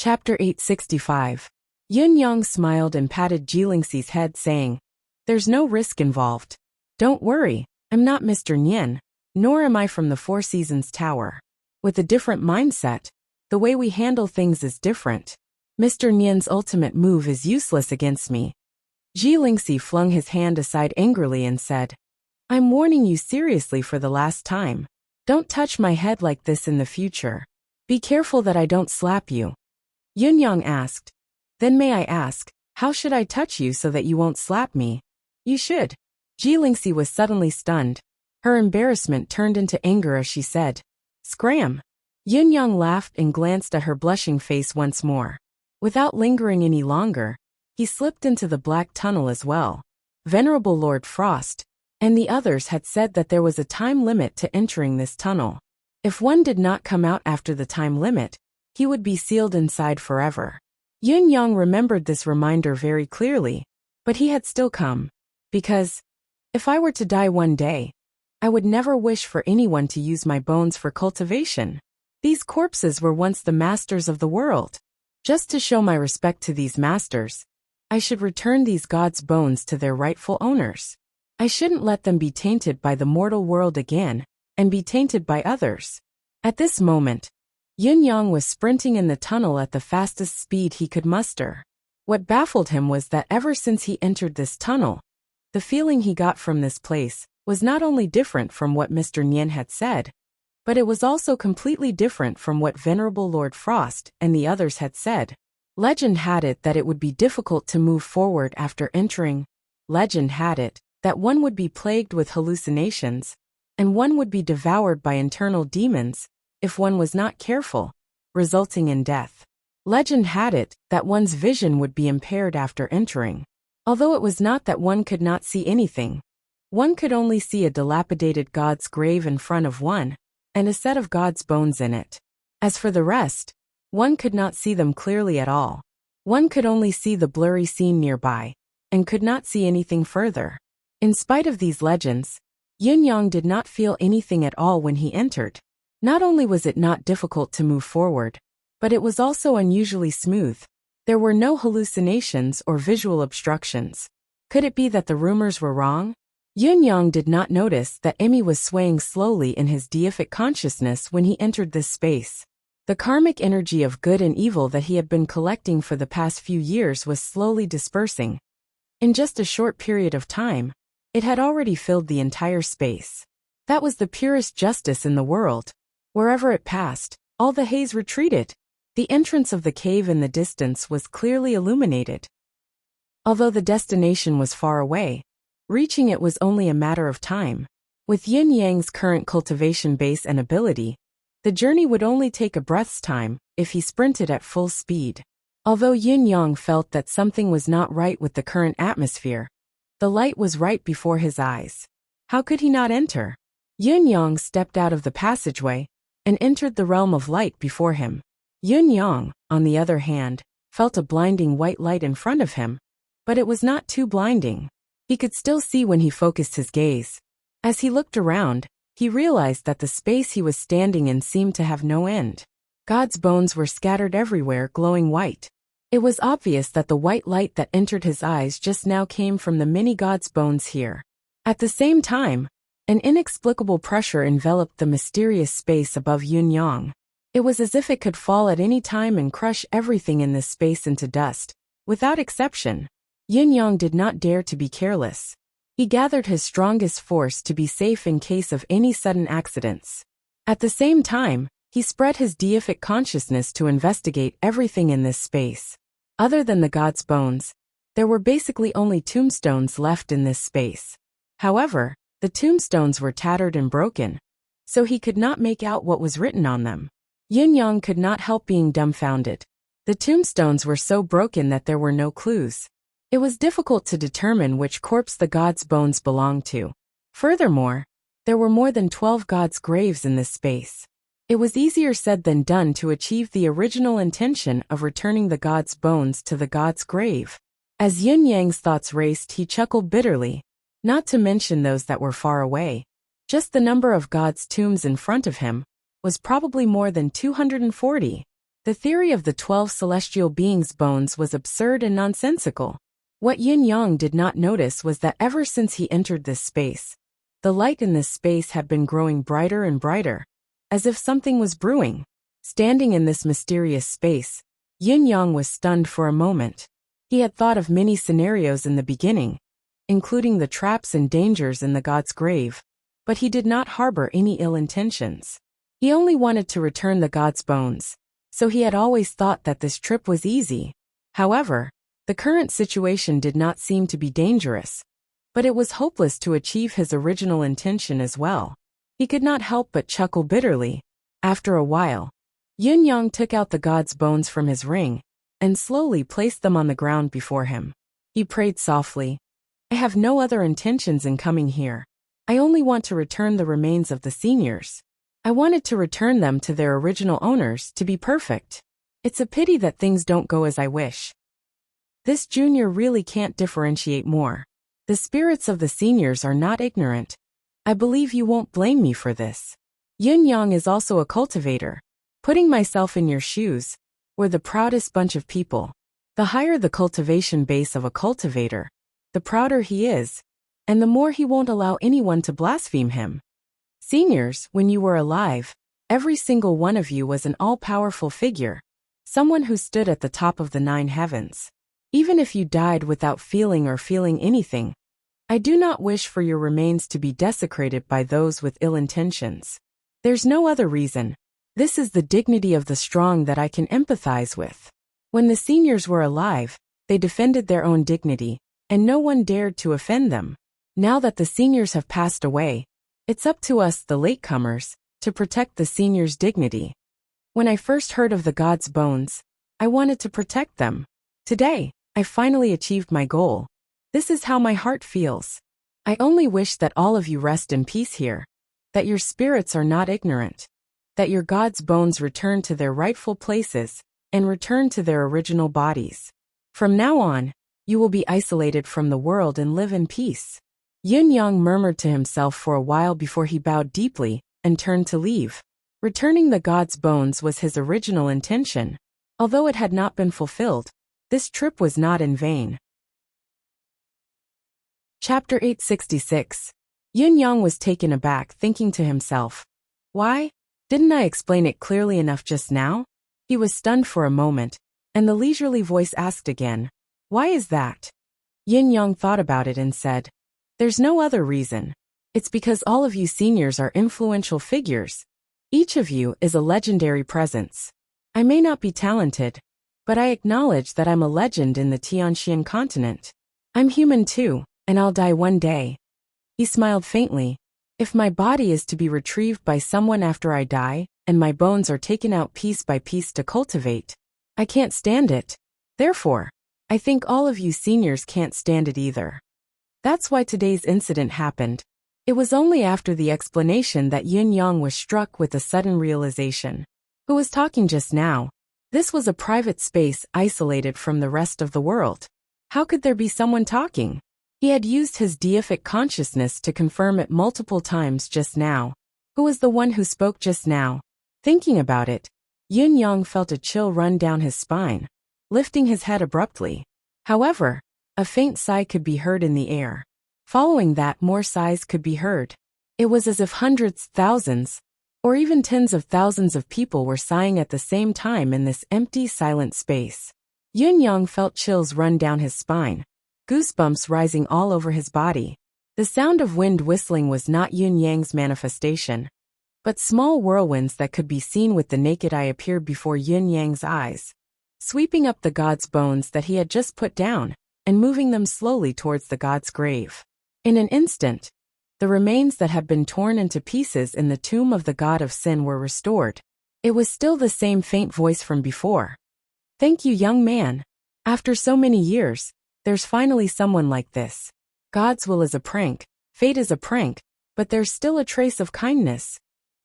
Chapter 865. Yun Yang smiled and patted Jilingxi's head, saying, "There's no risk involved. Don't worry, I'm not Mr. Nian, nor am I from the Four Seasons Tower. With a different mindset, the way we handle things is different. Mr. Nian's ultimate move is useless against me." Jilingxi flung his hand aside angrily and said, "I'm warning you seriously for the last time. Don't touch my head like this in the future. Be careful that I don't slap you." Yun Yang asked, "Then may I ask, how should I touch you so that you won't slap me?" "You should." Jilingxi was suddenly stunned. Her embarrassment turned into anger as she said, "Scram." Yun Yang laughed and glanced at her blushing face once more. Without lingering any longer, he slipped into the black tunnel as well. Venerable Lord Frost and the others had said that there was a time limit to entering this tunnel. If one did not come out after the time limit, he would be sealed inside forever. Yun Yang remembered this reminder very clearly, but he had still come. Because, if I were to die one day, I would never wish for anyone to use my bones for cultivation. These corpses were once the masters of the world. Just to show my respect to these masters, I should return these gods' bones to their rightful owners. I shouldn't let them be tainted by the mortal world again, and be tainted by others. At this moment, Yun Yang was sprinting in the tunnel at the fastest speed he could muster. What baffled him was that ever since he entered this tunnel, the feeling he got from this place was not only different from what Mr. Nian had said, but it was also completely different from what Venerable Lord Frost and the others had said. Legend had it that it would be difficult to move forward after entering. Legend had it that one would be plagued with hallucinations, and one would be devoured by internal demons if one was not careful, resulting in death. Legend had it that one's vision would be impaired after entering. Although it was not that one could not see anything, one could only see a dilapidated god's grave in front of one, and a set of god's bones in it. As for the rest, one could not see them clearly at all. One could only see the blurry scene nearby, and could not see anything further. In spite of these legends, Yun Yang did not feel anything at all when he entered. Not only was it not difficult to move forward, but it was also unusually smooth. There were no hallucinations or visual obstructions. Could it be that the rumors were wrong? Yun Yang did not notice that Emmy was swaying slowly in his deific consciousness when he entered this space. The karmic energy of good and evil that he had been collecting for the past few years was slowly dispersing. In just a short period of time, it had already filled the entire space. That was the purest justice in the world. Wherever it passed, all the haze retreated. The entrance of the cave in the distance was clearly illuminated. Although the destination was far away, reaching it was only a matter of time. With Yin Yang's current cultivation base and ability, the journey would only take a breath's time if he sprinted at full speed. Although Yin Yang felt that something was not right with the current atmosphere, the light was right before his eyes. How could he not enter? Yin Yang stepped out of the passageway and entered the realm of light before him. Yun Yang, on the other hand, felt a blinding white light in front of him, but it was not too blinding. He could still see when he focused his gaze. As he looked around, he realized that the space he was standing in seemed to have no end. God's bones were scattered everywhere, glowing white. It was obvious that the white light that entered his eyes just now came from the many God's bones here. At the same time, an inexplicable pressure enveloped the mysterious space above Yun Yang. It was as if it could fall at any time and crush everything in this space into dust, without exception. Yun Yang did not dare to be careless. He gathered his strongest force to be safe in case of any sudden accidents. At the same time, he spread his deific consciousness to investigate everything in this space. Other than the god's bones, there were basically only tombstones left in this space. However, the tombstones were tattered and broken, so he could not make out what was written on them. Yun Yang could not help being dumbfounded. The tombstones were so broken that there were no clues. It was difficult to determine which corpse the god's bones belonged to. Furthermore, there were more than 12 gods' graves in this space. It was easier said than done to achieve the original intention of returning the god's bones to the god's grave. As Yun Yang's thoughts raced, he chuckled bitterly, not to mention those that were far away. Just the number of God's tombs in front of him was probably more than 240. The theory of the 12 celestial beings' bones was absurd and nonsensical. What Yin-Yang did not notice was that ever since he entered this space, the light in this space had been growing brighter and brighter, as if something was brewing. Standing in this mysterious space, Yin-Yang was stunned for a moment. He had thought of many scenarios in the beginning, including the traps and dangers in the god's grave, but he did not harbor any ill intentions. He only wanted to return the god's bones, so he had always thought that this trip was easy. However, the current situation did not seem to be dangerous, but it was hopeless to achieve his original intention as well. He could not help but chuckle bitterly. After a while, Yin-Yang took out the god's bones from his ring and slowly placed them on the ground before him. He prayed softly, "I have no other intentions in coming here. I only want to return the remains of the seniors. I wanted to return them to their original owners to be perfect. It's a pity that things don't go as I wish." This junior really can't differentiate more. The spirits of the seniors are not ignorant. I believe you won't blame me for this. Yin-Yang is also a cultivator. Putting myself in your shoes, we're the proudest bunch of people. The higher the cultivation base of a cultivator, the prouder he is, and the more he won't allow anyone to blaspheme him. Seniors, when you were alive, every single one of you was an all-powerful figure, someone who stood at the top of the 9 heavens. Even if you died without feeling or feeling anything, I do not wish for your remains to be desecrated by those with ill intentions. There's no other reason. This is the dignity of the strong that I can empathize with. When the seniors were alive, they defended their own dignity, and no one dared to offend them. Now that the seniors have passed away, it's up to us, the latecomers, to protect the seniors' dignity. When I first heard of the god's bones, I wanted to protect them. Today, I finally achieved my goal. This is how my heart feels. I only wish that all of you rest in peace here, that your spirits are not ignorant, that your god's bones return to their rightful places and return to their original bodies. From now on, you will be isolated from the world and live in peace. Yin-Yang murmured to himself for a while before he bowed deeply and turned to leave. Returning the god's bones was his original intention. Although it had not been fulfilled, this trip was not in vain. Chapter 866. Yin-Yang was taken aback, thinking to himself, "Why? Didn't I explain it clearly enough just now?" He was stunned for a moment, and the leisurely voice asked again, "Why is that?" Yin-Yang thought about it and said, "There's no other reason. It's because all of you seniors are influential figures. Each of you is a legendary presence. I may not be talented, but I acknowledge that I'm a legend in the Tianxian continent. I'm human too, and I'll die one day." He smiled faintly. "If my body is to be retrieved by someone after I die, and my bones are taken out piece by piece to cultivate, I can't stand it. Therefore, I think all of you seniors can't stand it either." That's why today's incident happened. It was only after the explanation that Yin-Yang was struck with a sudden realization. Who was talking just now? This was a private space isolated from the rest of the world. How could there be someone talking? He had used his deific consciousness to confirm it multiple times just now. Who was the one who spoke just now? Thinking about it, Yin-Yang felt a chill run down his spine, lifting his head abruptly. However, a faint sigh could be heard in the air. Following that, more sighs could be heard. It was as if hundreds, thousands, or even tens of thousands of people were sighing at the same time in this empty, silent space. Yin-Yang felt chills run down his spine, goosebumps rising all over his body. The sound of wind whistling was not Yin-Yang's manifestation, but small whirlwinds that could be seen with the naked eye appeared before Yin-Yang's eyes, sweeping up the god's bones that he had just put down, and moving them slowly towards the god's grave. In an instant, the remains that had been torn into pieces in the tomb of the god of sin were restored. It was still the same faint voice from before. "Thank you, young man. After so many years, there's finally someone like this. God's will is a prank, fate is a prank, but there's still a trace of kindness.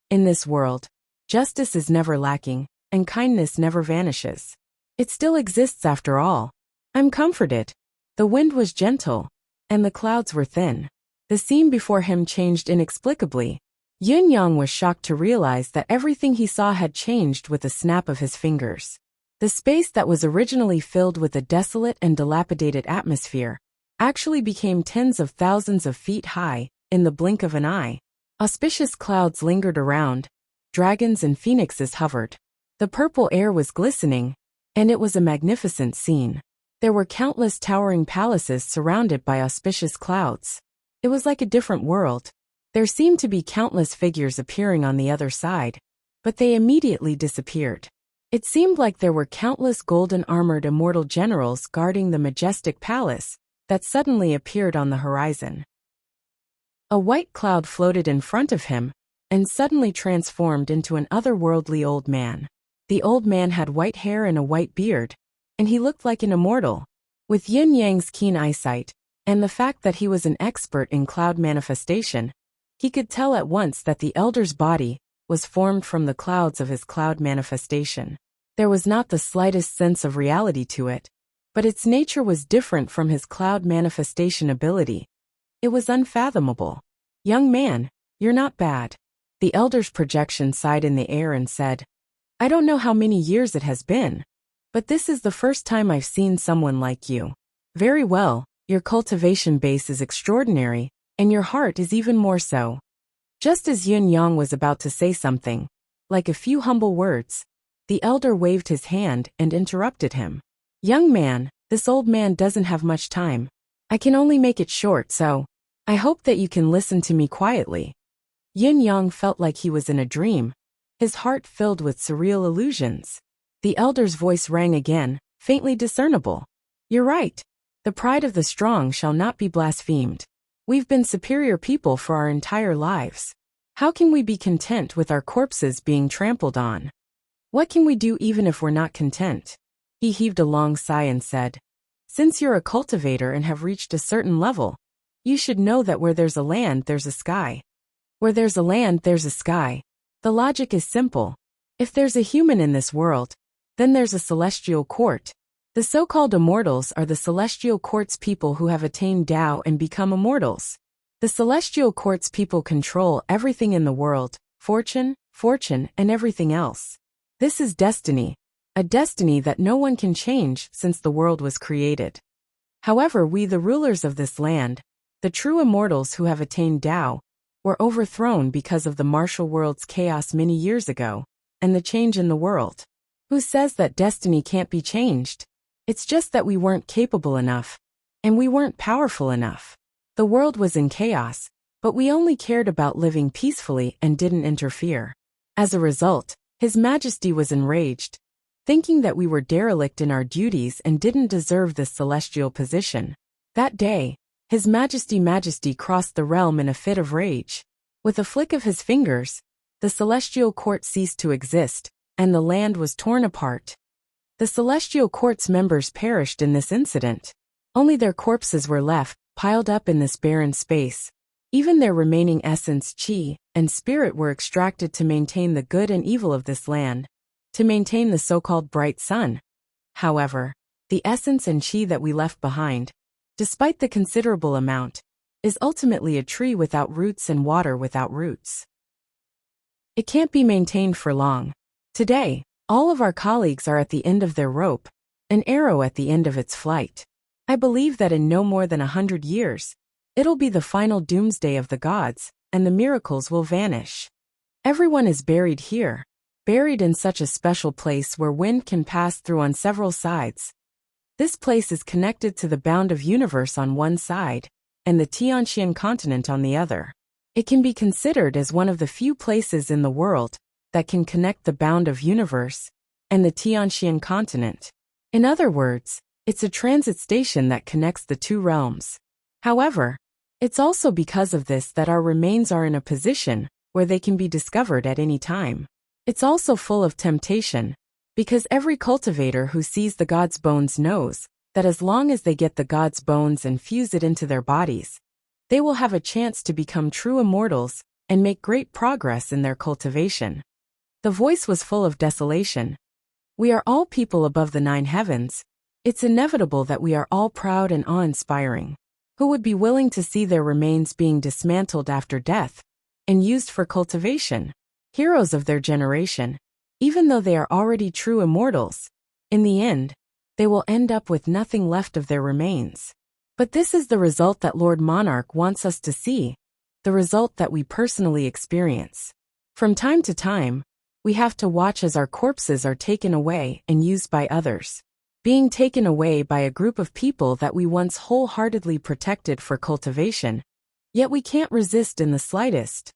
In this world, justice is never lacking, and kindness never vanishes. It still exists after all. I'm comforted." The wind was gentle, and the clouds were thin. The scene before him changed inexplicably. Yun Yang was shocked to realize that everything he saw had changed with a snap of his fingers. The space that was originally filled with a desolate and dilapidated atmosphere actually became tens of thousands of feet high in the blink of an eye. Auspicious clouds lingered around, dragons and phoenixes hovered. The purple air was glistening, and it was a magnificent scene. There were countless towering palaces surrounded by auspicious clouds. It was like a different world. There seemed to be countless figures appearing on the other side, but they immediately disappeared. It seemed like there were countless golden-armored immortal generals guarding the majestic palace that suddenly appeared on the horizon. A white cloud floated in front of him and suddenly transformed into an otherworldly old man. The old man had white hair and a white beard, and he looked like an immortal. With Yin Yang's keen eyesight, and the fact that he was an expert in cloud manifestation, he could tell at once that the elder's body was formed from the clouds of his cloud manifestation. There was not the slightest sense of reality to it, but its nature was different from his cloud manifestation ability. It was unfathomable. "Young man, you're not bad." The elder's projection sighed in the air and said, "I don't know how many years it has been, but this is the first time I've seen someone like you. Very well, your cultivation base is extraordinary, and your heart is even more so." Just as Yun Yang was about to say something, like a few humble words, the elder waved his hand and interrupted him. "Young man, this old man doesn't have much time. I can only make it short, so I hope that you can listen to me quietly." Yin Yang felt like he was in a dream, his heart filled with surreal illusions. The elder's voice rang again, faintly discernible. "You're right. The pride of the strong shall not be blasphemed. We've been superior people for our entire lives. How can we be content with our corpses being trampled on? What can we do even if we're not content?" He heaved a long sigh and said, "Since you're a cultivator and have reached a certain level, you should know that where there's a land, there's a sky. Where there's a land, there's a sky. The logic is simple. If there's a human in this world, then there's a celestial court. The so-called immortals are the celestial court's people who have attained Tao and become immortals. The celestial court's people control everything in the world, fortune, and everything else. This is destiny, a destiny that no one can change since the world was created. However, we the rulers of this land, the true immortals who have attained Tao, were overthrown because of the martial world's chaos many years ago, and the change in the world. Who says that destiny can't be changed? It's just that we weren't capable enough, and we weren't powerful enough. The world was in chaos, but we only cared about living peacefully and didn't interfere. As a result, His Majesty was enraged, thinking that we were derelict in our duties and didn't deserve this celestial position. That day, His Majesty crossed the realm in a fit of rage. With a flick of his fingers, the celestial court ceased to exist, and the land was torn apart. The celestial court's members perished in this incident. Only their corpses were left, piled up in this barren space. Even their remaining essence, chi, and spirit were extracted to maintain the good and evil of this land, to maintain the so-called bright sun. However, the essence and chi that we left behind, despite the considerable amount, is ultimately a tree without roots and water without roots. It can't be maintained for long. Today, all of our colleagues are at the end of their rope, an arrow at the end of its flight. I believe that in no more than 100 years, it'll be the final doomsday of the gods, and the miracles will vanish. Everyone is buried here, buried in such a special place where wind can pass through on several sides. This place is connected to the bound of universe on one side, and the Tianqian continent on the other. It can be considered as one of the few places in the world that can connect the bound of universe and the Tianqian continent. In other words, it's a transit station that connects the two realms. However, it's also because of this that our remains are in a position where they can be discovered at any time. It's also full of temptation, because every cultivator who sees the god's bones knows that as long as they get the god's bones and fuse it into their bodies, they will have a chance to become true immortals and make great progress in their cultivation. The voice was full of desolation. We are all people above the 9 heavens. It's inevitable that we are all proud and awe-inspiring. Who would be willing to see their remains being dismantled after death, and used for cultivation. Heroes of their generation, even though they are already true immortals, in the end, they will end up with nothing left of their remains. But this is the result that Lord Monarch wants us to see, the result that we personally experience. From time to time, we have to watch as our corpses are taken away and used by others. Being taken away by a group of people that we once wholeheartedly protected for cultivation, yet we can't resist in the slightest.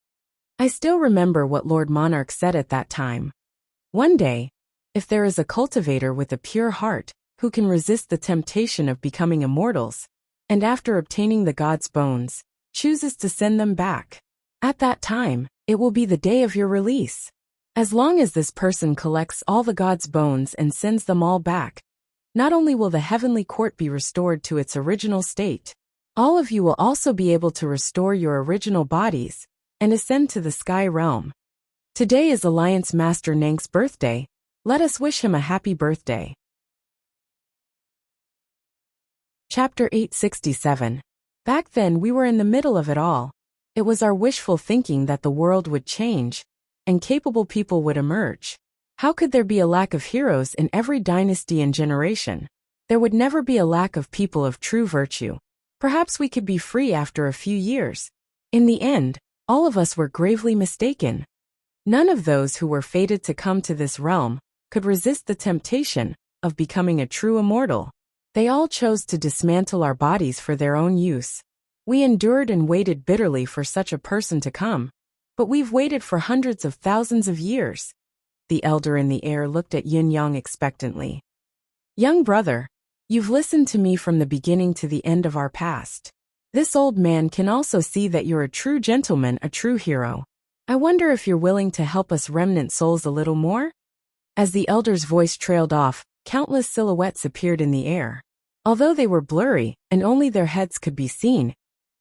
I still remember what Lord Monarch said at that time. One day, if there is a cultivator with a pure heart, who can resist the temptation of becoming immortals, and after obtaining the god's bones, chooses to send them back, at that time, it will be the day of your release. As long as this person collects all the god's bones and sends them all back, not only will the heavenly court be restored to its original state, all of you will also be able to restore your original bodies and ascend to the sky realm. Today is Alliance Master Nank's birthday. Let us wish him a happy birthday. Chapter 867. Back then we were in the middle of it all. It was our wishful thinking that the world would change, and capable people would emerge. How could there be a lack of heroes in every dynasty and generation? There would never be a lack of people of true virtue. Perhaps we could be free after a few years. In the end, all of us were gravely mistaken. None of those who were fated to come to this realm could resist the temptation of becoming a true immortal. They all chose to dismantle our bodies for their own use. We endured and waited bitterly for such a person to come, but we've waited for hundreds of thousands of years. The elder in the air looked at Yin Yang expectantly. Young brother, you've listened to me from the beginning to the end of our past. This old man can also see that you're a true gentleman, a true hero. I wonder if you're willing to help us remnant souls a little more? As the elder's voice trailed off, countless silhouettes appeared in the air. Although they were blurry and only their heads could be seen,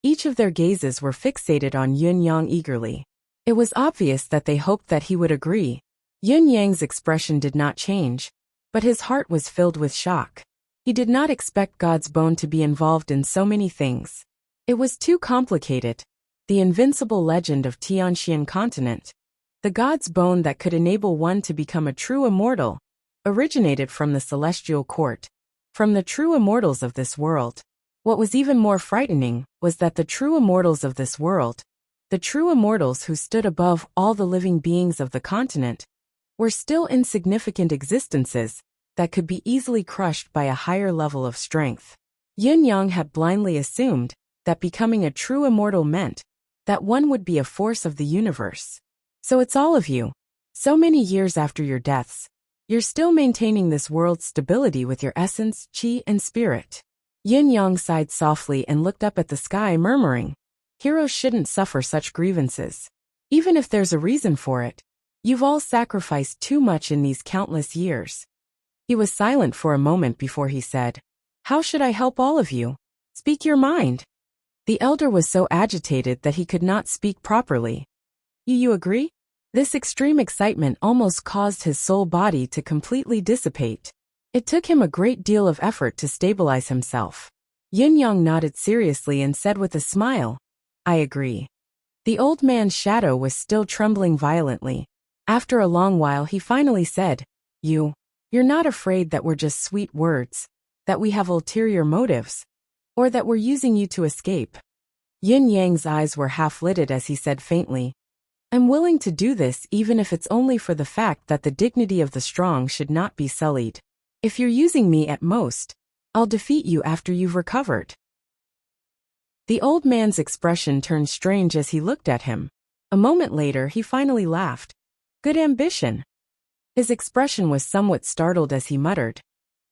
each of their gazes were fixated on Yin Yang eagerly. It was obvious that they hoped that he would agree. Yin Yang's expression did not change, but his heart was filled with shock. He did not expect God's bone to be involved in so many things. It was too complicated. The invincible legend of Tianxian continent, the god's bone that could enable one to become a true immortal, originated from the celestial court, from the true immortals of this world. What was even more frightening was that the true immortals of this world, the true immortals who stood above all the living beings of the continent, were still insignificant existences that could be easily crushed by a higher level of strength. Yin Yang had blindly assumed that becoming a true immortal meant that one would be a force of the universe. So it's all of you. So many years after your deaths, you're still maintaining this world's stability with your essence, qi, and spirit. Yin Yang sighed softly and looked up at the sky, murmuring, heroes shouldn't suffer such grievances. Even if there's a reason for it, you've all sacrificed too much in these countless years. He was silent for a moment before he said, how should I help all of you? Speak your mind. The elder was so agitated that he could not speak properly. You agree? This extreme excitement almost caused his soul body to completely dissipate. It took him a great deal of effort to stabilize himself. Yin Yang nodded seriously and said with a smile, I agree. The old man's shadow was still trembling violently. After a long while he finally said, you're not afraid that we're just sweet words, that we have ulterior motives, or that we're using you to escape. Yin Yang's eyes were half-lidded as he said faintly, I'm willing to do this even if it's only for the fact that the dignity of the strong should not be sullied. If you're using me at most, I'll defeat you after you've recovered. The old man's expression turned strange as he looked at him. A moment later he finally laughed. Good ambition. His expression was somewhat startled as he muttered,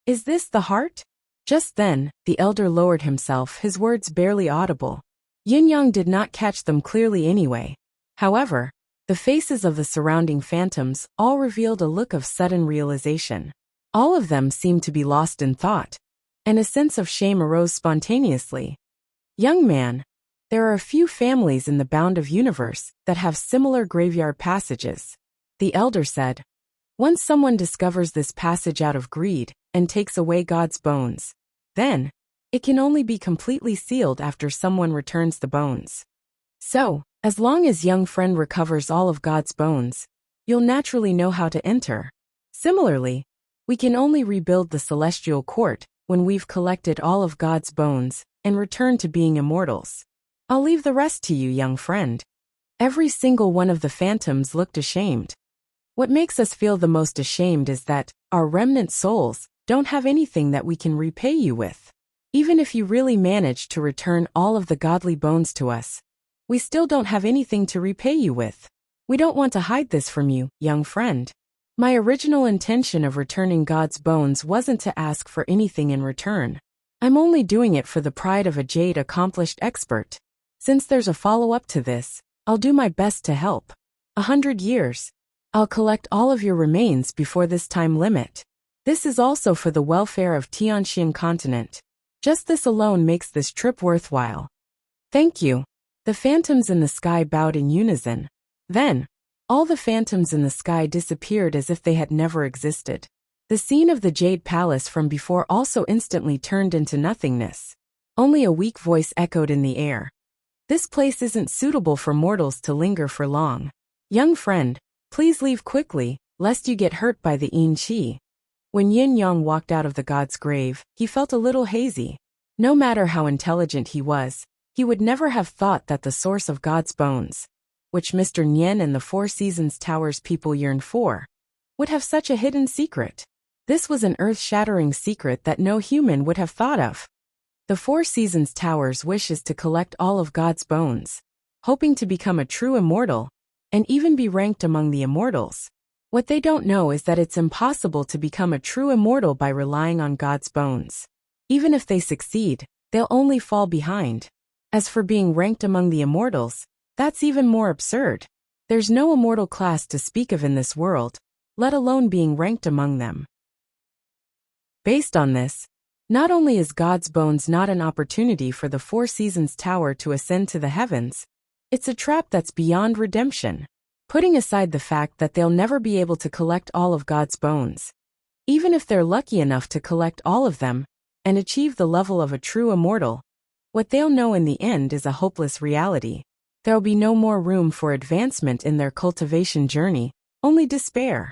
Is this the heart? Just then, the elder lowered himself, his words barely audible. Yin Yang did not catch them clearly anyway. However, the faces of the surrounding phantoms all revealed a look of sudden realization. All of them seemed to be lost in thought, and a sense of shame arose spontaneously. Young man, there are a few families in the bound of universe that have similar graveyard passages. The elder said, once someone discovers this passage out of greed and takes away God's bones, then it can only be completely sealed after someone returns the bones. So, As long as young friend recovers all of God's bones, you'll naturally know how to enter. Similarly, we can only rebuild the celestial court when we've collected all of God's bones and return to being immortals. I'll leave the rest to you, young friend. Every single one of the phantoms looked ashamed. What makes us feel the most ashamed is that our remnant souls don't have anything that we can repay you with. Even if you really manage to return all of the godly bones to us, we still don't have anything to repay you with. We don't want to hide this from you, young friend. My original intention of returning God's bones wasn't to ask for anything in return. I'm only doing it for the pride of a jade accomplished expert. Since there's a follow-up to this, I'll do my best to help. 100 years. I'll collect all of your remains before this time limit. This is also for the welfare of Tianxian continent. Just this alone makes this trip worthwhile. Thank you. The phantoms in the sky bowed in unison. Then, all the phantoms in the sky disappeared as if they had never existed. The scene of the Jade Palace from before also instantly turned into nothingness. Only a weak voice echoed in the air. This place isn't suitable for mortals to linger for long. Young friend, please leave quickly, lest you get hurt by the Yin Qi. When Yin Yang walked out of the god's grave, he felt a little hazy. No matter how intelligent he was, he would never have thought that the source of God's bones, which Mr. Nian and the Four Seasons Tower's people yearned for, would have such a hidden secret. This was an earth-shattering secret that no human would have thought of. The Four Seasons Tower's wish is to collect all of God's bones, hoping to become a true immortal, and even be ranked among the immortals. What they don't know is that it's impossible to become a true immortal by relying on God's bones. Even if they succeed, they'll only fall behind. As for being ranked among the immortals, that's even more absurd. There's no immortal class to speak of in this world, let alone being ranked among them. Based on this, not only is God's bones not an opportunity for the Four Seasons Tower to ascend to the heavens, it's a trap that's beyond redemption. Putting aside the fact that they'll never be able to collect all of God's bones, even if they're lucky enough to collect all of them and achieve the level of a true immortal, what they'll know in the end is a hopeless reality. There'll be no more room for advancement in their cultivation journey, only despair.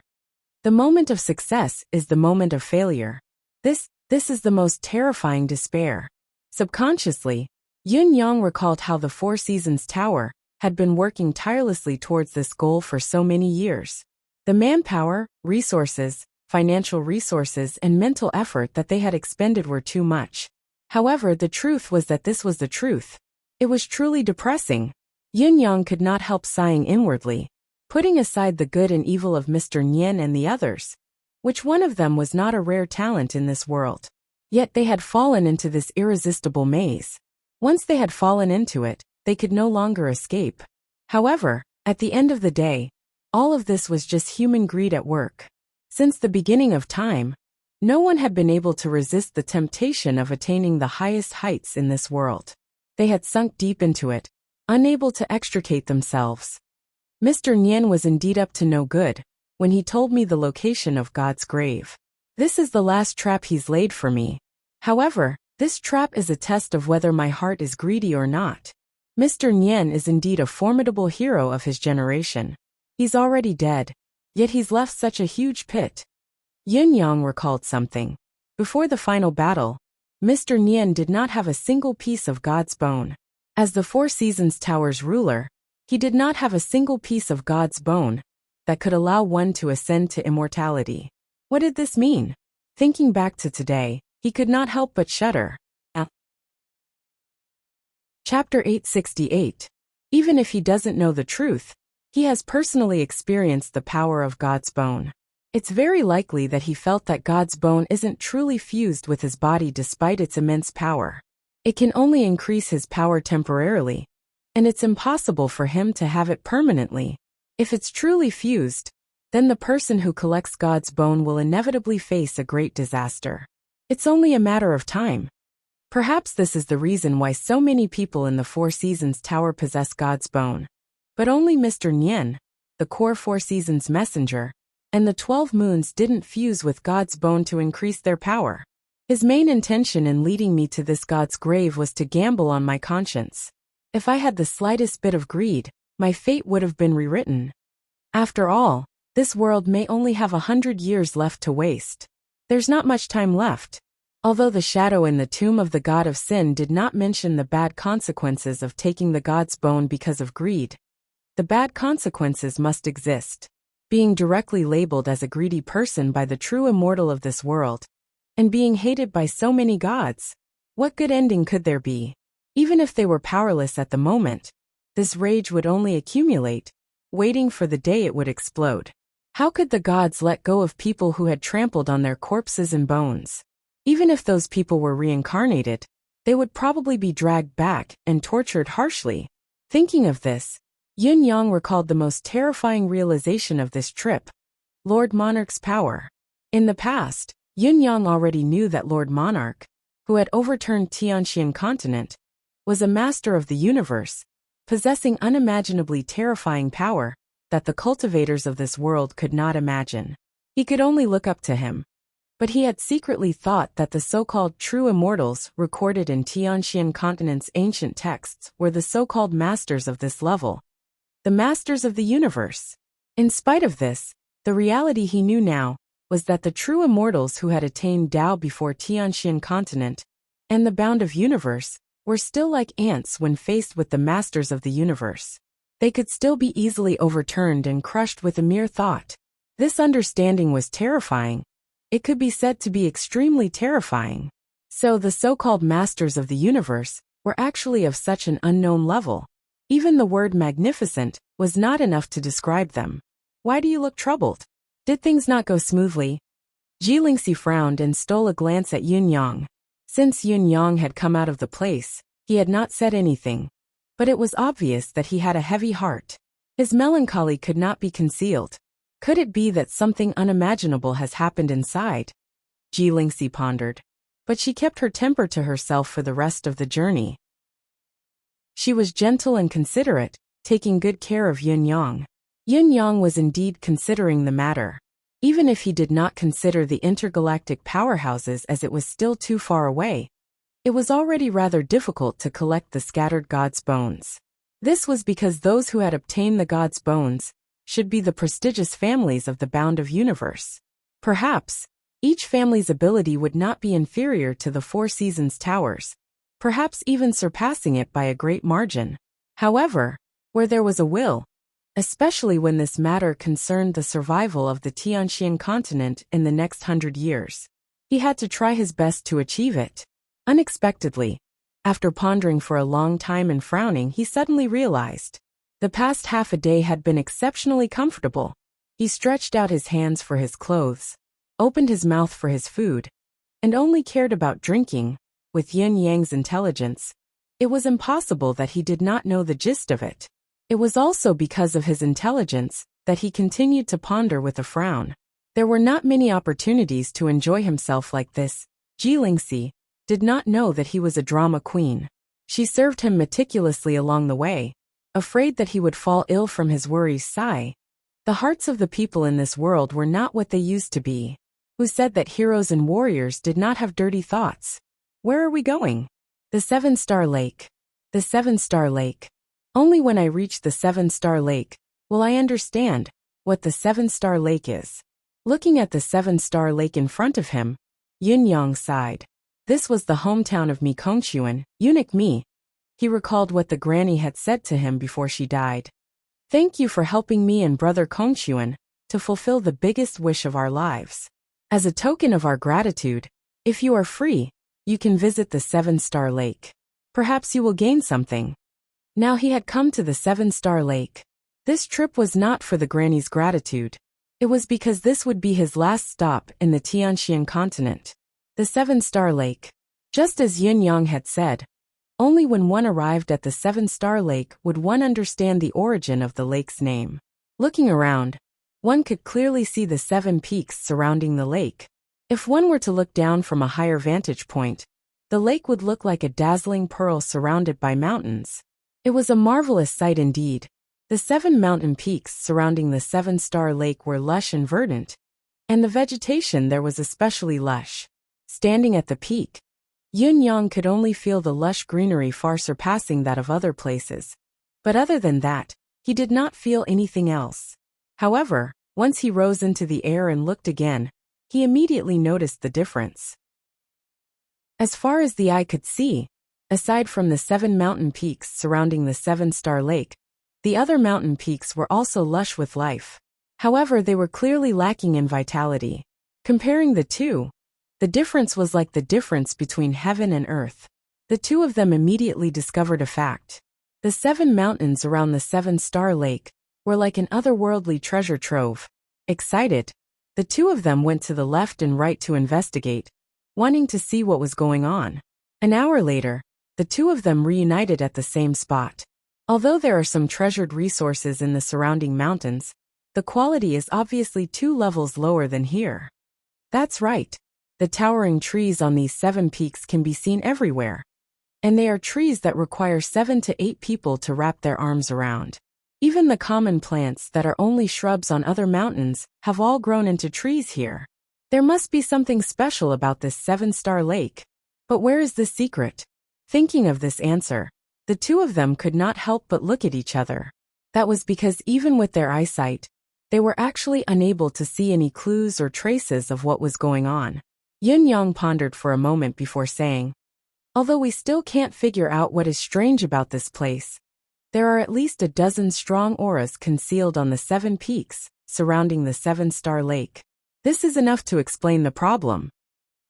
The moment of success is the moment of failure. This is the most terrifying despair. Subconsciously, Yun Yang recalled how the Four Seasons Tower had been working tirelessly towards this goal for so many years. The manpower, resources, financial resources, and mental effort that they had expended were too much. However, the truth was that this was the truth. It was truly depressing. Yun Yang could not help sighing inwardly, putting aside the good and evil of Mr. Nian and the others. Which one of them was not a rare talent in this world? Yet they had fallen into this irresistible maze. Once they had fallen into it, they could no longer escape. However, at the end of the day, all of this was just human greed at work. Since the beginning of time, no one had been able to resist the temptation of attaining the highest heights in this world. They had sunk deep into it, unable to extricate themselves. Mr. Nian was indeed up to no good when he told me the location of God's grave. This is the last trap he's laid for me. However, this trap is a test of whether my heart is greedy or not. Mr. Nian is indeed a formidable hero of his generation. He's already dead, yet he's left such a huge pit. Yin Yang recalled something. Before the final battle, Mr. Nian did not have a single piece of God's bone. As the Four Seasons Tower's ruler, he did not have a single piece of God's bone that could allow one to ascend to immortality. What did this mean? Thinking back to today, he could not help but shudder. Chapter 868. Even if he doesn't know the truth, he has personally experienced the power of God's bone. It's very likely that he felt that God's bone isn't truly fused with his body despite its immense power. It can only increase his power temporarily, and it's impossible for him to have it permanently. If it's truly fused, then the person who collects God's bone will inevitably face a great disaster. It's only a matter of time. Perhaps this is the reason why so many people in the Four Seasons Tower possess God's bone. But only Mr. Nian, the core Four Seasons messenger, and the 12 moons didn't fuse with God's bone to increase their power. His main intention in leading me to this God's grave was to gamble on my conscience. If I had the slightest bit of greed, my fate would have been rewritten. After all, this world may only have 100 years left to waste. There's not much time left. Although the shadow in the tomb of the god of sin did not mention the bad consequences of taking the god's bone because of greed, the bad consequences must exist. Being directly labeled as a greedy person by the true immortal of this world, and being hated by so many gods, what good ending could there be? Even if they were powerless at the moment, this rage would only accumulate, waiting for the day it would explode. How could the gods let go of people who had trampled on their corpses and bones? Even if those people were reincarnated, they would probably be dragged back and tortured harshly. Thinking of this, Yun Yang recalled the most terrifying realization of this trip: Lord Monarch's power. In the past, Yun Yang already knew that Lord Monarch, who had overturned Tianxian continent, was a master of the universe, possessing unimaginably terrifying power that the cultivators of this world could not imagine. He could only look up to him. But he had secretly thought that the so-called true immortals recorded in Tianxian continent's ancient texts were the so-called masters of this level, the masters of the universe. In spite of this, the reality he knew now was that the true immortals who had attained Tao before Tianxian continent and the bound of universe were still like ants when faced with the masters of the universe. They could still be easily overturned and crushed with a mere thought. This understanding was terrifying. It could be said to be extremely terrifying. So the so-called masters of the universe were actually of such an unknown level. Even the word magnificent was not enough to describe them. Why do you look troubled? Did things not go smoothly? Jilingxi frowned and stole a glance at Yun Yang. Since Yun Yang had come out of the place, he had not said anything, but it was obvious that he had a heavy heart. His melancholy could not be concealed. Could it be that something unimaginable has happened inside? Jilingxi pondered, but she kept her temper to herself for the rest of the journey. She was gentle and considerate, taking good care of Yun Yang. Yun Yang was indeed considering the matter. Even if he did not consider the intergalactic powerhouses as it was still too far away, it was already rather difficult to collect the scattered gods' bones. This was because those who had obtained the gods' bones should be the prestigious families of the bound of universe. Perhaps, each family's ability would not be inferior to the Four Seasons Towers, perhaps even surpassing it by a great margin. However, where there was a will, especially when this matter concerned the survival of the Tianxian continent in the next 100 years, he had to try his best to achieve it. Unexpectedly, after pondering for a long time and frowning, he suddenly realized the past half a day had been exceptionally comfortable. He stretched out his hands for his clothes, opened his mouth for his food, and only cared about drinking. With Yin Yang's intelligence, it was impossible that he did not know the gist of it. It was also because of his intelligence that he continued to ponder with a frown. There were not many opportunities to enjoy himself like this. Jilingxi did not know that he was a drama queen. She served him meticulously along the way, afraid that he would fall ill from his worries. Sigh. The hearts of the people in this world were not what they used to be. Who said that heroes and warriors did not have dirty thoughts? Where are we going? The Seven-Star Lake. The Seven-Star Lake. Only when I reach the Seven-Star Lake will I understand what the Seven-Star Lake is. Looking at the Seven-Star Lake in front of him, Yun Yang sighed. This was the hometown of Mi Kongquan, eunuch Mi. He recalled what the granny had said to him before she died. Thank you for helping me and brother Kongquan to fulfill the biggest wish of our lives. As a token of our gratitude, if you are free, you can visit the Seven-Star Lake. Perhaps you will gain something. Now he had come to the Seven-Star Lake. This trip was not for the granny's gratitude. It was because this would be his last stop in the Tianxian continent. The Seven-Star Lake. Just as Yin Yang had said, only when one arrived at the Seven-Star Lake would one understand the origin of the lake's name. Looking around, one could clearly see the 7 peaks surrounding the lake. If one were to look down from a higher vantage point, the lake would look like a dazzling pearl surrounded by mountains. It was a marvelous sight indeed. The 7 mountain peaks surrounding the Seven-Star Lake were lush and verdant, and the vegetation there was especially lush. Standing at the peak, Yun Yang could only feel the lush greenery far surpassing that of other places. But other than that, He did not feel anything else. However, once he rose into the air and looked again, he immediately noticed the difference. As far as the eye could see, aside from the 7 mountain peaks surrounding the 7-star lake, the other mountain peaks were also lush with life. However, they were clearly lacking in vitality. Comparing the two, the difference was like the difference between heaven and earth. The two of them immediately discovered a fact. The 7 mountains around the 7-star lake were like an otherworldly treasure trove. Excited, the two of them went to the left and right to investigate, wanting to see what was going on. An hour later, the two of them reunited at the same spot. Although there are some treasured resources in the surrounding mountains, the quality is obviously 2 levels lower than here. That's right. The towering trees on these 7 peaks can be seen everywhere. And they are trees that require 7 to 8 people to wrap their arms around. Even the common plants that are only shrubs on other mountains have all grown into trees here. There must be something special about this 7-star lake. But where is the secret? Thinking of this answer, the two of them could not help but look at each other. That was because even with their eyesight, they were actually unable to see any clues or traces of what was going on. Yin-yang pondered for a moment before saying, "Although we still can't figure out what is strange about this place, there are at least a dozen strong auras concealed on the 7 peaks surrounding the 7-star lake. This is enough to explain the problem."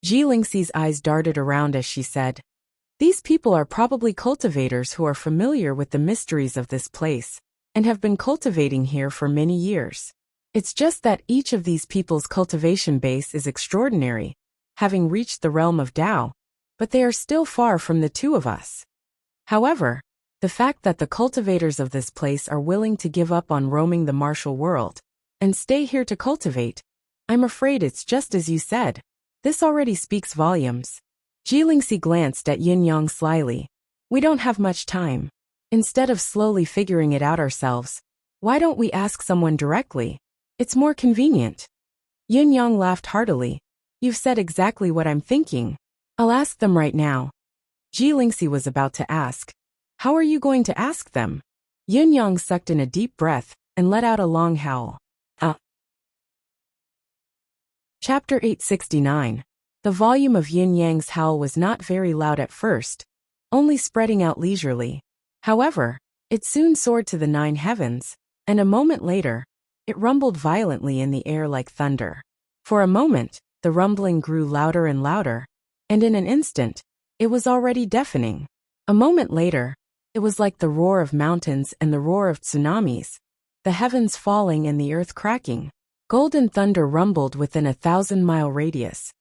Jilingxi's eyes darted around as she said, "These people are probably cultivators who are familiar with the mysteries of this place and have been cultivating here for many years. It's just that each of these people's cultivation base is extraordinary, having reached the realm of Tao, but they are still far from the two of us. However, the fact that the cultivators of this place are willing to give up on roaming the martial world and stay here to cultivate, I'm afraid it's just as you said. This already speaks volumes." Jilingxi glanced at Yin-yang slyly. "We don't have much time. Instead of slowly figuring it out ourselves, why don't we ask someone directly? It's more convenient." Yin-yang laughed heartily. "You've said exactly what I'm thinking. I'll ask them right now." Jilingxi was about to ask, "How are you going to ask them?" Yin-yang sucked in a deep breath and let out a long howl. Chapter 869. The volume of Yin-yang's howl was not very loud at first, only spreading out leisurely. However, it soon soared to the 9 heavens, and a moment later, it rumbled violently in the air like thunder. For a moment, the rumbling grew louder and louder, and in an instant, it was already deafening. A moment later, it was like the roar of mountains and the roar of tsunamis, the heavens falling and the earth cracking. Golden thunder rumbled within a 1,000-mile radius,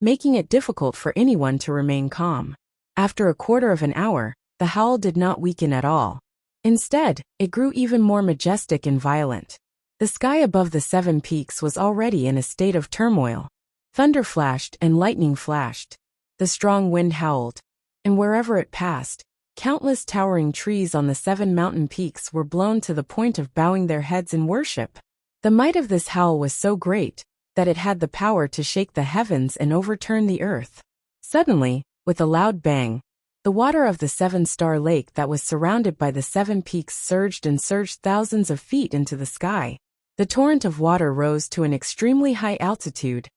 making it difficult for anyone to remain calm. After a quarter of an hour, the howl did not weaken at all. Instead, it grew even more majestic and violent. The sky above the 7 peaks was already in a state of turmoil. Thunder flashed and lightning flashed. The strong wind howled, and wherever it passed, countless towering trees on the 7 mountain peaks were blown to the point of bowing their heads in worship. The might of this howl was so great that it had the power to shake the heavens and overturn the earth. Suddenly, with a loud bang, the water of the 7-star lake that was surrounded by the 7 peaks surged and surged thousands of feet into the sky. The torrent of water rose to an extremely high altitude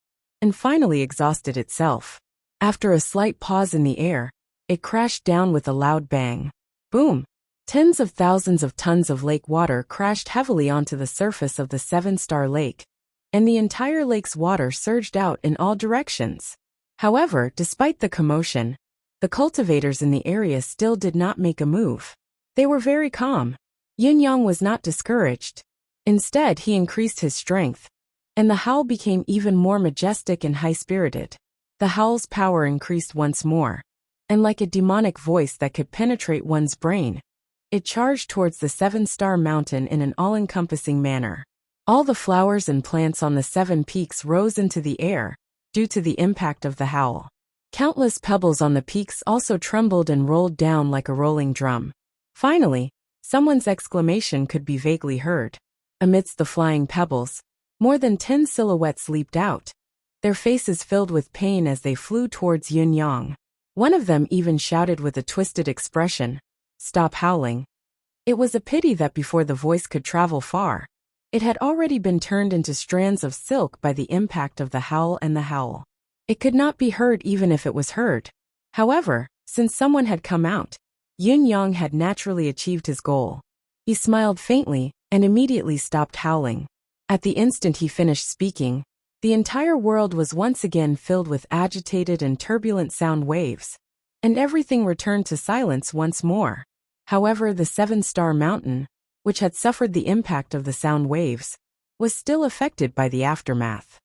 and finally exhausted itself. After a slight pause in the air, it crashed down with a loud bang. Boom! Tens of thousands of tons of lake water crashed heavily onto the surface of the 7-star lake, and the entire lake's water surged out in all directions. However, despite the commotion, the cultivators in the area still did not make a move. They were very calm. Yin-yang was not discouraged. Instead, he increased his strength, and the howl became even more majestic and high-spirited. The howl's power increased once more, and like a demonic voice that could penetrate one's brain, it charged towards the 7-star mountain in an all-encompassing manner. All the flowers and plants on the 7 peaks rose into the air, due to the impact of the howl. Countless pebbles on the peaks also trembled and rolled down like a rolling drum. Finally, someone's exclamation could be vaguely heard. Amidst the flying pebbles, more than 10 silhouettes leaped out, their faces filled with pain as they flew towards Yin-yang. One of them even shouted with a twisted expression, "Stop howling." It was a pity that before the voice could travel far, it had already been turned into strands of silk by the impact of the howl and the howl. It could not be heard even if it was heard. However, since someone had come out, Yun Yang had naturally achieved his goal. He smiled faintly and immediately stopped howling. At the instant he finished speaking, the entire world was once again filled with agitated and turbulent sound waves, and everything returned to silence once more. However, the seven-star mountain, which had suffered the impact of the sound waves, was still affected by the aftermath.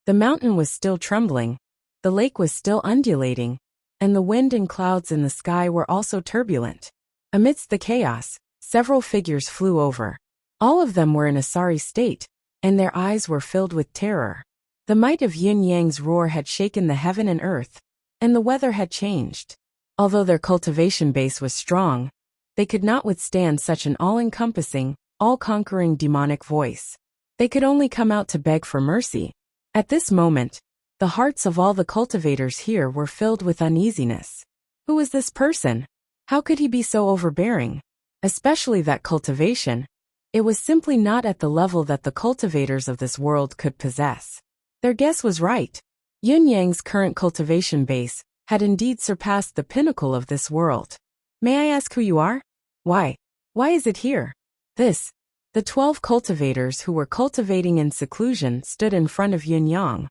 The mountain was still trembling, the lake was still undulating, and the wind and clouds in the sky were also turbulent. Amidst the chaos, several figures flew over. All of them were in a sorry state, and their eyes were filled with terror. The might of Yin Yang's roar had shaken the heaven and earth, and the weather had changed. Although their cultivation base was strong, they could not withstand such an all-encompassing, all-conquering demonic voice. They could only come out to beg for mercy. At this moment, the hearts of all the cultivators here were filled with uneasiness. Who was this person? How could he be so overbearing? Especially that cultivation. It was simply not at the level that the cultivators of this world could possess. Their guess was right. Yun Yang's current cultivation base had indeed surpassed the pinnacle of this world. May I ask who you are? Why? Why is it here? The 12 cultivators who were cultivating in seclusion stood in front of Yun Yang,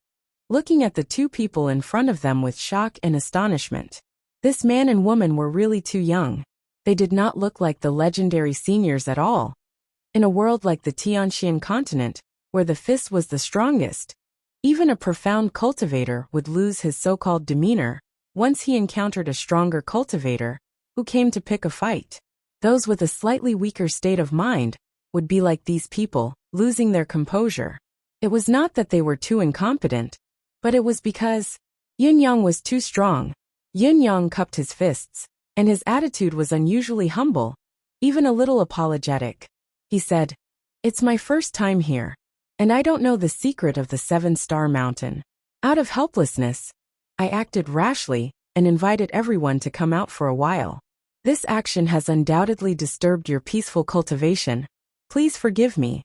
looking at the two people in front of them with shock and astonishment. This man and woman were really too young. They did not look like the legendary seniors at all. In a world like the Tianxian continent, where the fist was the strongest, even a profound cultivator would lose his so-called demeanor once he encountered a stronger cultivator who came to pick a fight. Those with a slightly weaker state of mind would be like these people, losing their composure. It was not that they were too incompetent, but it was because Yun Yang was too strong. Yun Yang cupped his fists, and his attitude was unusually humble, even a little apologetic. He said, "It's my first time here, and I don't know the secret of the seven-star mountain. Out of helplessness, I acted rashly and invited everyone to come out for a while. This action has undoubtedly disturbed your peaceful cultivation. Please forgive me."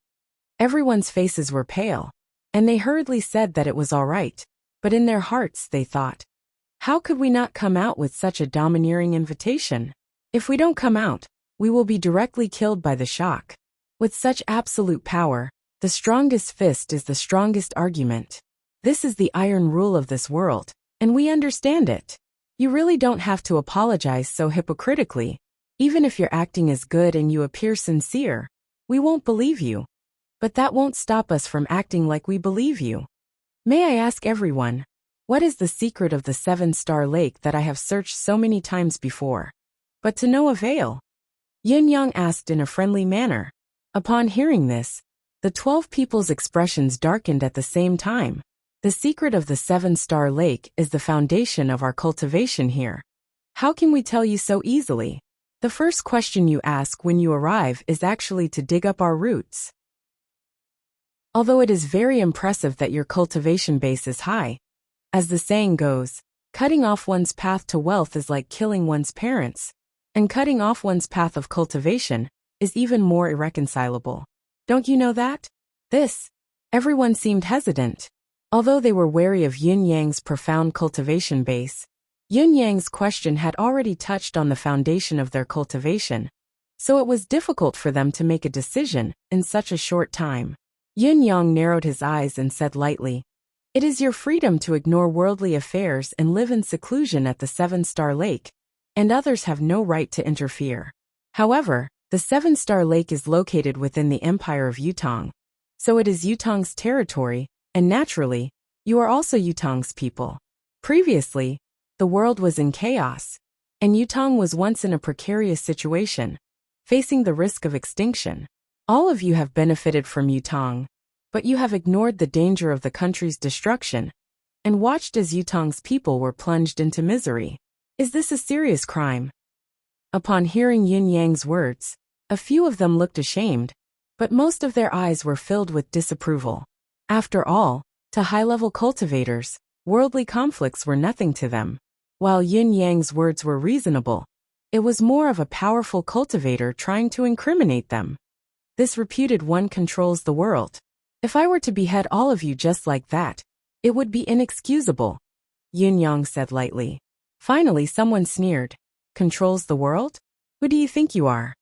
Everyone's faces were pale, and they hurriedly said that it was all right, but in their hearts they thought, how could we not come out with such a domineering invitation? If we don't come out, we will be directly killed by the shock. With such absolute power, the strongest fist is the strongest argument. This is the iron rule of this world, and we understand it. You really don't have to apologize so hypocritically. Even if your acting is good and you appear sincere, we won't believe you. But that won't stop us from acting like we believe you. May I ask everyone, what is the secret of the seven-star lake that I have searched so many times before, but to no avail? Yun Yang asked in a friendly manner. Upon hearing this, the 12 people's expressions darkened at the same time. The secret of the seven-star lake is the foundation of our cultivation here. How can we tell you so easily? The first question you ask when you arrive is actually to dig up our roots. Although it is very impressive that your cultivation base is high, as the saying goes, cutting off one's path to wealth is like killing one's parents, and cutting off one's path of cultivation is even more irreconcilable. Don't you know that? Everyone seemed hesitant. Although they were wary of Yun Yang's profound cultivation base, Yun Yang's question had already touched on the foundation of their cultivation, so it was difficult for them to make a decision in such a short time. Yun Yang narrowed his eyes and said lightly, "It is your freedom to ignore worldly affairs and live in seclusion at the seven-star lake, and others have no right to interfere. However, the seven-star lake is located within the empire of Yutong, so it is Yutong's territory, and naturally, you are also Yutong's people. Previously, the world was in chaos, and Yutong was once in a precarious situation, facing the risk of extinction. All of you have benefited from Yutong, but you have ignored the danger of the country's destruction, and watched as Yutong's people were plunged into misery. Is this a serious crime?" Upon hearing Yun Yang's words, a few of them looked ashamed, but most of their eyes were filled with disapproval. After all, to high-level cultivators, worldly conflicts were nothing to them. While Yun Yang's words were reasonable, It was more of a powerful cultivator trying to incriminate them. This reputed one controls the world. If I were to behead all of you just like that, it would be inexcusable, Yun Yang said lightly. Finally someone sneered. Controls the world? Who do you think you are?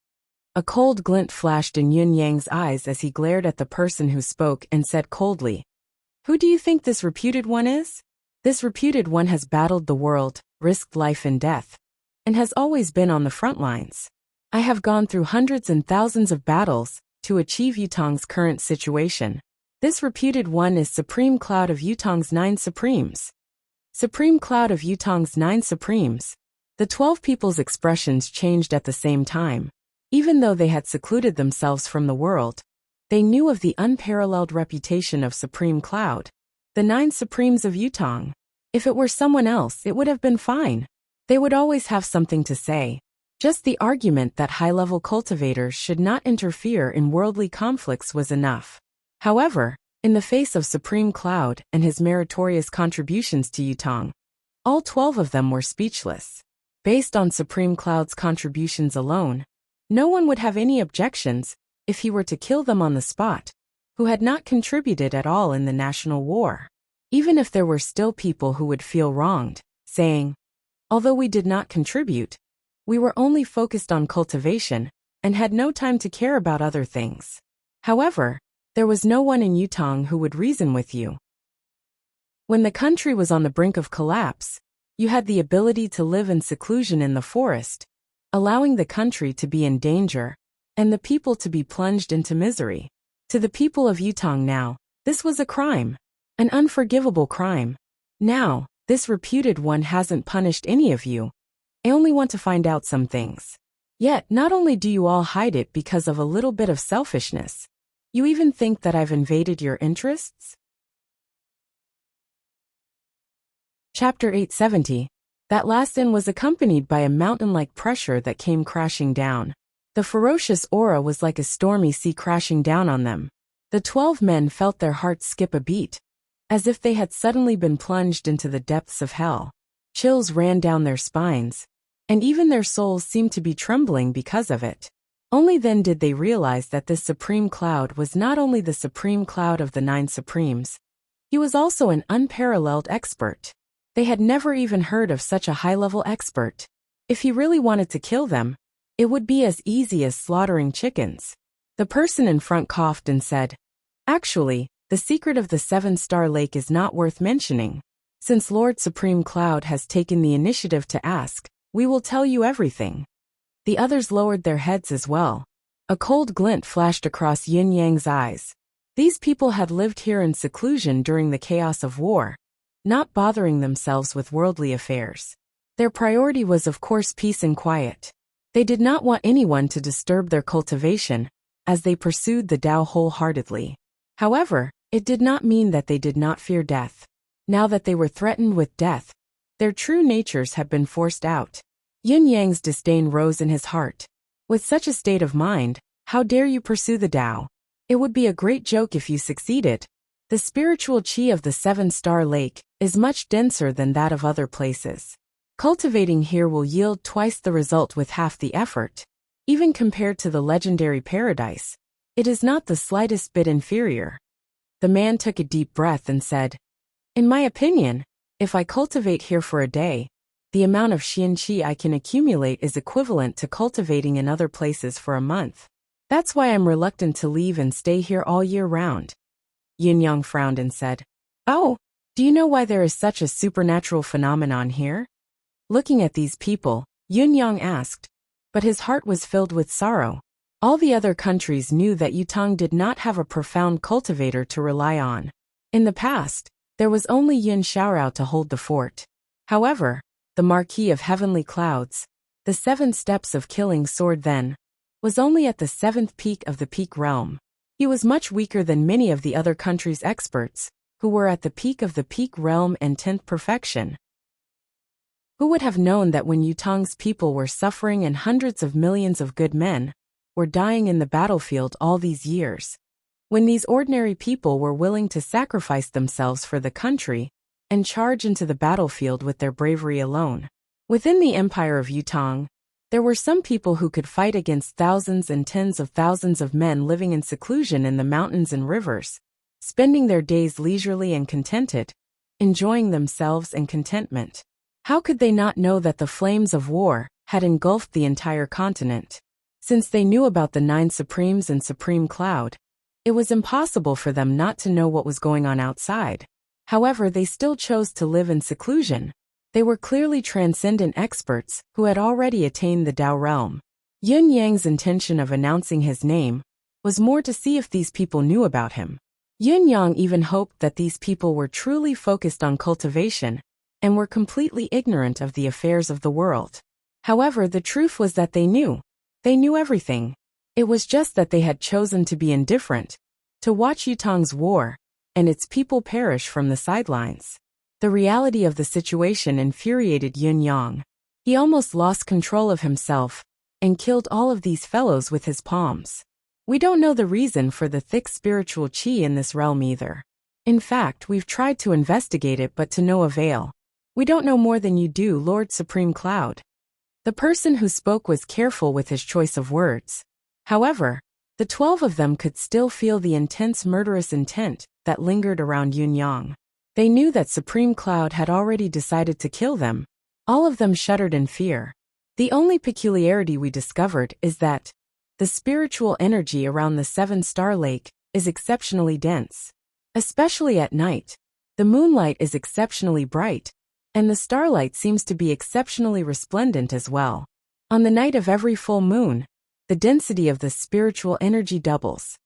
A cold glint flashed in Yun Yang's eyes as he glared at the person who spoke and said coldly, Who do you think this reputed one is? This reputed one has battled the world, risked life and death, and has always been on the front lines. I have gone through hundreds and thousands of battles to achieve Yutong's current situation. This reputed one is Supreme Cloud of Yutong's 9 Supremes. Supreme Cloud of Yutong's 9 Supremes. The 12 people's expressions changed at the same time. Even though they had secluded themselves from the world, they knew of the unparalleled reputation of Supreme Cloud, the 9 Supremes of Yutong. If it were someone else, it would have been fine. They would always have something to say. Just the argument that high-level cultivators should not interfere in worldly conflicts was enough. However, in the face of Supreme Cloud and his meritorious contributions to Yutong, all 12 of them were speechless. Based on Supreme Cloud's contributions alone, no one would have any objections if he were to kill them on the spot, who had not contributed at all in the national war. Even if there were still people who would feel wronged, saying, although we did not contribute, we were only focused on cultivation and had no time to care about other things. However, there was no one in Yutong who would reason with you. When the country was on the brink of collapse, you had the ability to live in seclusion in the forest, allowing the country to be in danger and the people to be plunged into misery. To the people of Yutong now, this was a crime, an unforgivable crime. Now, this reputed one hasn't punished any of you. I only want to find out some things. Yet, not only do you all hide it because of a little bit of selfishness, you even think that I've invaded your interests? Chapter 870. That last in was accompanied by a mountain-like pressure that came crashing down. The ferocious aura was like a stormy sea crashing down on them. The 12 men felt their hearts skip a beat, as if they had suddenly been plunged into the depths of hell. Chills ran down their spines, and even their souls seemed to be trembling because of it. Only then did they realize that this Supreme Cloud was not only the Supreme Cloud of the 9 Supremes, he was also an unparalleled expert. They had never even heard of such a high-level expert. If he really wanted to kill them, it would be as easy as slaughtering chickens. The person in front coughed and said, Actually, the secret of the 7-star lake is not worth mentioning. Since Lord Supreme Cloud has taken the initiative to ask, we will tell you everything. The others lowered their heads as well. A cold glint flashed across Yin Yang's eyes. These people had lived here in seclusion during the chaos of war, not bothering themselves with worldly affairs. Their priority was of course peace and quiet. They did not want anyone to disturb their cultivation, as they pursued the Tao wholeheartedly. However, it did not mean that they did not fear death. Now that they were threatened with death, their true natures had been forced out. Yin Yang's disdain rose in his heart. With such a state of mind, how dare you pursue the Tao? It would be a great joke if you succeeded. The spiritual qi of the 7-star lake is much denser than that of other places. Cultivating here will yield twice the result with half the effort. Even compared to the legendary paradise, it is not the slightest bit inferior. The man took a deep breath and said, In my opinion, if I cultivate here for a day, the amount of Xian Qi I can accumulate is equivalent to cultivating in other places for a month. That's why I'm reluctant to leave and stay here all year round. Yin Yang frowned and said, Oh, do you know why there is such a supernatural phenomenon here? Looking at these people, Yin Yang asked, but his heart was filled with sorrow. All the other countries knew that Yutong did not have a profound cultivator to rely on. In the past, there was only Yin Xiaorao to hold the fort. However, the Marquis of Heavenly Clouds, the 7 steps of killing sword then, was only at the 7th peak of the peak realm. He was much weaker than many of the other countries' experts, who were at the peak of the peak realm and 10th perfection. Who would have known that when Yutong's people were suffering and hundreds of millions of good men were dying in the battlefield all these years, when these ordinary people were willing to sacrifice themselves for the country and charge into the battlefield with their bravery alone? Within the empire of Yutong, There were some people who could fight against thousands and tens of thousands of men living in seclusion in the mountains and rivers, spending their days leisurely and contented, enjoying themselves and contentment. How could they not know that the flames of war had engulfed the entire continent? Since they knew about the 9 Supremes and Supreme Cloud, it was impossible for them not to know what was going on outside. However, they still chose to live in seclusion. They were clearly transcendent experts who had already attained the Tao realm. Yin Yang's intention of announcing his name was more to see if these people knew about him. Yin Yang even hoped that these people were truly focused on cultivation and were completely ignorant of the affairs of the world. However, the truth was that they knew. They knew everything. It was just that they had chosen to be indifferent, to watch Yutong's war and its people perish from the sidelines. The reality of the situation infuriated Yin Yang. He almost lost control of himself and killed all of these fellows with his palms. We don't know the reason for the thick spiritual qi in this realm either. In fact, we've tried to investigate it but to no avail. We don't know more than you do, Lord Supreme Cloud. The person who spoke was careful with his choice of words. However, the 12 of them could still feel the intense murderous intent that lingered around Yin Yang. They knew that Supreme Cloud had already decided to kill them. All of them shuddered in fear. The only peculiarity we discovered is that the spiritual energy around the 7-star lake is exceptionally dense. Especially at night, the moonlight is exceptionally bright, and the starlight seems to be exceptionally resplendent as well. On the night of every full moon, the density of the spiritual energy doubles.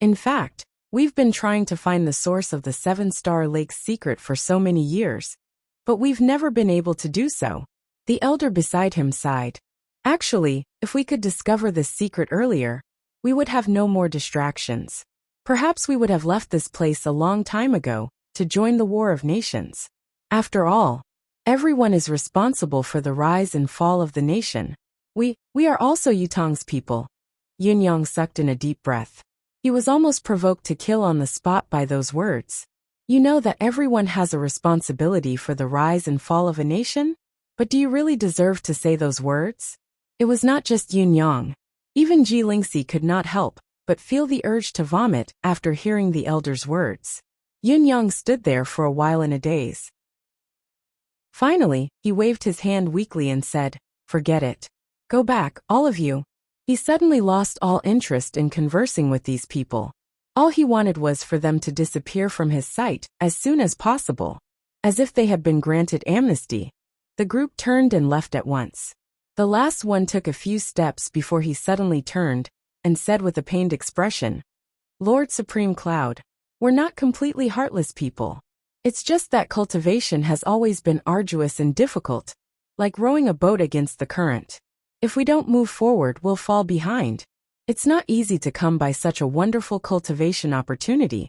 In fact, we've been trying to find the source of the 7-star lake's secret for so many years, but we've never been able to do so. The elder beside him sighed. Actually, if we could discover this secret earlier, we would have no more distractions. Perhaps we would have left this place a long time ago to join the War of Nations. After all, everyone is responsible for the rise and fall of the nation. We are also Yutong's people. Yin Yang sucked in a deep breath. He was almost provoked to kill on the spot by those words. You know that everyone has a responsibility for the rise and fall of a nation? But do you really deserve to say those words? It was not just Yin Yang. Even Ji Lingxi could not help but feel the urge to vomit after hearing the elder's words. Yin Yang stood there for a while in a daze. Finally, he waved his hand weakly and said, "Forget it. Go back, all of you." He suddenly lost all interest in conversing with these people. All he wanted was for them to disappear from his sight as soon as possible. As if they had been granted amnesty, the group turned and left at once. The last one took a few steps before he suddenly turned and said with a pained expression, "Lord Supreme Cloud, we're not completely heartless people. It's just that cultivation has always been arduous and difficult, like rowing a boat against the current. If we don't move forward, we'll fall behind. It's not easy to come by such a wonderful cultivation opportunity.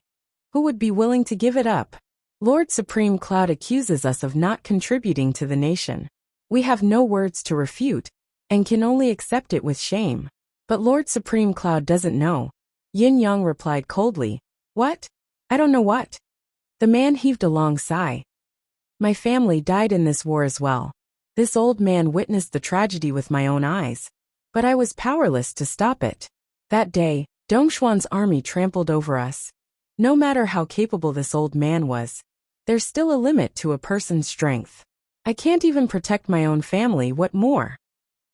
Who would be willing to give it up? Lord Supreme Cloud accuses us of not contributing to the nation. We have no words to refute, and can only accept it with shame. But Lord Supreme Cloud doesn't know." Yin Yang replied coldly. "What? I don't know what." The man heaved a long sigh. "My family died in this war as well. This old man witnessed the tragedy with my own eyes, but I was powerless to stop it. That day, Dongshuan's army trampled over us. No matter how capable this old man was, there's still a limit to a person's strength. I can't even protect my own family, what more?"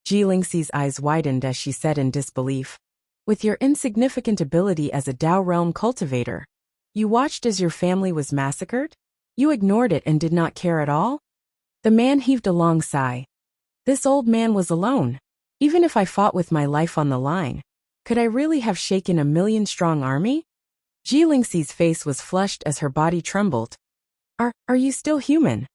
Ji Lingxi's eyes widened as she said in disbelief. "With your insignificant ability as a Tao realm cultivator, you watched as your family was massacred? You ignored it and did not care at all?" The man heaved a long sigh. "This old man was alone. Even if I fought with my life on the line, could I really have shaken a million-strong army?" Ji Lingxi's face was flushed as her body trembled. Are you still human?"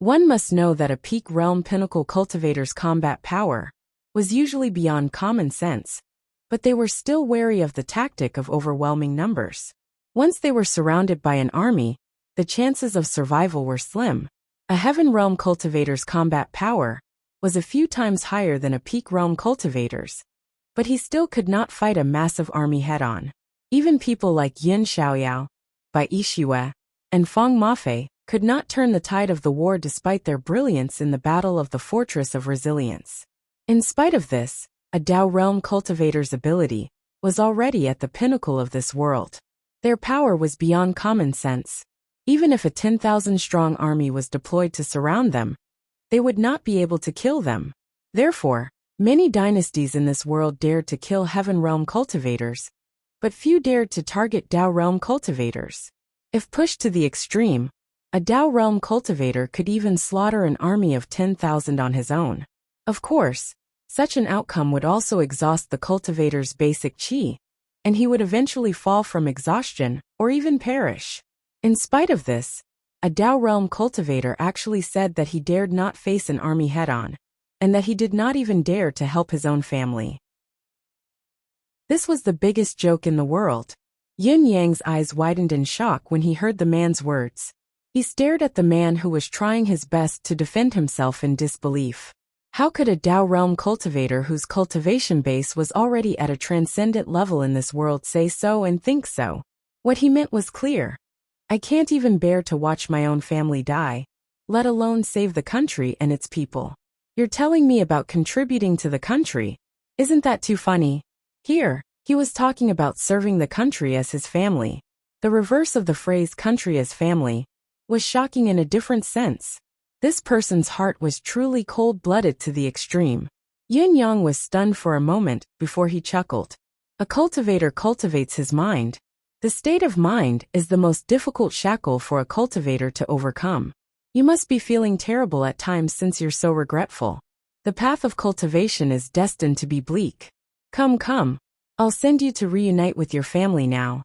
One must know that a peak realm pinnacle cultivator's combat power was usually beyond common sense, but they were still wary of the tactic of overwhelming numbers. Once they were surrounded by an army, the chances of survival were slim. A heaven realm cultivator's combat power was a few times higher than a peak realm cultivator's, but he still could not fight a massive army head-on. Even people like Yin Xiaoyao, Bai Yixue, and Feng Mafei could not turn the tide of the war despite their brilliance in the Battle of the Fortress of Resilience. In spite of this, a Dao realm cultivator's ability was already at the pinnacle of this world. Their power was beyond common sense. Even if a 10,000-strong army was deployed to surround them, they would not be able to kill them. Therefore, many dynasties in this world dared to kill Heaven Realm cultivators, but few dared to target Dao Realm cultivators. If pushed to the extreme, a Dao Realm cultivator could even slaughter an army of 10,000 on his own. Of course, such an outcome would also exhaust the cultivator's basic qi, and he would eventually fall from exhaustion or even perish. In spite of this, a Dao Realm cultivator actually said that he dared not face an army head-on, and that he did not even dare to help his own family. This was the biggest joke in the world. Yin Yang's eyes widened in shock when he heard the man's words. He stared at the man who was trying his best to defend himself in disbelief. How could a Dao Realm cultivator whose cultivation base was already at a transcendent level in this world say so and think so? What he meant was clear. I can't even bear to watch my own family die, let alone save the country and its people. You're telling me about contributing to the country? Isn't that too funny? Here, he was talking about serving the country as his family. The reverse of the phrase country as family was shocking in a different sense. This person's heart was truly cold-blooded to the extreme. Yin Yang was stunned for a moment before he chuckled. A cultivator cultivates his mind. The state of mind is the most difficult shackle for a cultivator to overcome. You must be feeling terrible at times since you're so regretful. The path of cultivation is destined to be bleak. Come, I'll send you to reunite with your family now.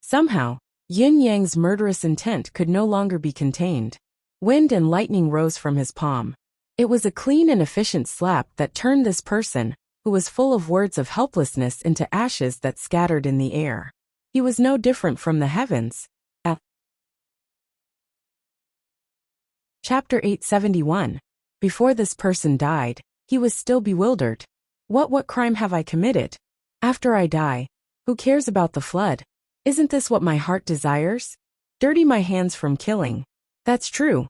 Somehow, Yin Yang's murderous intent could no longer be contained. Wind and lightning rose from his palm. It was a clean and efficient slap that turned this person, who was full of words of helplessness, into ashes that scattered in the air. He was no different from the heavens. Chapter 871. Before this person died, he was still bewildered. What crime have I committed? After I die, who cares about the flood? Isn't this what my heart desires? Dirty my hands from killing. That's true.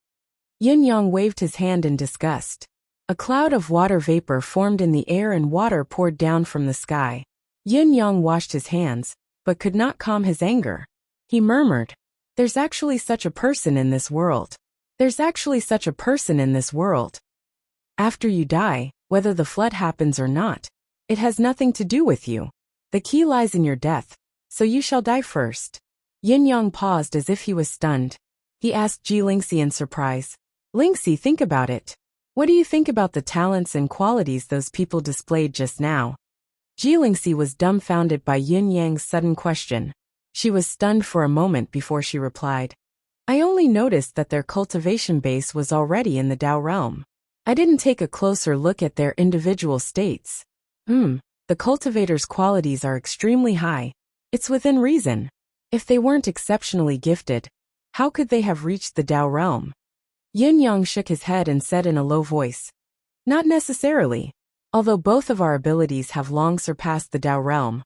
Yin Yang waved his hand in disgust. A cloud of water vapor formed in the air and water poured down from the sky. Yin Yang washed his hands, but could not calm his anger. He murmured, "There's actually such a person in this world. There's actually such a person in this world. After you die, whether the flood happens or not, it has nothing to do with you. The key lies in your death, so you shall die first." Yin Yang paused as if he was stunned. He asked Ji Lingxi in surprise, "Lingxi, think about it. What do you think about the talents and qualities those people displayed just now?" Ji Lingxi was dumbfounded by Yin Yang's sudden question. She was stunned for a moment before she replied, "I only noticed that their cultivation base was already in the Dao realm. I didn't take a closer look at their individual states. The cultivator's qualities are extremely high. It's within reason. If they weren't exceptionally gifted, how could they have reached the Dao realm?" Yin Yang shook his head and said in a low voice, "Not necessarily. Although both of our abilities have long surpassed the Dao realm,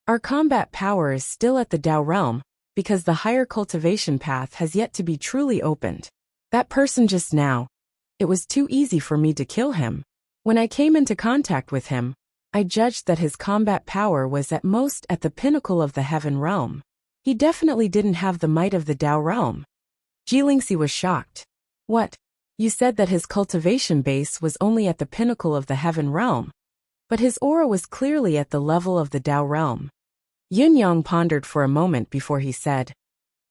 our combat power is still at the Dao realm because the higher cultivation path has yet to be truly opened. That person just now, it was too easy for me to kill him. When I came into contact with him, I judged that his combat power was at most at the pinnacle of the Heaven realm. He definitely didn't have the might of the Dao realm." Ji Lingxi was shocked. "What? You said that his cultivation base was only at the pinnacle of the Heaven realm, but his aura was clearly at the level of the Dao realm." Yin Yang pondered for a moment before he said,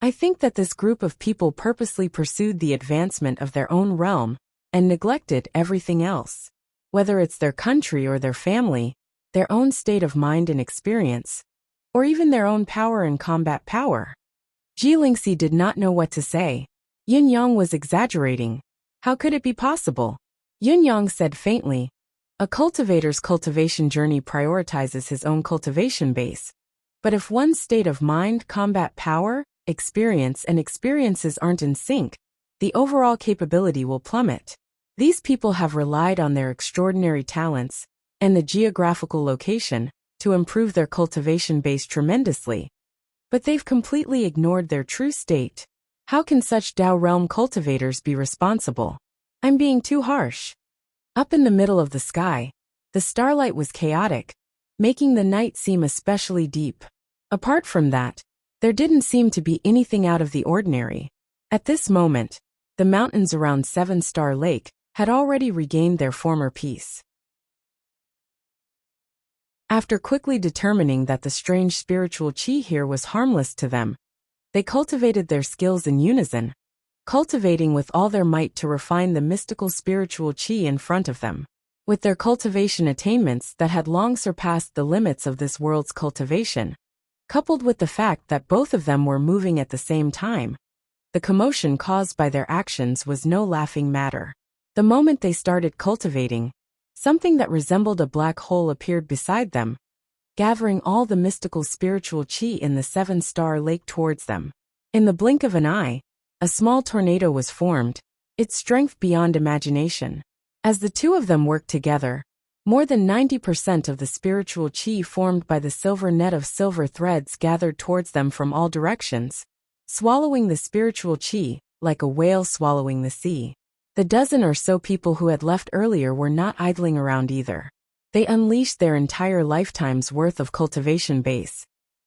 "I think that this group of people purposely pursued the advancement of their own realm and neglected everything else. Whether it's their country or their family, their own state of mind and experience, or even their own power and combat power." Ji Lingxi did not know what to say. Yin Yang was exaggerating. How could it be possible? Yin Yang said faintly, "A cultivator's cultivation journey prioritizes his own cultivation base. But if one's state of mind, combat power, experience, and experiences aren't in sync, the overall capability will plummet. These people have relied on their extraordinary talents and the geographical location to improve their cultivation base tremendously. But they've completely ignored their true state. How can such Dao realm cultivators be responsible? I'm being too harsh." Up in the middle of the The starlight was chaotic, making the night seem especially deep. Apart from that, there didn't seem to be anything out of the ordinary. At this moment, the mountains around Seven Star Lake had already regained their former peace. After quickly determining that the strange spiritual chi here was harmless to them, they cultivated their skills in unison, cultivating with all their might to refine the mystical spiritual chi in front of them. With their cultivation attainments that had long surpassed the limits of this world's cultivation, coupled with the fact that both of them were moving at the same time, the commotion caused by their actions was no laughing matter. The moment they started cultivating, something that resembled a black hole appeared beside them, gathering all the mystical spiritual chi in the Seven Star Lake towards them. In the blink of an eye, a small tornado was formed, its strength beyond imagination. As the two of them worked together, more than 90% of the spiritual chi formed by the silver net of silver threads gathered towards them from all directions, swallowing the spiritual chi like a whale swallowing the sea. The dozen or so people who had left earlier were not idling around either. They unleashed their entire lifetime's worth of cultivation base,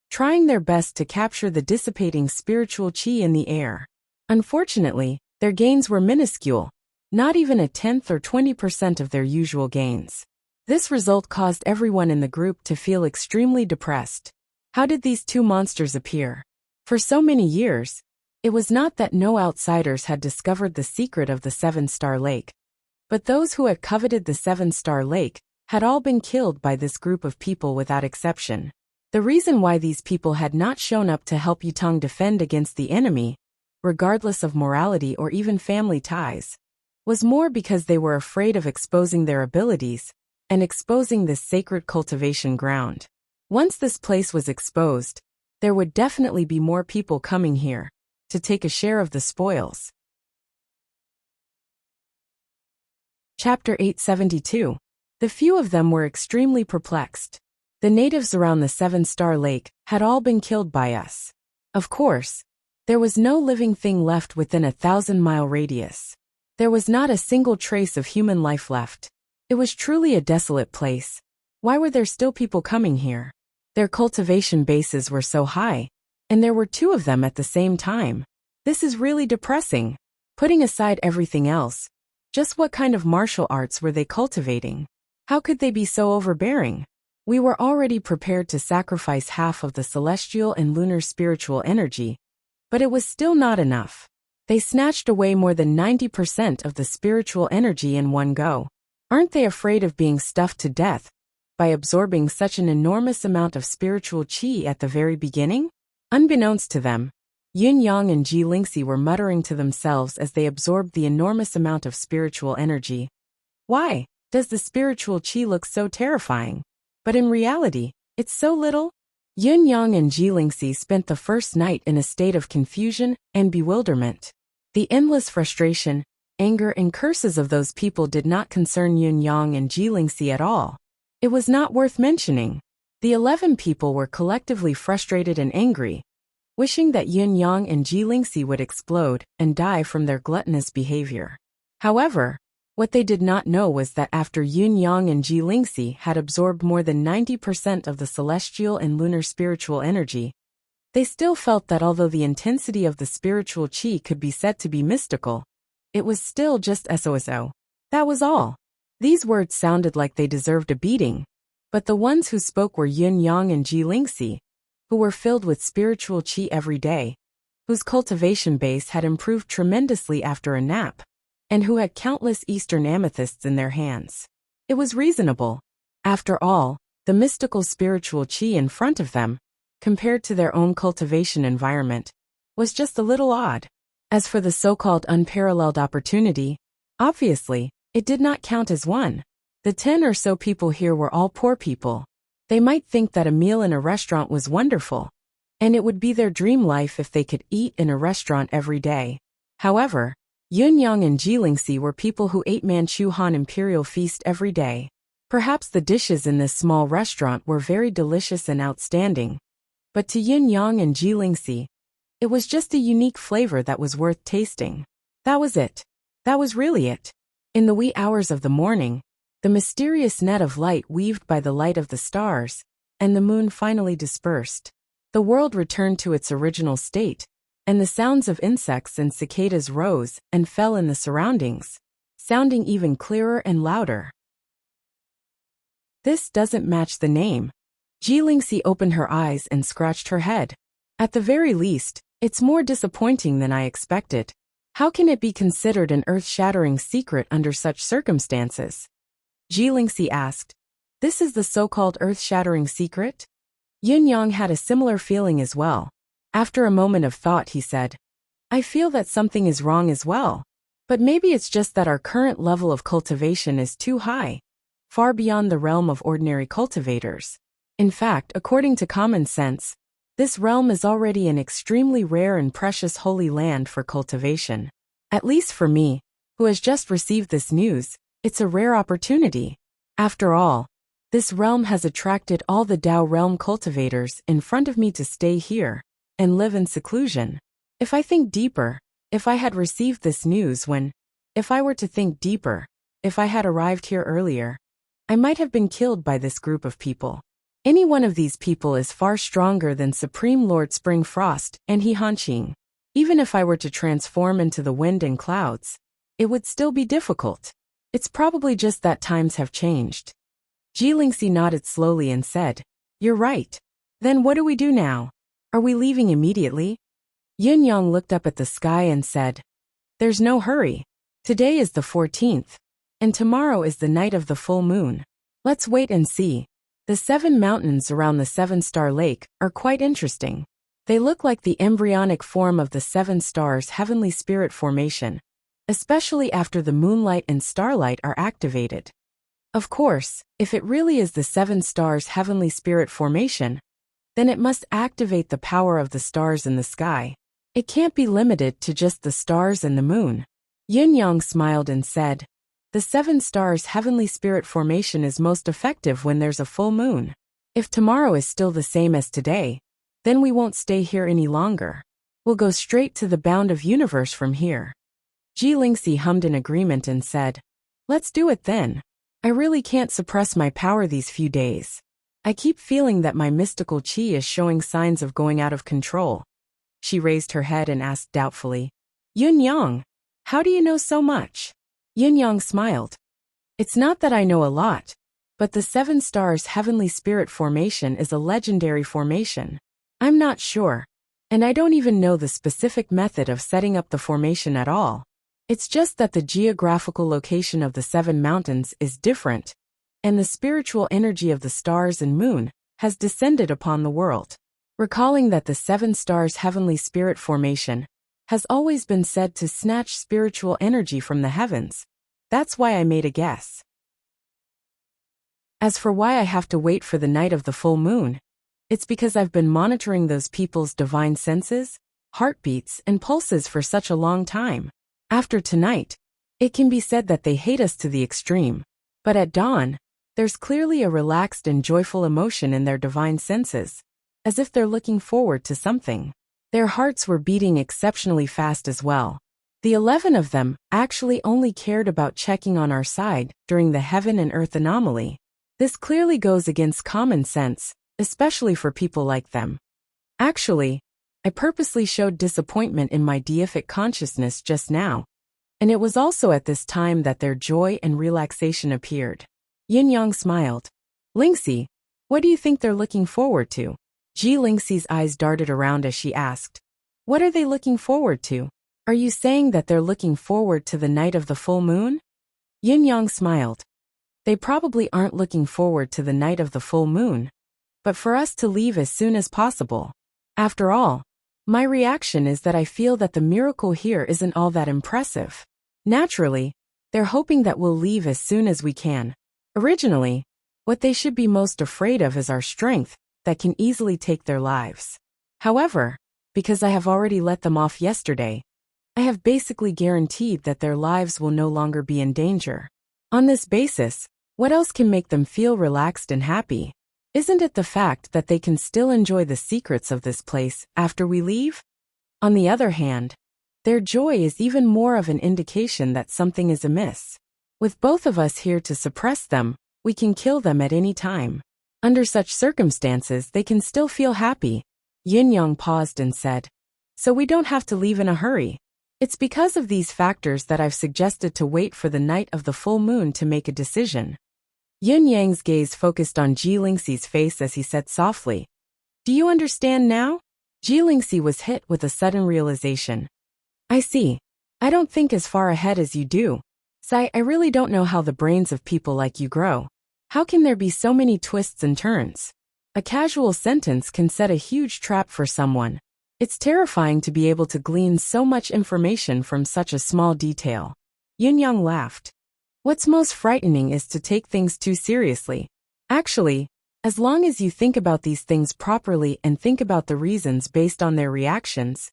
trying their best to capture the dissipating spiritual chi in the air. Unfortunately, their gains were minuscule, not even a 10th or 20% of their usual gains. This result caused everyone in the group to feel extremely depressed. How did these two monsters appear? For so many years, it was not that no outsiders had discovered the secret of the Seven Star Lake, but those who had coveted the Seven Star Lake had all been killed by this group of people without exception. The reason why these people had not shown up to help Yutong defend against the enemy, regardless of morality or even family ties, was more because they were afraid of exposing their abilities and exposing this sacred cultivation ground. Once this place was exposed, there would definitely be more people coming here to take a share of the spoils. Chapter 872. The few of them were extremely perplexed. The natives around the Seven Star Lake had all been killed by us. Of course, there was no living thing left within a 1,000-mile radius. There was not a single trace of human life left. It was truly a desolate place. Why were there still people coming here? Their cultivation bases were so high, and there were two of them at the same time. This is really depressing. Putting aside everything else, just what kind of martial arts were they cultivating? How could they be so overbearing? We were already prepared to sacrifice half of the celestial and lunar spiritual energy, but it was still not enough. They snatched away more than 90% of the spiritual energy in one go. Aren't they afraid of being stuffed to death by absorbing such an enormous amount of spiritual chi at the very beginning? Unbeknownst to them, Yin Yang and Ji Lingxi were muttering to themselves as they absorbed the enormous amount of spiritual energy. Why does the spiritual chi look so terrifying? But in reality, it's so little. Yin Yang and Ji Lingxi spent the first night in a state of confusion and bewilderment. The endless frustration, anger and curses of those people did not concern Yin Yang and Ji Lingxi at all. It was not worth mentioning. The 11 people were collectively frustrated and angry, wishing that Yin Yang and Ji Lingxi would explode and die from their gluttonous behavior. However, what they did not know was that after Yin Yang and Ji Lingxi had absorbed more than 90% of the celestial and lunar spiritual energy, they still felt that although the intensity of the spiritual chi could be said to be mystical, it was still just so. That was all. These words sounded like they deserved a beating, but the ones who spoke were Yin Yang and Ji Lingxi, who were filled with spiritual chi every day, whose cultivation base had improved tremendously after a nap, and who had countless Eastern amethysts in their hands. It was reasonable. After all, the mystical spiritual chi in front of them, compared to their own cultivation environment, was just a little odd. As for the so-called unparalleled opportunity, obviously, it did not count as one. The 10 or so people here were all poor people. They might think that a meal in a restaurant was wonderful, and it would be their dream life if they could eat in a restaurant every day. However, Yin Yang and Ji Lingxi were people who ate Manchu Han Imperial Feast every day. Perhaps the dishes in this small restaurant were very delicious and outstanding, but to Yin Yang and Ji Lingxi, it was just a unique flavor that was worth tasting. That was it. That was really it. In the wee hours of the morning, the mysterious net of light weaved by the light of the stars, and the moon finally dispersed. The world returned to its original state, and the sounds of insects and cicadas rose and fell in the surroundings, sounding even clearer and louder. This doesn't match the name. Jilingxi opened her eyes and scratched her head. At the very least, it's more disappointing than I expected. How can it be considered an earth-shattering secret under such circumstances? Jilingxi asked. This is the so-called earth-shattering secret? Yin Yang had a similar feeling as well. After a moment of thought, he said, I feel that something is wrong as well. But maybe it's just that our current level of cultivation is too high, far beyond the realm of ordinary cultivators. In fact, according to common sense, this realm is already an extremely rare and precious holy land for cultivation. At least for me, who has just received this news, it's a rare opportunity. After all, this realm has attracted all the Tao realm cultivators in front of me to stay here and live in seclusion. If I think deeper, if I had received this news if I were to think deeper, if I had arrived here earlier, I might have been killed by this group of people. Any one of these people is far stronger than Supreme Lord Spring Frost and He Hanqing. Even if I were to transform into the wind and clouds, it would still be difficult. It's probably just that times have changed. Jilingxi nodded slowly and said, You're right. Then what do we do now? Are we leaving immediately? Yin Yang looked up at the sky and said, There's no hurry. Today is the 14th, and tomorrow is the night of the full moon. Let's wait and see. The 7 mountains around the 7-star lake are quite interesting. They look like the embryonic form of the 7 stars heavenly spirit formation, especially after the moonlight and starlight are activated. Of course, if it really is the 7 stars heavenly spirit formation, then it must activate the power of the stars in the sky. It can't be limited to just the stars and the moon. Yin Yang smiled and said, The 7 stars heavenly spirit formation is most effective when there's a full moon. If tomorrow is still the same as today, then we won't stay here any longer. We'll go straight to the bound of universe from here. Jilingxi hummed in agreement and said, Let's do it then. I really can't suppress my power these few days. I keep feeling that my mystical qi is showing signs of going out of control. She raised her head and asked doubtfully, Yin Yang, how do you know so much? Yin Yang smiled. It's not that I know a lot, but the 7 stars heavenly spirit formation is a legendary formation. I'm not sure, and I don't even know the specific method of setting up the formation at all. It's just that the geographical location of the 7 mountains is different, and the spiritual energy of the stars and moon has descended upon the world. Recalling that the 7 stars heavenly spirit formation has always been said to snatch spiritual energy from the heavens, that's why I made a guess. As for why I have to wait for the night of the full moon, it's because I've been monitoring those people's divine senses, heartbeats, and pulses for such a long time. After tonight, it can be said that they hate us to the extreme. But at dawn, there's clearly a relaxed and joyful emotion in their divine senses, as if they're looking forward to something. Their hearts were beating exceptionally fast as well. The 11 of them actually only cared about checking on our side during the heaven and earth anomaly. This clearly goes against common sense, especially for people like them. Actually, I purposely showed disappointment in my deific consciousness just now, and it was also at this time that their joy and relaxation appeared. Yin Yang smiled. Lingxi, what do you think they're looking forward to? Jilingxi's eyes darted around as she asked, What are they looking forward to? Are you saying that they're looking forward to the night of the full moon? Yin Yang smiled. They probably aren't looking forward to the night of the full moon, but for us to leave as soon as possible. After all, my reaction is that I feel that the miracle here isn't all that impressive. Naturally, they're hoping that we'll leave as soon as we can. Originally, what they should be most afraid of is our strength that can easily take their lives. However, because I have already let them off yesterday, I have basically guaranteed that their lives will no longer be in danger. On this basis, what else can make them feel relaxed and happy? Isn't it the fact that they can still enjoy the secrets of this place after we leave? On the other hand, their joy is even more of an indication that something is amiss. With both of us here to suppress them, we can kill them at any time. Under such circumstances, they can still feel happy. Yin-yang paused and said, so we don't have to leave in a hurry. It's because of these factors that I've suggested to wait for the night of the full moon to make a decision. Yin-yang's gaze focused on Jilingxi's face as he said softly, do you understand now? Jilingxi was hit with a sudden realization. I see. I don't think as far ahead as you do. Sai, I really don't know how the brains of people like you grow. How can there be so many twists and turns? A casual sentence can set a huge trap for someone. It's terrifying to be able to glean so much information from such a small detail. Yin-yang laughed. What's most frightening is to take things too seriously. Actually, as long as you think about these things properly and think about the reasons based on their reactions,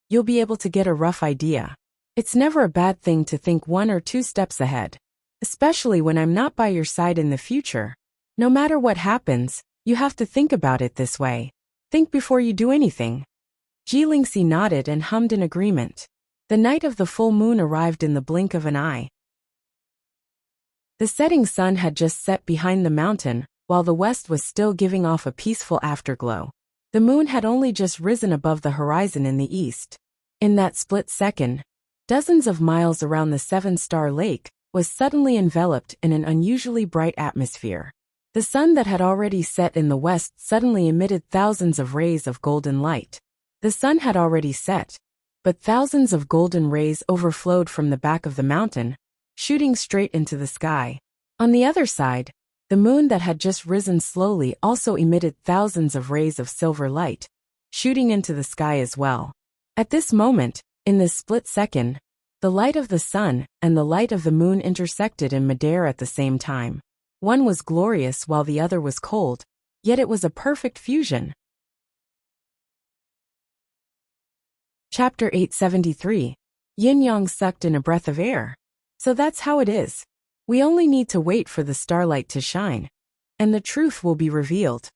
you'll be able to get a rough idea. It's never a bad thing to think 1 or 2 steps ahead. Especially when I'm not by your side in the future. No matter what happens, you have to think about it this way. Think before you do anything. Jilingxi nodded and hummed in agreement. The night of the full moon arrived in the blink of an eye. The setting sun had just set behind the mountain, while the west was still giving off a peaceful afterglow. The moon had only just risen above the horizon in the east. In that split second, dozens of miles around the 7-star lake was suddenly enveloped in an unusually bright atmosphere. The sun that had already set in the west suddenly emitted thousands of rays of golden light. The sun had already set, but thousands of golden rays overflowed from the back of the mountain, shooting straight into the sky. On the other side, the moon that had just risen slowly also emitted thousands of rays of silver light, shooting into the sky as well. At this moment, in this split second, the light of the sun and the light of the moon intersected in midair at the same time. One was glorious while the other was cold, yet it was a perfect fusion. Chapter 873. Yin-yang sucked in a breath of air. So that's how it is. We only need to wait for the starlight to shine, and the truth will be revealed.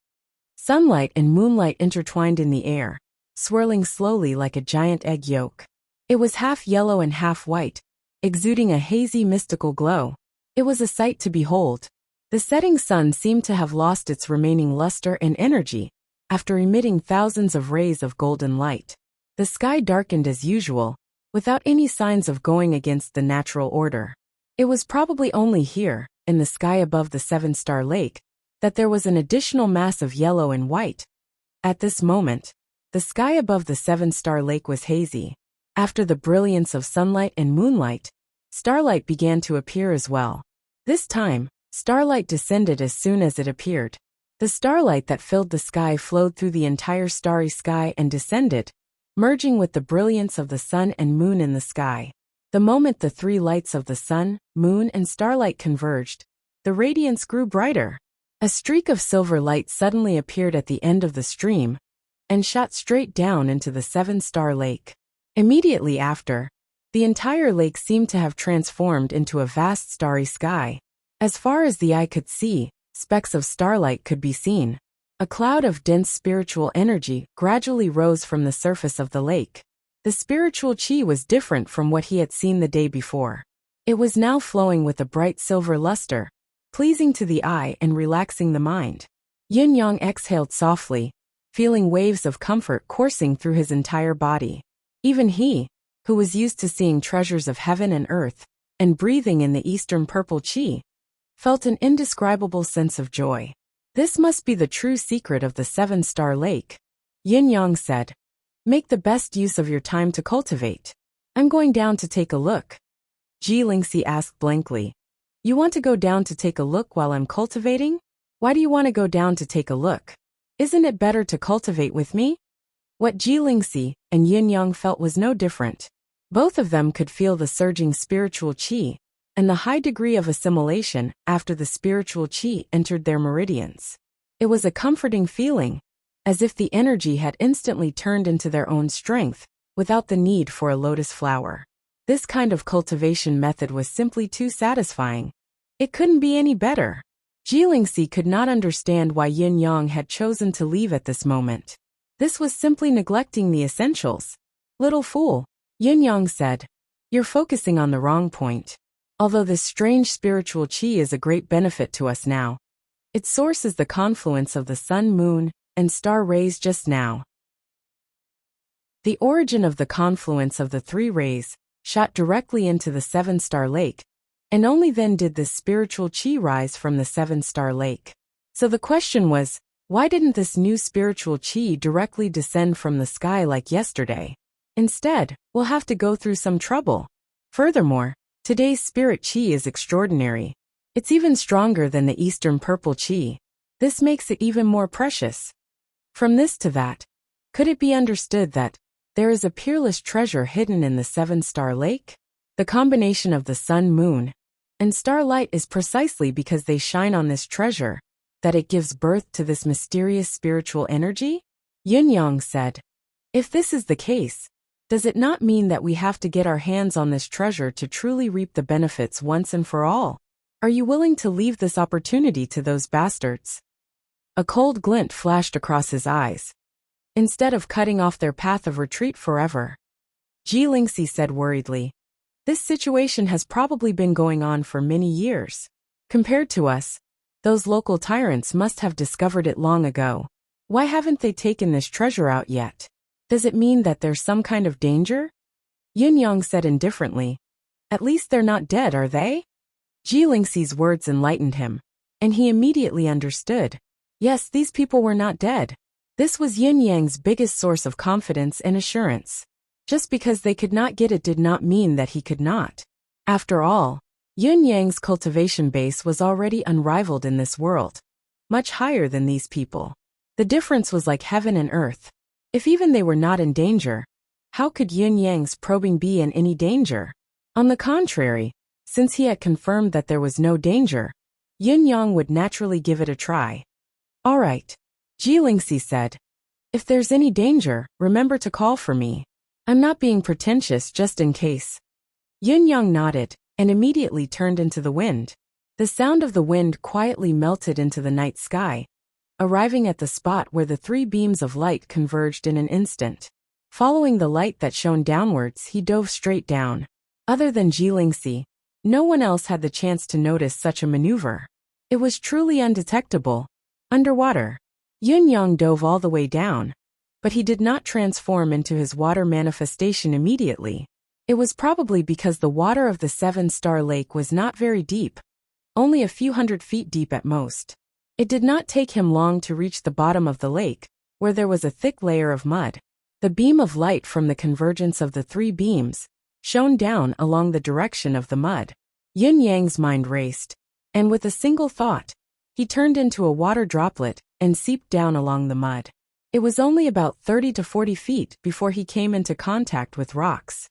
Sunlight and moonlight intertwined in the air, swirling slowly like a giant egg yolk. It was half yellow and half white, exuding a hazy mystical glow. It was a sight to behold. The setting sun seemed to have lost its remaining luster and energy, after emitting thousands of rays of golden light. The sky darkened as usual, without any signs of going against the natural order. It was probably only here, in the sky above the 7-star lake, that there was an additional mass of yellow and white. At this moment, the sky above the 7-star lake was hazy. After the brilliance of sunlight and moonlight, starlight began to appear as well. This time, starlight descended as soon as it appeared. The starlight that filled the sky flowed through the entire starry sky and descended, merging with the brilliance of the sun and moon in the sky. The moment the 3 lights of the sun, moon, and starlight converged, the radiance grew brighter. A streak of silver light suddenly appeared at the end of the stream and shot straight down into the 7-star lake. Immediately after, the entire lake seemed to have transformed into a vast starry sky. As far as the eye could see, specks of starlight could be seen. A cloud of dense spiritual energy gradually rose from the surface of the lake. The spiritual chi was different from what he had seen the day before. It was now flowing with a bright silver luster, pleasing to the eye and relaxing the mind. Yin-yang exhaled softly, feeling waves of comfort coursing through his entire body. Even he, who was used to seeing treasures of heaven and earth, and breathing in the eastern purple chi, felt an indescribable sense of joy. This must be the true secret of the 7-star lake. Yin-yang said, make the best use of your time to cultivate. I'm going down to take a look. Jilingxi asked blankly, you want to go down to take a look while I'm cultivating? Why do you want to go down to take a look? Isn't it better to cultivate with me? What Jilingxi and Yin-yang felt was no different. Both of them could feel the surging spiritual chi and the high degree of assimilation after the spiritual chi entered their meridians. It was a comforting feeling, as if the energy had instantly turned into their own strength, without the need for a lotus flower. This kind of cultivation method was simply too satisfying. It couldn't be any better. Jilingxi could not understand why Yin-yang had chosen to leave at this moment. This was simply neglecting the essentials. Little fool, Yin-yang said. You're focusing on the wrong point. Although this strange spiritual chi is a great benefit to us now, its source is the confluence of the sun, moon, and star rays just now. The origin of the confluence of the three rays shot directly into the seven-star lake, and only then did this spiritual chi rise from the seven-star lake. So the question was, why didn't this new spiritual chi directly descend from the sky like yesterday? Instead, we'll have to go through some trouble. Furthermore, today's spirit chi is extraordinary. It's even stronger than the Eastern purple chi. This makes it even more precious. From this to that, could it be understood that there is a peerless treasure hidden in the seven-star lake? The combination of the sun, moon, and starlight is precisely because they shine on this treasure that it gives birth to this mysterious spiritual energy? Yin-yang said, if this is the case, does it not mean that we have to get our hands on this treasure to truly reap the benefits once and for all? Are you willing to leave this opportunity to those bastards? A cold glint flashed across his eyes. Instead of cutting off their path of retreat forever, Jilingxi said worriedly, this situation has probably been going on for many years. Compared to us, those local tyrants must have discovered it long ago. Why haven't they taken this treasure out yet? Does it mean that there's some kind of danger? Yin-yang said indifferently, at least they're not dead, are they? Jilingxi's words enlightened him, and he immediately understood. Yes, these people were not dead. This was Yin-yang's biggest source of confidence and assurance. Just because they could not get it did not mean that he could not. After all, Yin-yang's cultivation base was already unrivaled in this world, much higher than these people. The difference was like heaven and earth. If even they were not in danger, how could Yin-yang's probing be in any danger? On the contrary, since he had confirmed that there was no danger, Yin-yang would naturally give it a try. All right, Jilingxi said. If there's any danger, remember to call for me. I'm not being pretentious, just in case. Yin-yang nodded, and immediately turned into the wind. The sound of the wind quietly melted into the night sky, arriving at the spot where the three beams of light converged in an instant. Following the light that shone downwards, he dove straight down. Other than Jilingxi, no one else had the chance to notice such a maneuver. It was truly undetectable. Underwater, Yin-yang dove all the way down, but he did not transform into his water manifestation immediately. It was probably because the water of the seven-star lake was not very deep, only a few hundred feet deep at most. It did not take him long to reach the bottom of the lake, where there was a thick layer of mud. The beam of light from the convergence of the three beams shone down along the direction of the mud. Yin-yang's mind raced, and with a single thought, he turned into a water droplet and seeped down along the mud. It was only about 30 to 40 feet before he came into contact with rocks.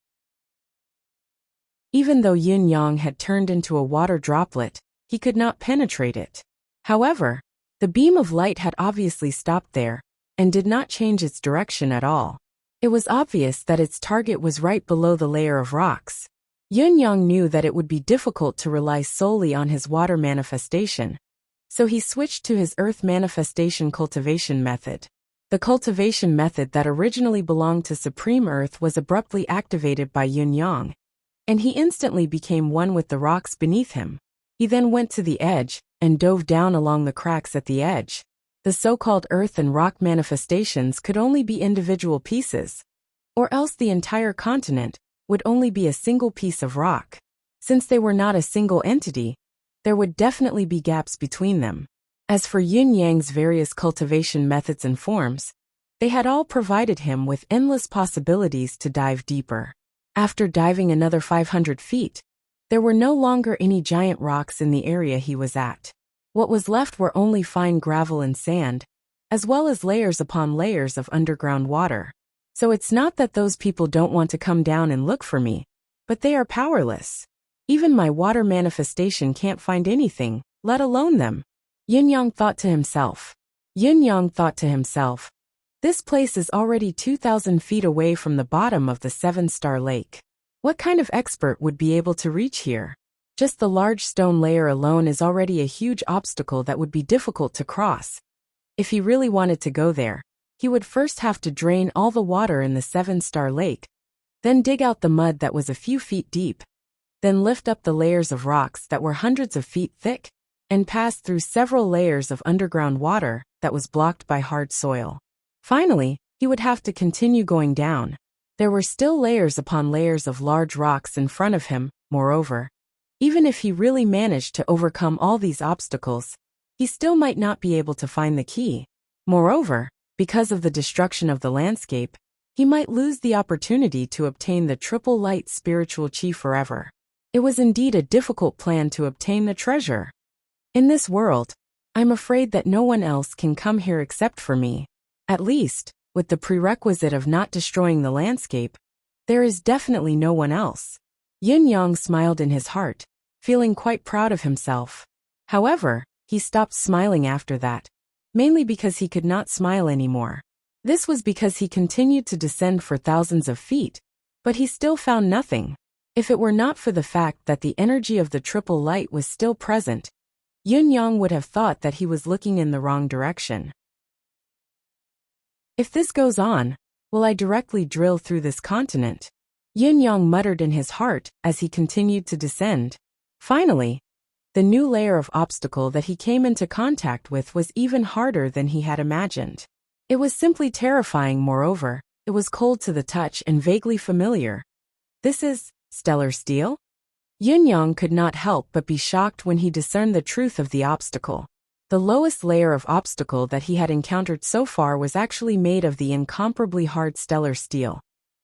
Even though Yin-yang had turned into a water droplet, he could not penetrate it. However, the beam of light had obviously stopped there, and did not change its direction at all. It was obvious that its target was right below the layer of rocks. Yin-yang knew that it would be difficult to rely solely on his water manifestation, so he switched to his earth manifestation cultivation method. The cultivation method that originally belonged to Supreme Earth was abruptly activated by Yin-yang, and he instantly became one with the rocks beneath him. He then went to the edge, and dove down along the cracks at the edge. The so-called earth and rock manifestations could only be individual pieces, or else the entire continent would only be a single piece of rock. Since they were not a single entity, there would definitely be gaps between them. As for Yin-yang's various cultivation methods and forms, they had all provided him with endless possibilities to dive deeper. After diving another 500 feet, there were no longer any giant rocks in the area he was at. What was left were only fine gravel and sand, as well as layers upon layers of underground water. So it's not that those people don't want to come down and look for me, but they are powerless. Even my water manifestation can't find anything, let alone them. Yin-yang thought to himself. This place is already 2,000 feet away from the bottom of the seven-star lake. What kind of expert would be able to reach here? Just the large stone layer alone is already a huge obstacle that would be difficult to cross. If he really wanted to go there, he would first have to drain all the water in the seven-star lake, then dig out the mud that was a few feet deep, then lift up the layers of rocks that were hundreds of feet thick, and pass through several layers of underground water that was blocked by hard soil. Finally, he would have to continue going down. There were still layers upon layers of large rocks in front of him. Moreover, even if he really managed to overcome all these obstacles, he still might not be able to find the key. Moreover, because of the destruction of the landscape, he might lose the opportunity to obtain the triple light spiritual chi forever. It was indeed a difficult plan to obtain the treasure. In this world, I'm afraid that no one else can come here except for me. At least, with the prerequisite of not destroying the landscape, there is definitely no one else. Yin Yang smiled in his heart, feeling quite proud of himself. However, he stopped smiling after that, mainly because he could not smile anymore. This was because he continued to descend for thousands of feet, but he still found nothing. If it were not for the fact that the energy of the triple light was still present, Yin Yang would have thought that he was looking in the wrong direction. If this goes on, will I directly drill through this continent? Yin Yang muttered in his heart as he continued to descend. Finally, the new layer of obstacle that he came into contact with was even harder than he had imagined. It was simply terrifying. Moreover, it was cold to the touch and vaguely familiar. This is stellar steel? Yin Yang could not help but be shocked when he discerned the truth of the obstacle. The lowest layer of obstacle that he had encountered so far was actually made of the incomparably hard stellar steel,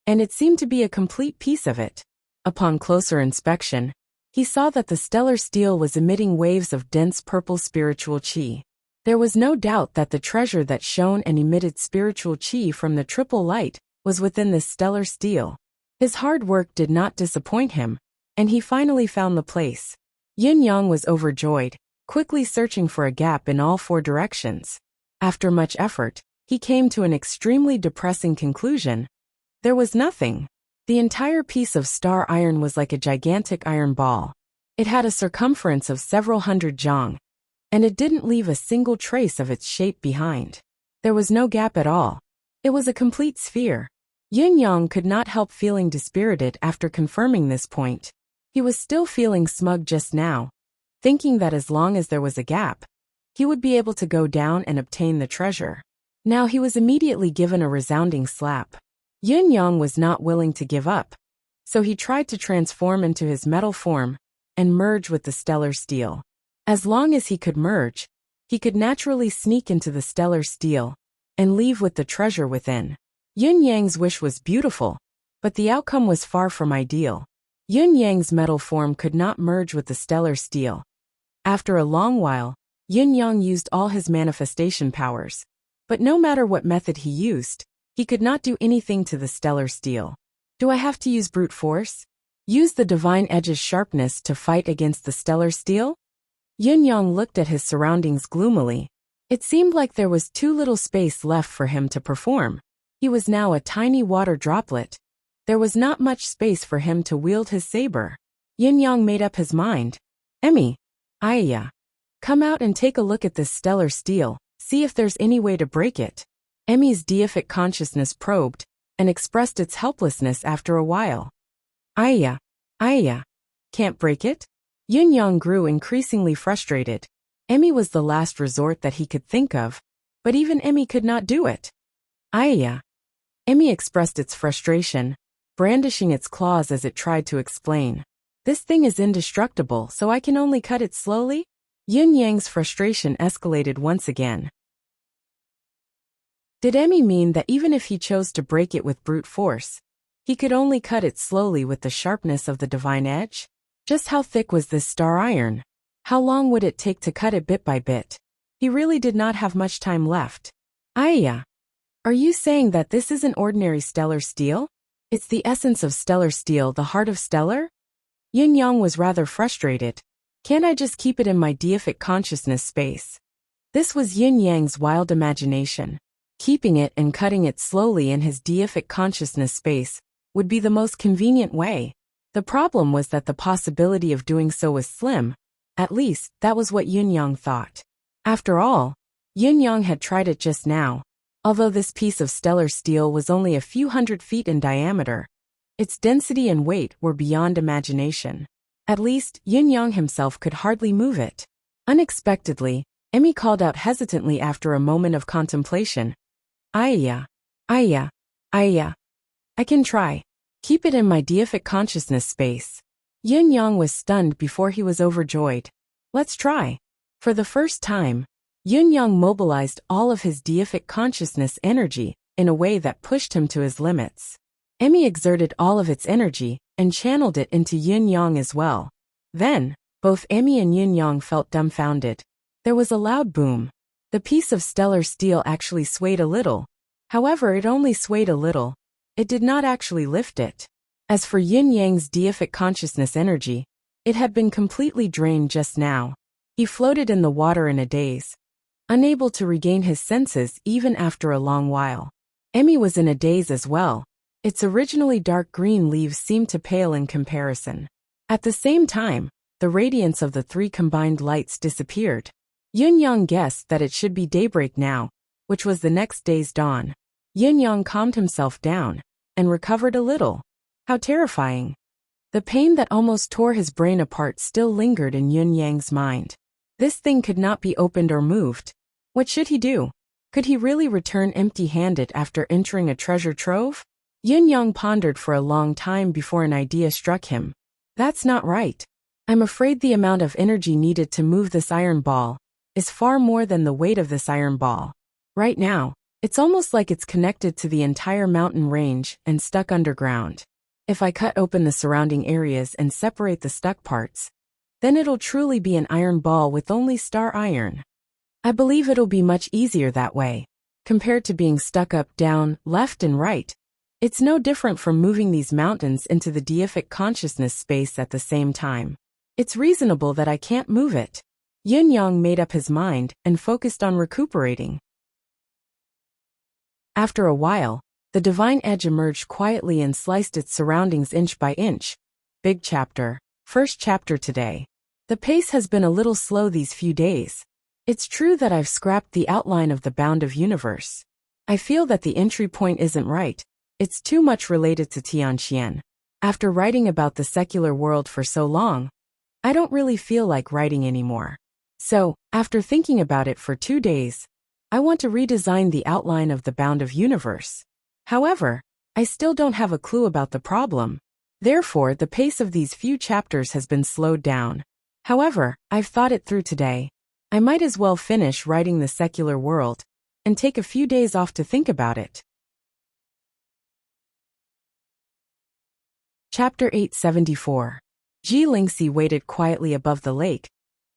and it seemed to be a complete piece of it. Upon closer inspection, he saw that the stellar steel was emitting waves of dense purple spiritual chi. There was no doubt that the treasure that shone and emitted spiritual chi from the triple light was within this stellar steel. His hard work did not disappoint him, and he finally found the place. Yin Yang was overjoyed, quickly searching for a gap in all four directions. After much effort, he came to an extremely depressing conclusion. There was nothing. The entire piece of star iron was like a gigantic iron ball. It had a circumference of several hundred zhang, and it didn't leave a single trace of its shape behind. There was no gap at all. It was a complete sphere. Yin Yang could not help feeling dispirited after confirming this point. He was still feeling smug just now, thinking that as long as there was a gap, he would be able to go down and obtain the treasure. Now he was immediately given a resounding slap. Yin Yang was not willing to give up, so he tried to transform into his metal form and merge with the stellar steel. As long as he could merge, he could naturally sneak into the stellar steel and leave with the treasure within. Yin Yang's wish was beautiful, but the outcome was far from ideal. Yin Yang's metal form could not merge with the stellar steel. After a long while, Yin Yang used all his manifestation powers, but no matter what method he used, he could not do anything to the stellar steel. Do I have to use brute force? Use the divine edge's sharpness to fight against the stellar steel? Yin Yang looked at his surroundings gloomily. It seemed like there was too little space left for him to perform. He was now a tiny water droplet. There was not much space for him to wield his saber. Yin Yang made up his mind. Emmy, Aya, come out and take a look at this stellar steel, see if there's any way to break it. Emmy's deific consciousness probed and expressed its helplessness after a while. Aya, can't break it? Yin Yang grew increasingly frustrated. Emmy was the last resort that he could think of, but even Emmy could not do it. Aya. Emmy expressed its frustration, brandishing its claws as it tried to explain. This thing is indestructible, so I can only cut it slowly? Yin Yang's frustration escalated once again. Did Emmy mean that even if he chose to break it with brute force, he could only cut it slowly with the sharpness of the divine edge? Just how thick was this star iron? How long would it take to cut it bit by bit? He really did not have much time left. Aya. Are you saying that this isn't ordinary stellar steel? It's the essence of stellar steel, the heart of stellar? Yin Yang was rather frustrated. Can't I just keep it in my deific consciousness space? This was Yin Yang's wild imagination. Keeping it and cutting it slowly in his deific consciousness space would be the most convenient way. The problem was that the possibility of doing so was slim. At least, that was what Yin Yang thought. After all, Yin Yang had tried it just now. Although this piece of stellar steel was only a few hundred feet in diameter, its density and weight were beyond imagination. At least, Yin Yang himself could hardly move it. Unexpectedly, Emmy called out hesitantly after a moment of contemplation. Ayya. Ayya. Ayya. I can try. Keep it in my deific consciousness space. Yin Yang was stunned before he was overjoyed. Let's try. For the first time, Yin Yang mobilized all of his deific consciousness energy in a way that pushed him to his limits. Emmy exerted all of its energy and channeled it into Yin Yang as well. Then, both Emmy and Yin Yang felt dumbfounded. There was a loud boom. The piece of stellar steel actually swayed a little. However, it only swayed a little. It did not actually lift it. As for Yin Yang's deific consciousness energy, it had been completely drained just now. He floated in the water in a daze, unable to regain his senses even after a long while. Emmy was in a daze as well. Its originally dark green leaves seemed to pale in comparison. At the same time, the radiance of the three combined lights disappeared. Yin Yang guessed that it should be daybreak now, which was the next day's dawn. Yin Yang calmed himself down and recovered a little. How terrifying. The pain that almost tore his brain apart still lingered in Yin Yang's mind. This thing could not be opened or moved. What should he do? Could he really return empty-handed after entering a treasure trove? Yin Yang pondered for a long time before an idea struck him. That's not right. I'm afraid the amount of energy needed to move this iron ball is far more than the weight of this iron ball. Right now, it's almost like it's connected to the entire mountain range and stuck underground. If I cut open the surrounding areas and separate the stuck parts, then it'll truly be an iron ball with only star iron. I believe it'll be much easier that way. Compared to being stuck up, down, left and right, it's no different from moving these mountains into the deific consciousness space at the same time. It's reasonable that I can't move it. Yin Yang made up his mind and focused on recuperating. After a while, the divine edge emerged quietly and sliced its surroundings inch by inch. Big chapter. First chapter today. The pace has been a little slow these few days. It's true that I've scrapped the outline of the bound of universe. I feel that the entry point isn't right. It's too much related to Tianqian. After writing about the secular world for so long, I don't really feel like writing anymore. So, after thinking about it for 2 days, I want to redesign the outline of the bound of universe. However, I still don't have a clue about the problem. Therefore, the pace of these few chapters has been slowed down. However, I've thought it through today. I might as well finish writing the secular world and take a few days off to think about it. Chapter 874. Ji Lingxi waited quietly above the lake,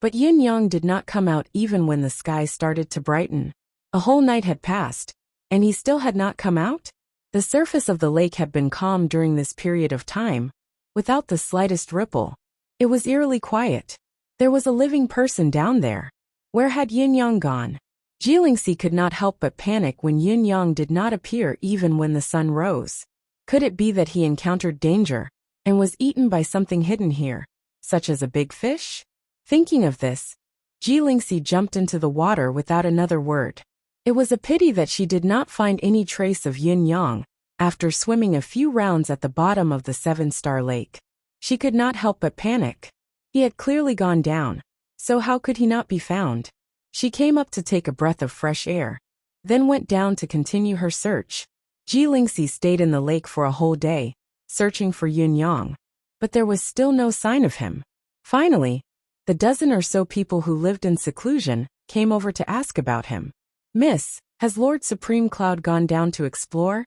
but Yin Yang did not come out even when the sky started to brighten. A whole night had passed, and he still had not come out? The surface of the lake had been calm during this period of time, without the slightest ripple. It was eerily quiet. There was a living person down there. Where had Yin Yang gone? Ji Lingxi could not help but panic when Yin Yang did not appear even when the sun rose. Could it be that he encountered danger and was eaten by something hidden here, such as a big fish? Thinking of this, Ji Lingxi jumped into the water without another word. It was a pity that she did not find any trace of Yin Yang after swimming a few rounds at the bottom of the 7-star lake. She could not help but panic. He had clearly gone down, so how could he not be found? She came up to take a breath of fresh air, then went down to continue her search. Ji Lingxi stayed in the lake for a whole day, searching for Yin Yang, but there was still no sign of him. Finally, the dozen or so people who lived in seclusion came over to ask about him. Miss, has Lord Supreme Cloud gone down to explore?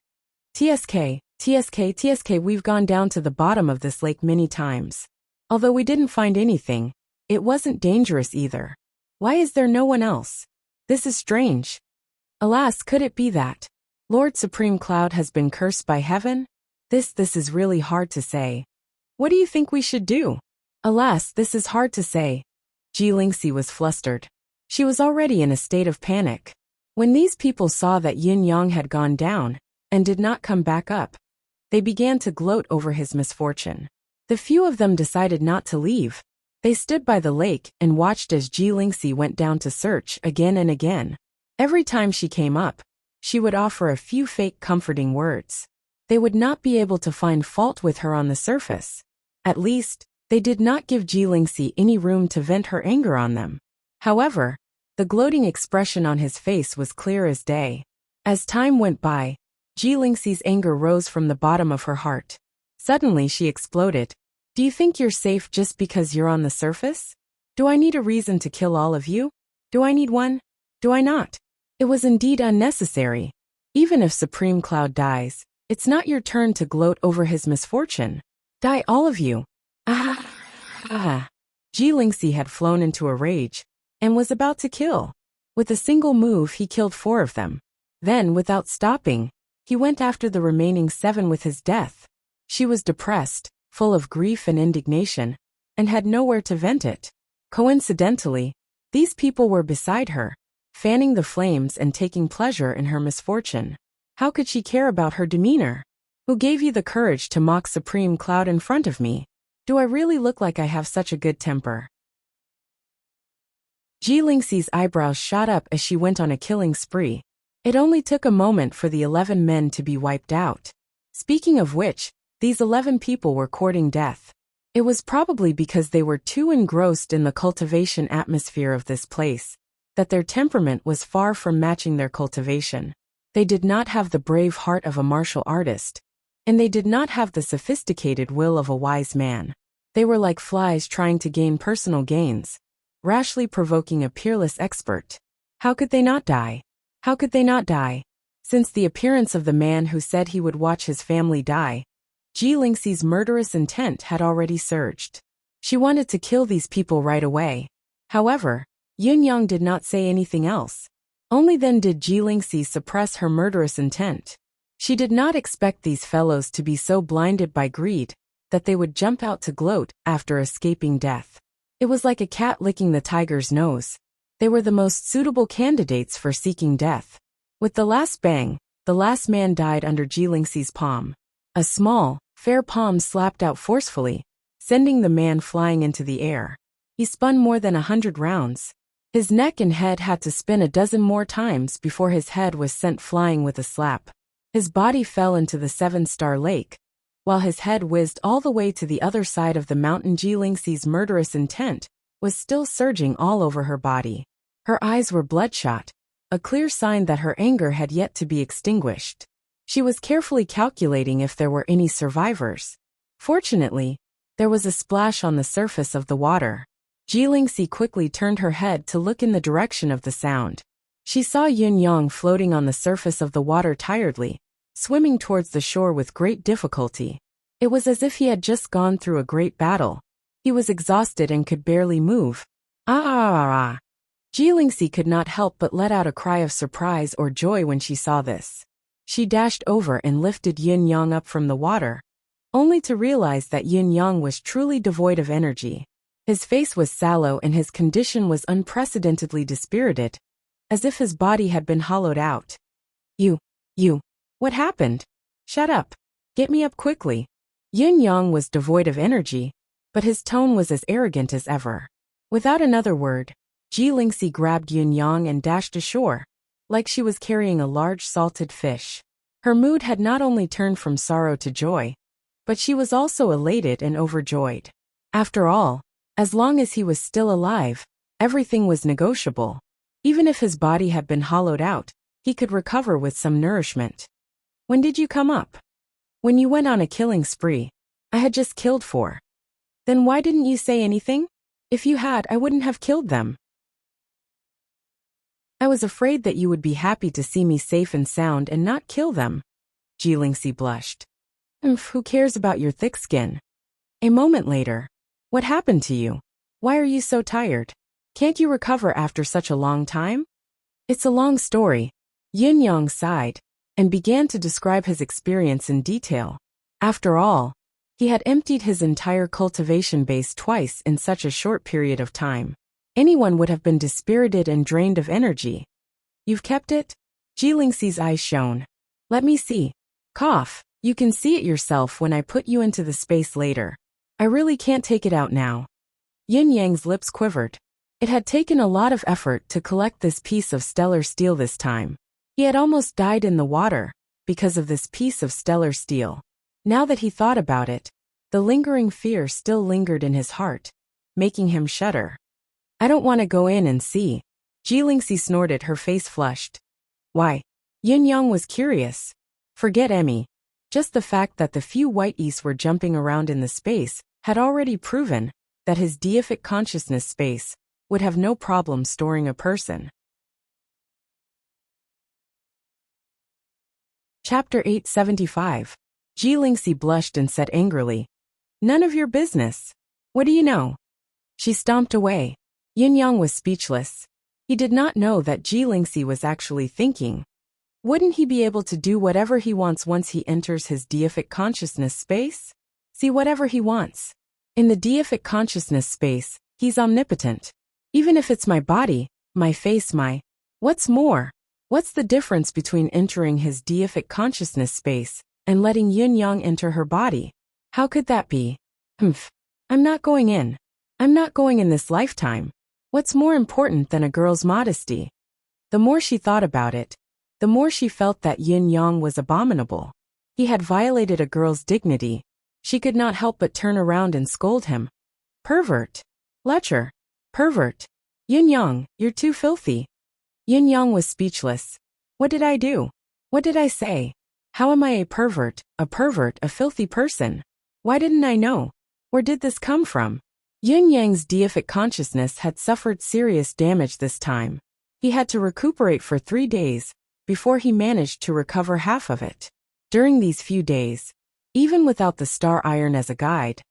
TSK, we've gone down to the bottom of this lake many times. Although we didn't find anything, it wasn't dangerous either. Why is there no one else? This is strange. Alas, could it be that Lord Supreme Cloud has been cursed by heaven? This is really hard to say. What do you think we should do? Alas, this is hard to say. Ji Lingxi was flustered. She was already in a state of panic. When these people saw that Yin Yang had gone down and did not come back up, they began to gloat over his misfortune. The few of them decided not to leave. They stood by the lake and watched as Ji Lingxi went down to search again and again. Every time she came up, she would offer a few fake comforting words. They would not be able to find fault with her on the surface. At least, They did not give Jilingxi any room to vent her anger on them. However, the gloating expression on his face was clear as day. As time went by, Jilingxi's anger rose from the bottom of her heart. Suddenly she exploded. Do you think you're safe just because you're on the surface? Do I need a reason to kill all of you? Do I need one? Do I not? It was indeed unnecessary. Even if Supreme Cloud dies, it's not your turn to gloat over his misfortune. Die all of you. Ah! Ah! Jilingxi had flown into a rage and was about to kill. With a single move he killed 4 of them. Then, without stopping, he went after the remaining 7 with his death. She was depressed, full of grief and indignation, and had nowhere to vent it. Coincidentally, these people were beside her, fanning the flames and taking pleasure in her misfortune. How could she care about her demeanor? Who gave you the courage to mock Supreme Cloud in front of me? Do I really look like I have such a good temper? Jilingxi's eyebrows shot up as she went on a killing spree. It only took a moment for the 11 men to be wiped out. Speaking of which, these 11 people were courting death. It was probably because they were too engrossed in the cultivation atmosphere of this place, that their temperament was far from matching their cultivation. They did not have the brave heart of a martial artist, and they did not have the sophisticated will of a wise man. They were like flies trying to gain personal gains, rashly provoking a peerless expert. How could they not die? How could they not die? Since the appearance of the man who said he would watch his family die, Jilingxi's murderous intent had already surged. She wanted to kill these people right away. However, Yunyang did not say anything else. Only then did Jilingxi suppress her murderous intent. She did not expect these fellows to be so blinded by greed that they would jump out to gloat after escaping death. It was like a cat licking the tiger's nose. They were the most suitable candidates for seeking death. With the last bang, the last man died under Jilingxi's palm. A small, fair palm slapped out forcefully, sending the man flying into the air. He spun more than 100 rounds. His neck and head had to spin a dozen more times before his head was sent flying with a slap. His body fell into the 7-star lake, while his head whizzed all the way to the other side of the mountain. Jilingxi's murderous intent was still surging all over her body. Her eyes were bloodshot, a clear sign that her anger had yet to be extinguished. She was carefully calculating if there were any survivors. Fortunately, there was a splash on the surface of the water. Jilingxi quickly turned her head to look in the direction of the sound. She saw Yunyang floating on the surface of the water tiredly, swimming towards the shore with great difficulty. It was as if he had just gone through a great battle. He was exhausted and could barely move. Ah! Jilingxi could not help but let out a cry of surprise or joy when she saw this. She dashed over and lifted Yunyang up from the water, only to realize that Yunyang was truly devoid of energy. His face was sallow and his condition was unprecedentedly dispirited, as if his body had been hollowed out. You, what happened? Shut up. Get me up quickly. Yunyang was devoid of energy, but his tone was as arrogant as ever. Without another word, Jilingxi grabbed Yunyang and dashed ashore, like she was carrying a large salted fish. Her mood had not only turned from sorrow to joy, but she was also elated and overjoyed. After all, as long as he was still alive, everything was negotiable. Even if his body had been hollowed out, he could recover with some nourishment. When did you come up? When you went on a killing spree. I had just killed 4. Then why didn't you say anything? If you had, I wouldn't have killed them. I was afraid that you would be happy to see me safe and sound and not kill them. Jilingxi blushed. Who cares about your thick skin? A moment later. What happened to you? Why are you so tired? Can't you recover after such a long time? It's a long story. Yunyang sighed and began to describe his experience in detail. After all, he had emptied his entire cultivation base twice in such a short period of time. Anyone would have been dispirited and drained of energy. You've kept it? Jilingxi's eyes shone. Let me see. Cough. You can see it yourself when I put you into the space later. I really can't take it out now. Yunyang's lips quivered. It had taken a lot of effort to collect this piece of stellar steel this time. He had almost died in the water because of this piece of stellar steel. Now that he thought about it, The lingering fear still lingered in his heart, making him shudder. I don't want to go in and see. Jilingxi snorted, her face flushed. Why? Yin Yang was curious. Forget Emmy. Just the fact that the few whiteys were jumping around in the space had already proven that his deific consciousness space would have no problem storing a person. Chapter 875. Jilingxi blushed and said angrily, None of your business. What do you know? She stomped away. Yin Yang was speechless. He did not know that Jilingxi was actually thinking. Wouldn't he be able to do whatever he wants once he enters his deific consciousness space? See whatever he wants. In the deific consciousness space, he's omnipotent. Even if it's my body, my face, What's more? What's the difference between entering his deific consciousness space and letting Yin Yang enter her body? How could that be? I'm not going in. I'm not going in this lifetime. What's more important than a girl's modesty? The more she thought about it, the more she felt that Yin Yang was abominable. He had violated a girl's dignity. She could not help but turn around and scold him. Pervert. Lecher. Pervert. Yin Yang, you're too filthy. Yin Yang was speechless. What did I do? What did I say? How am I a pervert, a filthy person? Why didn't I know? Where did this come from? Yin Yang's deific consciousness had suffered serious damage this time. He had to recuperate for 3 days before he managed to recover half of it. During these few days, even without the star iron as a guide,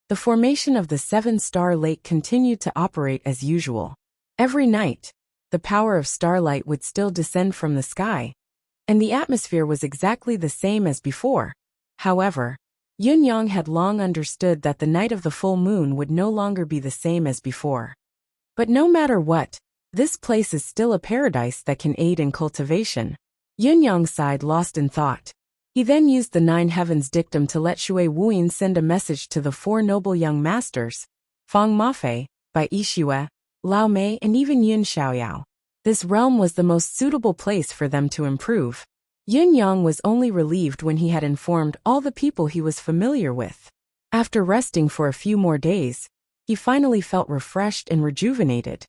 the formation of the 7-star lake continued to operate as usual. Every night, the power of starlight would still descend from the sky, and the atmosphere was exactly the same as before. However, Yin Yang had long understood that the night of the full moon would no longer be the same as before. But no matter what, this place is still a paradise that can aid in cultivation. Yin Yang sighed, lost in thought. He then used the 9 heavens dictum to let Shui Wuyin send a message to the 4 noble young masters, Fang Mafei, Bai Yixue, Lao Mei, and even Yun Xiaoyao. This realm was the most suitable place for them to improve. Yin Yang was only relieved when he had informed all the people he was familiar with. After resting for a few more days, he finally felt refreshed and rejuvenated.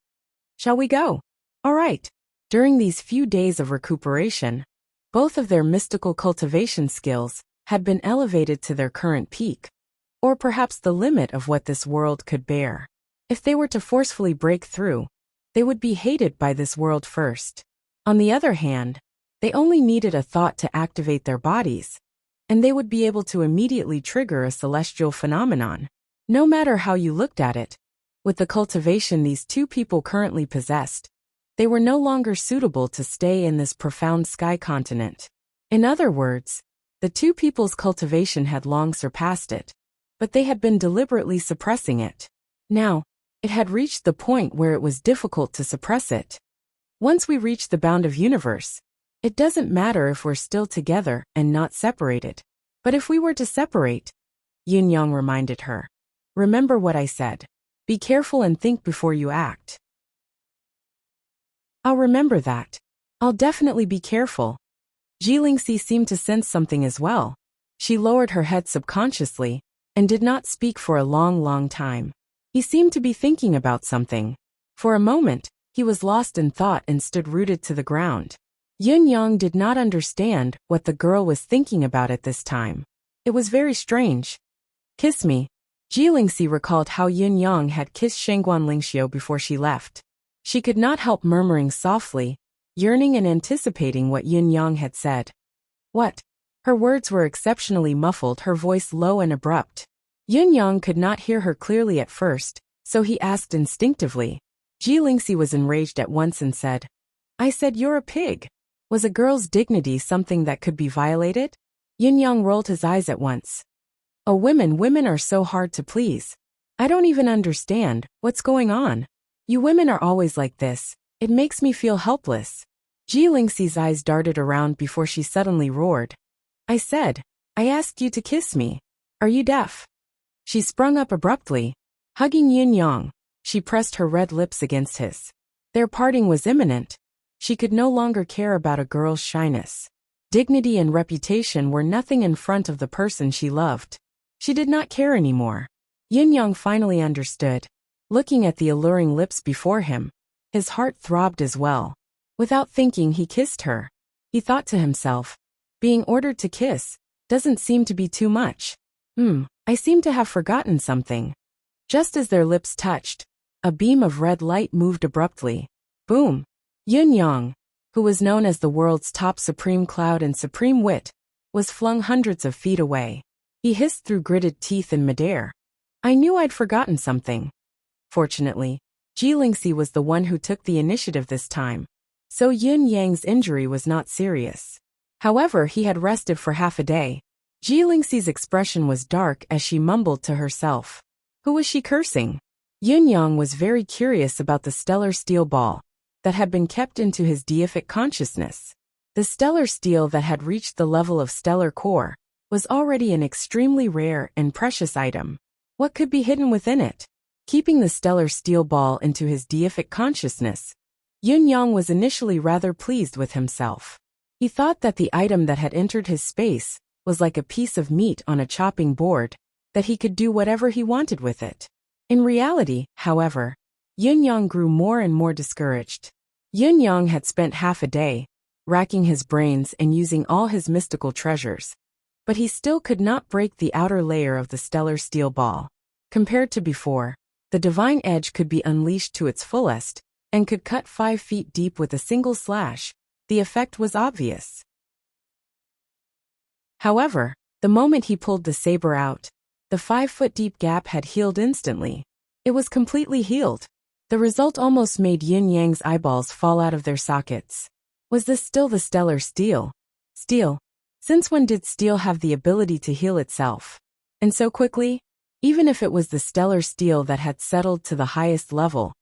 Shall we go? All right. During these few days of recuperation, both of their mystical cultivation skills had been elevated to their current peak, or perhaps the limit of what this world could bear. If they were to forcefully break through, they would be hated by this world first. On the other hand, they only needed a thought to activate their bodies, and they would be able to immediately trigger a celestial phenomenon. No matter how you looked at it, with the cultivation these 2 people currently possessed, they were no longer suitable to stay in this profound sky continent. In other words, the 2 people's cultivation had long surpassed it, but they had been deliberately suppressing it. Now, it had reached the point where it was difficult to suppress it. Once we reach the bound of universe, it doesn't matter if we're still together and not separated. But if we were to separate, Yin Yang reminded her. Remember what I said. Be careful and think before you act. I'll remember that. I'll definitely be careful. Jilingxi seemed to sense something as well. She lowered her head subconsciously and did not speak for a long time. He seemed to be thinking about something. For a moment, he was lost in thought and stood rooted to the ground. Yin Yang did not understand what the girl was thinking about at this time. It was very strange. Kiss me. Jilingxi recalled how Yin Yang had kissed Shengguan Lingxiu before she left. She could not help murmuring softly, yearning and anticipating what Yin Yang had said. What? Her words were exceptionally muffled, her voice low and abrupt. Yin Yang could not hear her clearly at first, so he asked instinctively. Jilingxi was enraged at once and said, I said you're a pig. Was a girl's dignity something that could be violated? Yin Yang rolled his eyes at once. Oh, women are so hard to please. I don't even understand what's going on. You women are always like this. It makes me feel helpless. Jilingxi's eyes darted around before she suddenly roared. I asked you to kiss me. Are you deaf? She sprung up abruptly. Hugging Yin Yang, she pressed her red lips against his. Their parting was imminent. She could no longer care about a girl's shyness. Dignity and reputation were nothing in front of the person she loved. She did not care anymore. Yin-Yang finally understood. Looking at the alluring lips before him, his heart throbbed as well. Without thinking, he kissed her. He thought to himself, being ordered to kiss doesn't seem to be too much. I seem to have forgotten something. Just as their lips touched, a beam of red light moved abruptly. Boom! Yin-Yang, who was known as the world's top supreme cloud and supreme wit, was flung hundreds of feet away. He hissed through gritted teeth in midair. I knew I'd forgotten something. Fortunately, Jilingxi was the one who took the initiative this time, so Yin-Yang's injury was not serious. However, he had rested for half a day. Jilingxi's expression was dark as she mumbled to herself. Who was she cursing? Yin-Yang was very curious about the stellar steel ball that had been kept into his deific consciousness. The stellar steel that had reached the level of stellar core was already an extremely rare and precious item. What could be hidden within it? Keeping the stellar steel ball into his deific consciousness, Yin-Yang was initially rather pleased with himself. He thought that the item that had entered his space was like a piece of meat on a chopping board, that he could do whatever he wanted with it. In reality, however, Yin-Yang grew more and more discouraged. Yin-Yang had spent half a day, racking his brains and using all his mystical treasures, but he still could not break the outer layer of the stellar steel ball. Compared to before, the divine edge could be unleashed to its fullest, and could cut 5 feet deep with a single slash. The effect was obvious. However, the moment he pulled the saber out, the 5-foot-deep gap had healed instantly. It was completely healed. The result almost made Yin-Yang's eyeballs fall out of their sockets. Was this still the stellar steel? Steel? Since when did steel have the ability to heal itself? And so quickly? Even if it was the stellar steel that had settled to the highest level,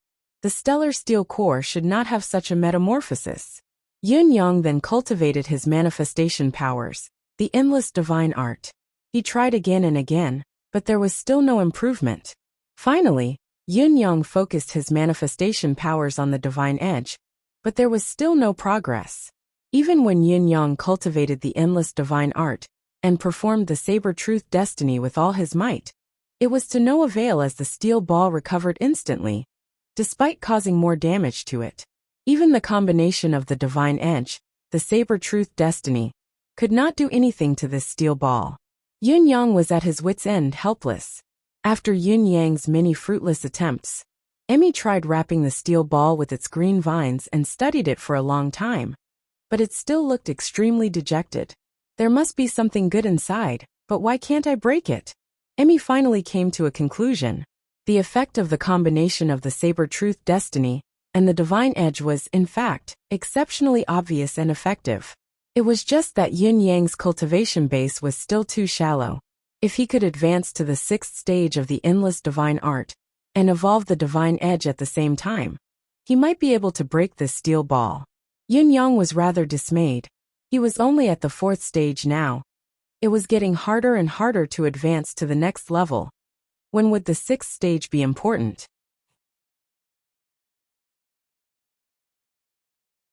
the stellar steel core should not have such a metamorphosis. Yin-Yang then cultivated his manifestation powers, the endless divine art. He tried again and again, but there was still no improvement. Finally, Yin-Yang focused his manifestation powers on the divine edge, but there was still no progress. Even when Yin-Yang cultivated the endless divine art and performed the saber-tooth destiny with all his might, it was to no avail as the steel ball recovered instantly, despite causing more damage to it. Even the combination of the divine edge, the saber-tooth destiny, could not do anything to this steel ball. Yin-Yang was at his wits' end, helpless. After Yin-Yang's many fruitless attempts, Emmy tried wrapping the steel ball with its green vines and studied it for a long time, but it still looked extremely dejected. There must be something good inside, but why can't I break it? Emmy finally came to a conclusion. The effect of the combination of the saber-tooth destiny and the divine edge was, in fact, exceptionally obvious and effective. It was just that Yin-Yang's cultivation base was still too shallow. If he could advance to the 6th stage of the endless divine art and evolve the divine edge at the same time, he might be able to break this steel ball. Yin-Yang was rather dismayed. He was only at the 4th stage now. It was getting harder and harder to advance to the next level. When would the 6th stage be important?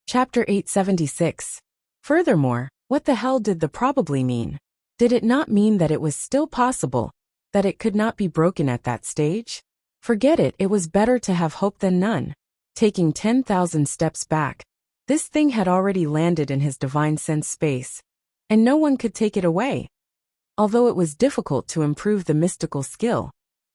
Chapter 876. Furthermore, what the hell did the probably mean? Did it not mean that it was still possible, that it could not be broken at that stage? Forget it, it was better to have hope than none. Taking 10,000 steps back, this thing had already landed in his divine sense space, and no one could take it away. Although it was difficult to improve the mystical skill,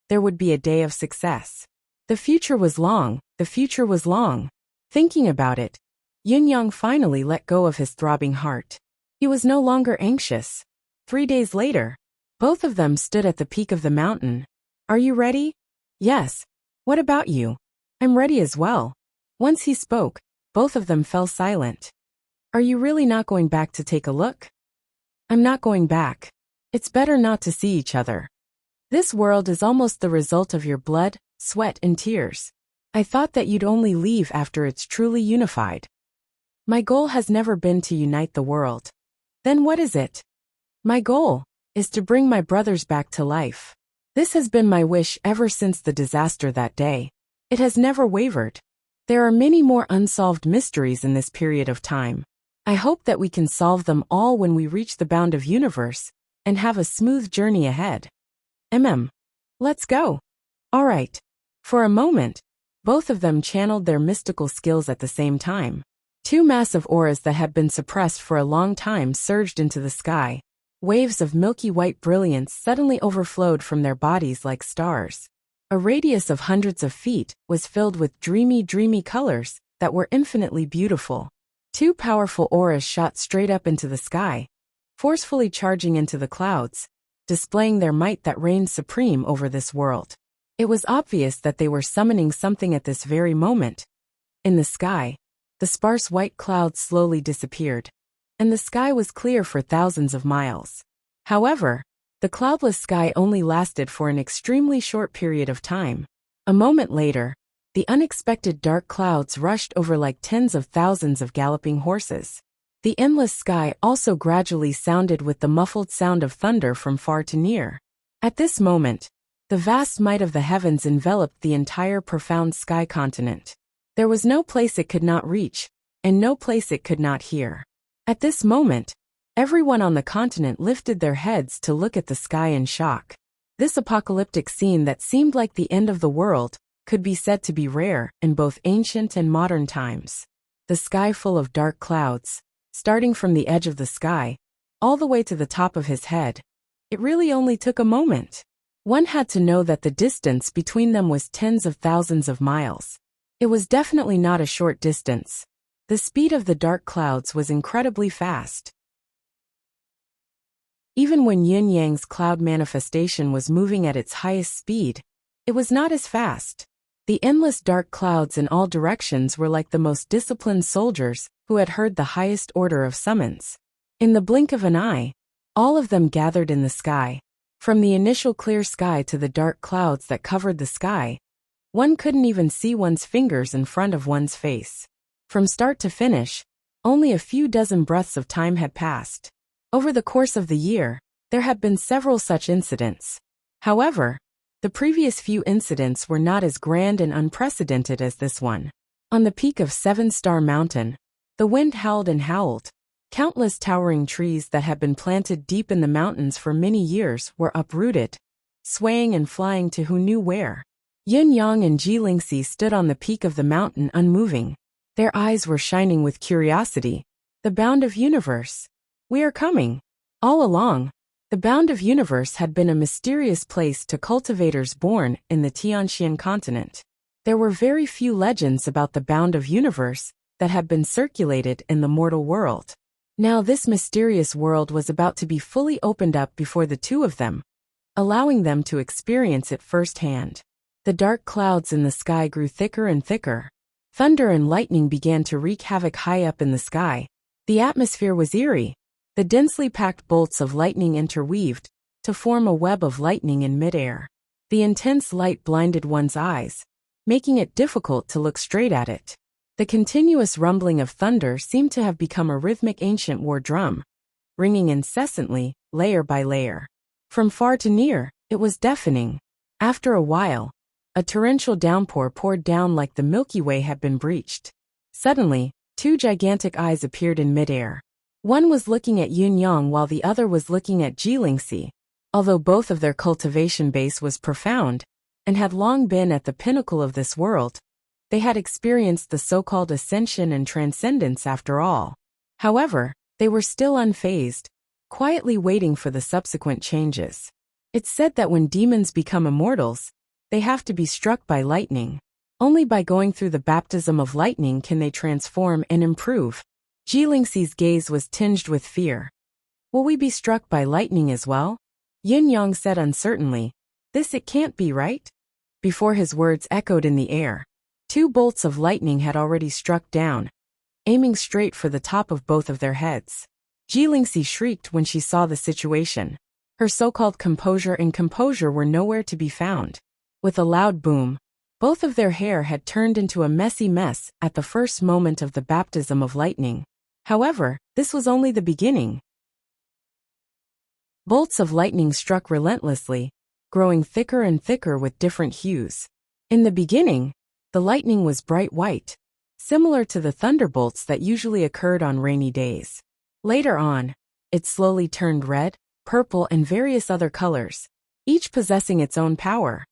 there would be a day of success. The future was long, the future was long. Thinking about it, Yin-Yang finally let go of his throbbing heart. He was no longer anxious. 3 days later, both of them stood at the peak of the mountain. Are you ready? Yes. What about you? I'm ready as well. Once he spoke, both of them fell silent. Are you really not going back to take a look? I'm not going back. It's better not to see each other. This world is almost the result of your blood, sweat, and tears. I thought that you'd only leave after it's truly unified. My goal has never been to unite the world. Then what is it? My goal is to bring my brothers back to life. This has been my wish ever since the disaster that day. It has never wavered. There are many more unsolved mysteries in this period of time. I hope that we can solve them all when we reach the bound of universe and have a smooth journey ahead. Let's go. All right. For a moment, both of them channeled their mystical skills at the same time. Two massive auras that had been suppressed for a long time surged into the sky. Waves of milky white brilliance suddenly overflowed from their bodies like stars. A radius of hundreds of feet was filled with dreamy colors that were infinitely beautiful. Two powerful auras shot straight up into the sky, forcefully charging into the clouds, displaying their might that reigned supreme over this world. It was obvious that they were summoning something at this very moment. In the sky, the sparse white clouds slowly disappeared, and the sky was clear for thousands of miles. However, the cloudless sky only lasted for an extremely short period of time. A moment later, the unexpected dark clouds rushed over like tens of thousands of galloping horses. The endless sky also gradually sounded with the muffled sound of thunder from far to near. At this moment, the vast might of the heavens enveloped the entire profound sky continent. There was no place it could not reach, and no place it could not hear. At this moment, everyone on the continent lifted their heads to look at the sky in shock. This apocalyptic scene that seemed like the end of the world could be said to be rare in both ancient and modern times. The sky full of dark clouds, starting from the edge of the sky, all the way to the top of his head. It really only took a moment. One had to know that the distance between them was tens of thousands of miles. It was definitely not a short distance. The speed of the dark clouds was incredibly fast. Even when Yin Yang's cloud manifestation was moving at its highest speed, it was not as fast. The endless dark clouds in all directions were like the most disciplined soldiers who had heard the highest order of summons. In the blink of an eye, all of them gathered in the sky. From the initial clear sky to the dark clouds that covered the sky, one couldn't even see one's fingers in front of one's face. From start to finish, only a few dozen breaths of time had passed. Over the course of the year, there had been several such incidents. However, the previous few incidents were not as grand and unprecedented as this one. On the peak of Seven Star Mountain, the wind howled and howled. Countless towering trees that had been planted deep in the mountains for many years were uprooted, swaying and flying to who knew where. Yin Yang and Jilingxi stood on the peak of the mountain unmoving. Their eyes were shining with curiosity. The bound of universe. We are coming. All along, the bound of universe had been a mysterious place to cultivators born in the Tianxian continent. There were very few legends about the bound of universe that had been circulated in the mortal world. Now this mysterious world was about to be fully opened up before the two of them, allowing them to experience it firsthand. The dark clouds in the sky grew thicker and thicker. Thunder and lightning began to wreak havoc high up in the sky. The atmosphere was eerie. The densely packed bolts of lightning interweaved to form a web of lightning in midair. The intense light blinded one's eyes, making it difficult to look straight at it. The continuous rumbling of thunder seemed to have become a rhythmic ancient war drum, ringing incessantly, layer by layer. From far to near, it was deafening. After a while, a torrential downpour poured down like the Milky Way had been breached. Suddenly, two gigantic eyes appeared in midair. One was looking at Yin Yang while the other was looking at Jilingxi. Although both of their cultivation base was profound, and had long been at the pinnacle of this world, they had experienced the so-called ascension and transcendence after all. However, they were still unfazed, quietly waiting for the subsequent changes. It's said that when demons become immortals, they have to be struck by lightning. Only by going through the baptism of lightning can they transform and improve. Jilingxi's gaze was tinged with fear. Will we be struck by lightning as well? Yin Yang said uncertainly. This it can't be, right? Before his words echoed in the air, two bolts of lightning had already struck down, aiming straight for the top of both of their heads. Jilingxi shrieked when she saw the situation. Her so-called composure were nowhere to be found. With a loud boom, both of their hair had turned into a messy mess at the first moment of the baptism of lightning. However, this was only the beginning. Bolts of lightning struck relentlessly, growing thicker and thicker with different hues. In the beginning, the lightning was bright white, similar to the thunderbolts that usually occurred on rainy days. Later on, it slowly turned red, purple, and various other colors, each possessing its own power.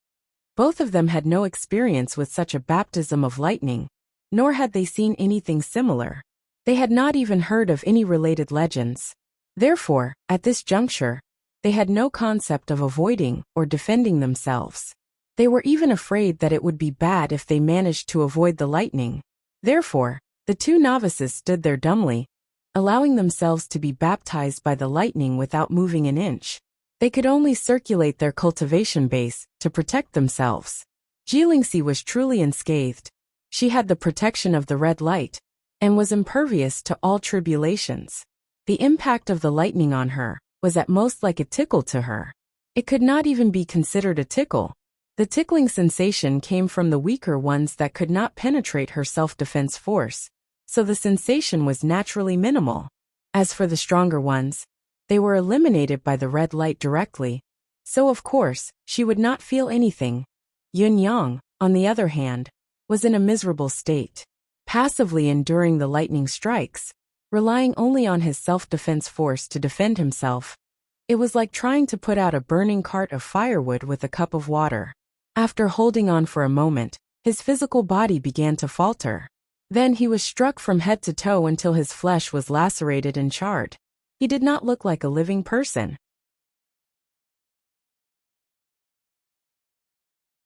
Both of them had no experience with such a baptism of lightning, nor had they seen anything similar. They had not even heard of any related legends. Therefore, at this juncture, they had no concept of avoiding or defending themselves. They were even afraid that it would be bad if they managed to avoid the lightning. Therefore, the two novices stood there dumbly, allowing themselves to be baptized by the lightning without moving an inch. They could only circulate their cultivation base to protect themselves. Jilingxi was truly unscathed. She had the protection of the red light, and was impervious to all tribulations. The impact of the lightning on her was at most like a tickle to her. It could not even be considered a tickle. The tickling sensation came from the weaker ones that could not penetrate her self-defense force, so the sensation was naturally minimal. As for the stronger ones, they were eliminated by the red light directly, so of course, she would not feel anything. Yun Yang, on the other hand, was in a miserable state, passively enduring the lightning strikes, relying only on his self-defense force to defend himself. It was like trying to put out a burning cart of firewood with a cup of water. After holding on for a moment, his physical body began to falter. Then he was struck from head to toe until his flesh was lacerated and charred. He did not look like a living person.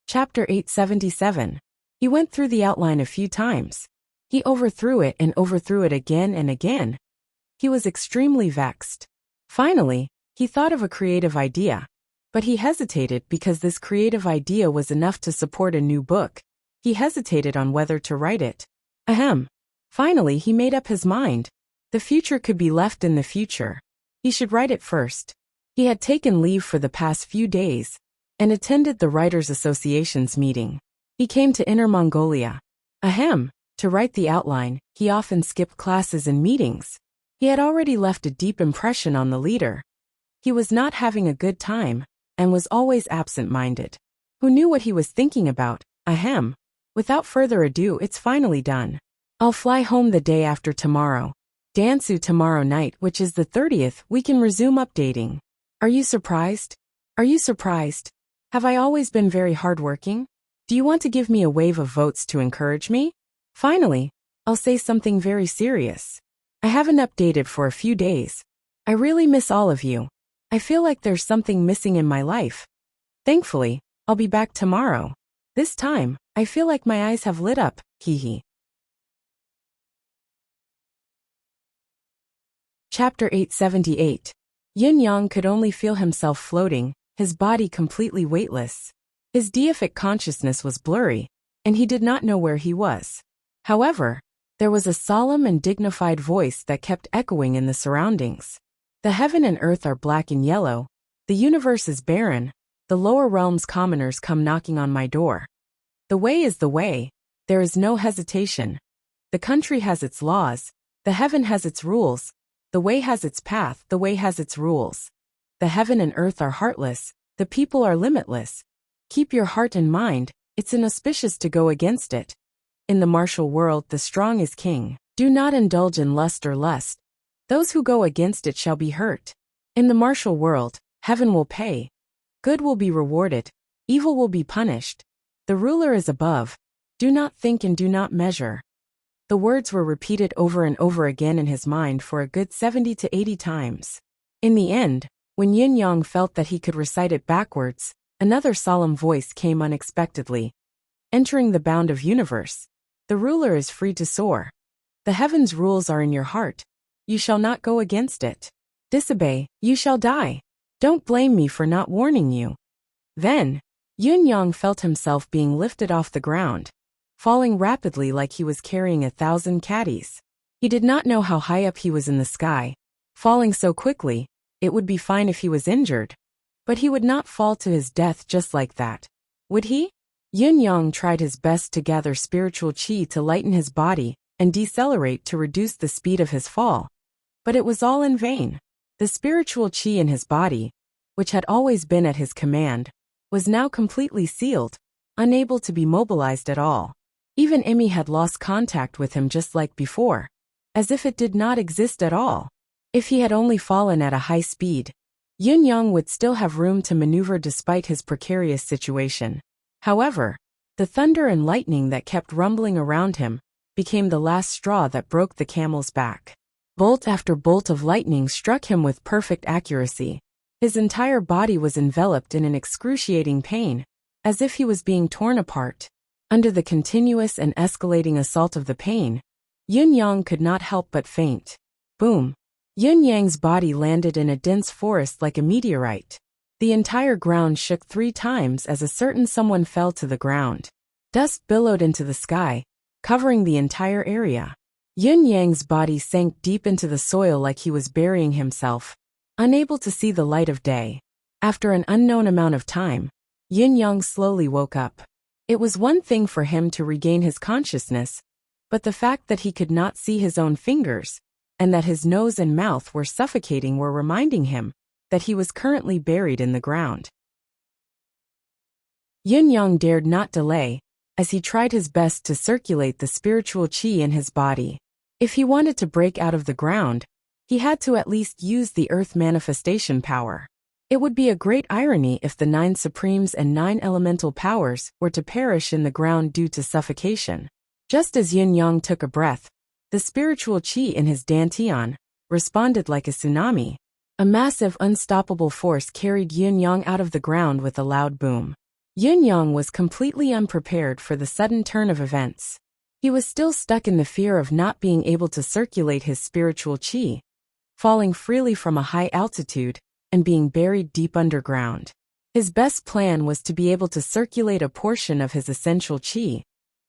Chapter 877. He went through the outline a few times. He overthrew it and overthrew it again and again. He was extremely vexed. Finally, he thought of a creative idea. But he hesitated because this creative idea was enough to support a new book. He hesitated on whether to write it. Finally, he made up his mind. The future could be left in the future. He should write it first. He had taken leave for the past few days and attended the Writers' Association's meeting. He came to Inner Mongolia. To write the outline, he often skipped classes and meetings. He had already left a deep impression on the leader. He was not having a good time and was always absent-minded. Who knew what he was thinking about? Without further ado, it's finally done. I'll fly home the day after tomorrow. Dansu tomorrow night, which is the 30th, we can resume updating. Are you surprised? Are you surprised? Have I always been very hardworking? Do you want to give me a wave of votes to encourage me? Finally, I'll say something very serious. I haven't updated for a few days. I really miss all of you. I feel like there's something missing in my life. Thankfully, I'll be back tomorrow. This time, I feel like my eyes have lit up, hehe. Chapter 878. Yin Yang could only feel himself floating, his body completely weightless. His deific consciousness was blurry, and he did not know where he was. However, there was a solemn and dignified voice that kept echoing in the surroundings. The heaven and earth are black and yellow. The universe is barren. The lower realms commoners come knocking on my door. The way is the way. There is no hesitation. The country has its laws. The heaven has its rules. The way has its path. The way has its rules. The heaven and earth are heartless. The people are limitless. Keep your heart in mind. It's inauspicious to go against it. In the martial world, the strong is king. Do not indulge in lust or lust. Those who go against it shall be hurt. In the martial world, heaven will pay. Good will be rewarded. Evil will be punished. The ruler is above. Do not think and do not measure. The words were repeated over and over again in his mind for a good 70 to 80 times. In the end, when Yin Yang felt that he could recite it backwards, another solemn voice came unexpectedly. Entering the bound of universe. The ruler is free to soar. The heavens' rules are in your heart. You shall not go against it. Disobey, you shall die. Don't blame me for not warning you. Then, Yun Yang felt himself being lifted off the ground, falling rapidly like he was carrying 1,000 caddies. He did not know how high up he was in the sky. Falling so quickly, it would be fine if he was injured. But he would not fall to his death just like that. Would he? Yun Yang tried his best to gather spiritual qi to lighten his body and decelerate to reduce the speed of his fall. But it was all in vain. The spiritual qi in his body, which had always been at his command, was now completely sealed, unable to be mobilized at all. Even Emmy had lost contact with him just like before, as if it did not exist at all. If he had only fallen at a high speed, Yun Yang would still have room to maneuver despite his precarious situation. However, the thunder and lightning that kept rumbling around him became the last straw that broke the camel's back. Bolt after bolt of lightning struck him with perfect accuracy. His entire body was enveloped in an excruciating pain, as if he was being torn apart. Under the continuous and escalating assault of the pain, Yun Yang could not help but faint. Boom! Yun Yang's body landed in a dense forest like a meteorite. The entire ground shook 3 times as a certain someone fell to the ground. Dust billowed into the sky, covering the entire area. Yun Yang's body sank deep into the soil like he was burying himself, unable to see the light of day. After an unknown amount of time, Yun Yang slowly woke up. It was one thing for him to regain his consciousness, but the fact that he could not see his own fingers, and that his nose and mouth were suffocating were reminding him that he was currently buried in the ground. Yun Yang dared not delay, as he tried his best to circulate the spiritual qi in his body. If he wanted to break out of the ground, he had to at least use the earth manifestation power. It would be a great irony if the 9 supremes and 9 elemental powers were to perish in the ground due to suffocation. Just as Yun Yang took a breath, the spiritual qi in his dantian responded like a tsunami. A massive, unstoppable force carried Yun Yang out of the ground with a loud boom. Yun Yang was completely unprepared for the sudden turn of events. He was still stuck in the fear of not being able to circulate his spiritual qi, falling freely from a high altitude, and being buried deep underground. His best plan was to be able to circulate a portion of his essential qi,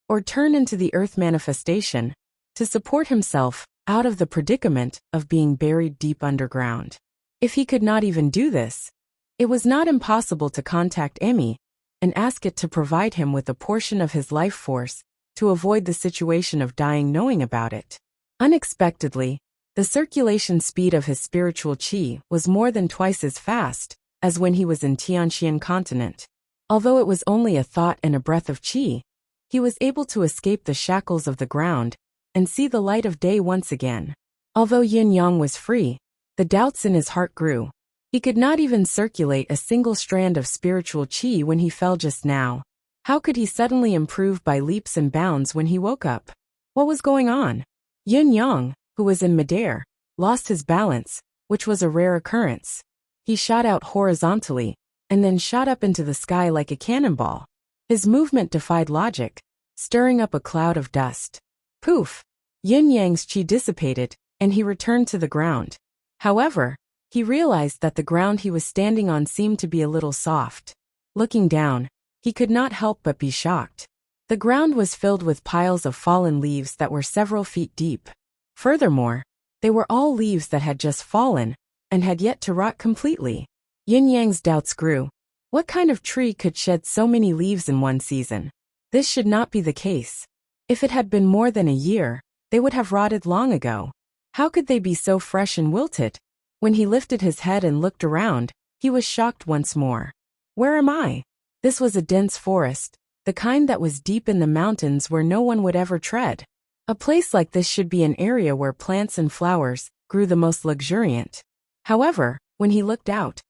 or turn into the earth manifestation, to support himself out of the predicament of being buried deep underground. If he could not even do this, it was not impossible to contact Emmy and ask it to provide him with a portion of his life force to avoid the situation of dying knowing about it. Unexpectedly, the circulation speed of his spiritual qi was more than twice as fast as when he was in Tianxian continent. Although it was only a thought and a breath of qi, he was able to escape the shackles of the ground and see the light of day once again. Although Yun Yang was free, the doubts in his heart grew. He could not even circulate a single strand of spiritual qi when he fell just now. How could he suddenly improve by leaps and bounds when he woke up? What was going on? Yun Yang, who was in midair, lost his balance, which was a rare occurrence. He shot out horizontally, and then shot up into the sky like a cannonball. His movement defied logic, stirring up a cloud of dust. Poof! Yun Yang's qi dissipated, and he returned to the ground. However, he realized that the ground he was standing on seemed to be a little soft. Looking down, he could not help but be shocked. The ground was filled with piles of fallen leaves that were several feet deep. Furthermore, they were all leaves that had just fallen, and had yet to rot completely. Yun Yang's doubts grew. What kind of tree could shed so many leaves in one season? This should not be the case. If it had been more than a year, they would have rotted long ago. How could they be so fresh and wilted? When he lifted his head and looked around, he was shocked once more. Where am I? This was a dense forest, the kind that was deep in the mountains where no one would ever tread. A place like this should be an area where plants and flowers grew the most luxuriant. However, when he looked out,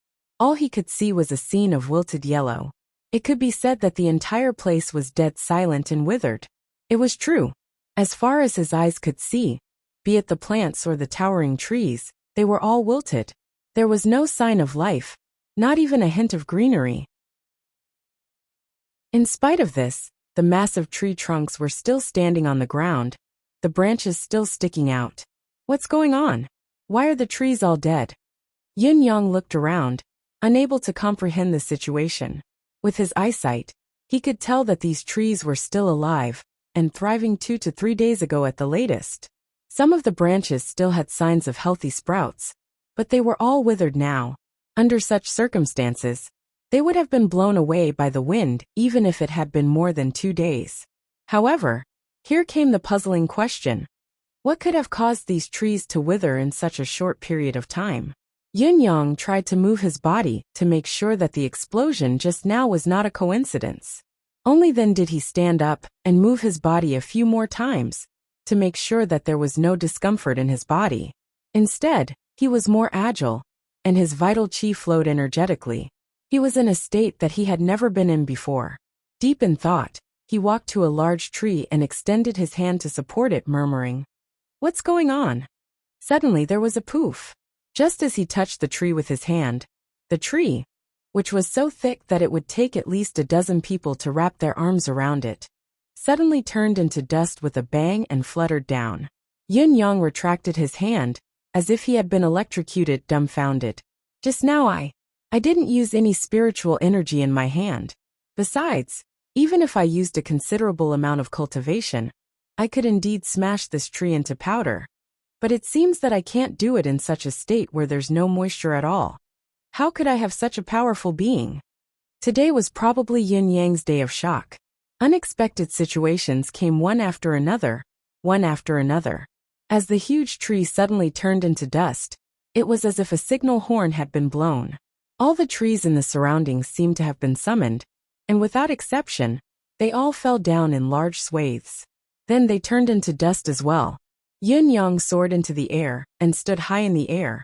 all he could see was a scene of wilted yellow. It could be said that the entire place was dead silent and withered. It was true. As far as his eyes could see, be it the plants or the towering trees, they were all wilted. There was no sign of life, not even a hint of greenery. In spite of this, the massive tree trunks were still standing on the ground, the branches still sticking out. What's going on? Why are the trees all dead? Yun Yang looked around, unable to comprehend the situation. With his eyesight, he could tell that these trees were still alive, and thriving 2 to 3 days ago at the latest. Some of the branches still had signs of healthy sprouts, but they were all withered now. Under such circumstances, they would have been blown away by the wind even if it had been more than 2 days. However, here came the puzzling question. What could have caused these trees to wither in such a short period of time? Yun Yang tried to move his body to make sure that the explosion just now was not a coincidence. Only then did he stand up and move his body a few more times to make sure that there was no discomfort in his body. Instead, he was more agile, and his vital chi flowed energetically. He was in a state that he had never been in before. Deep in thought, he walked to a large tree and extended his hand to support it, murmuring, "What's going on?" Suddenly there was a poof. Just as he touched the tree with his hand, the tree, which was so thick that it would take at least a dozen people to wrap their arms around it, suddenly turned into dust with a bang and fluttered down. Yun Yang retracted his hand, as if he had been electrocuted, dumbfounded. Just now I didn't use any spiritual energy in my hand. Besides, even if I used a considerable amount of cultivation, I could indeed smash this tree into powder. But it seems that I can't do it in such a state where there's no moisture at all. How could I have such a powerful being? Today was probably Yin Yang's day of shock. Unexpected situations came one after another. As the huge tree suddenly turned into dust, it was as if a signal horn had been blown. All the trees in the surroundings seemed to have been summoned, and without exception, they all fell down in large swathes. Then they turned into dust as well. Yun Yang soared into the air and stood high in the air,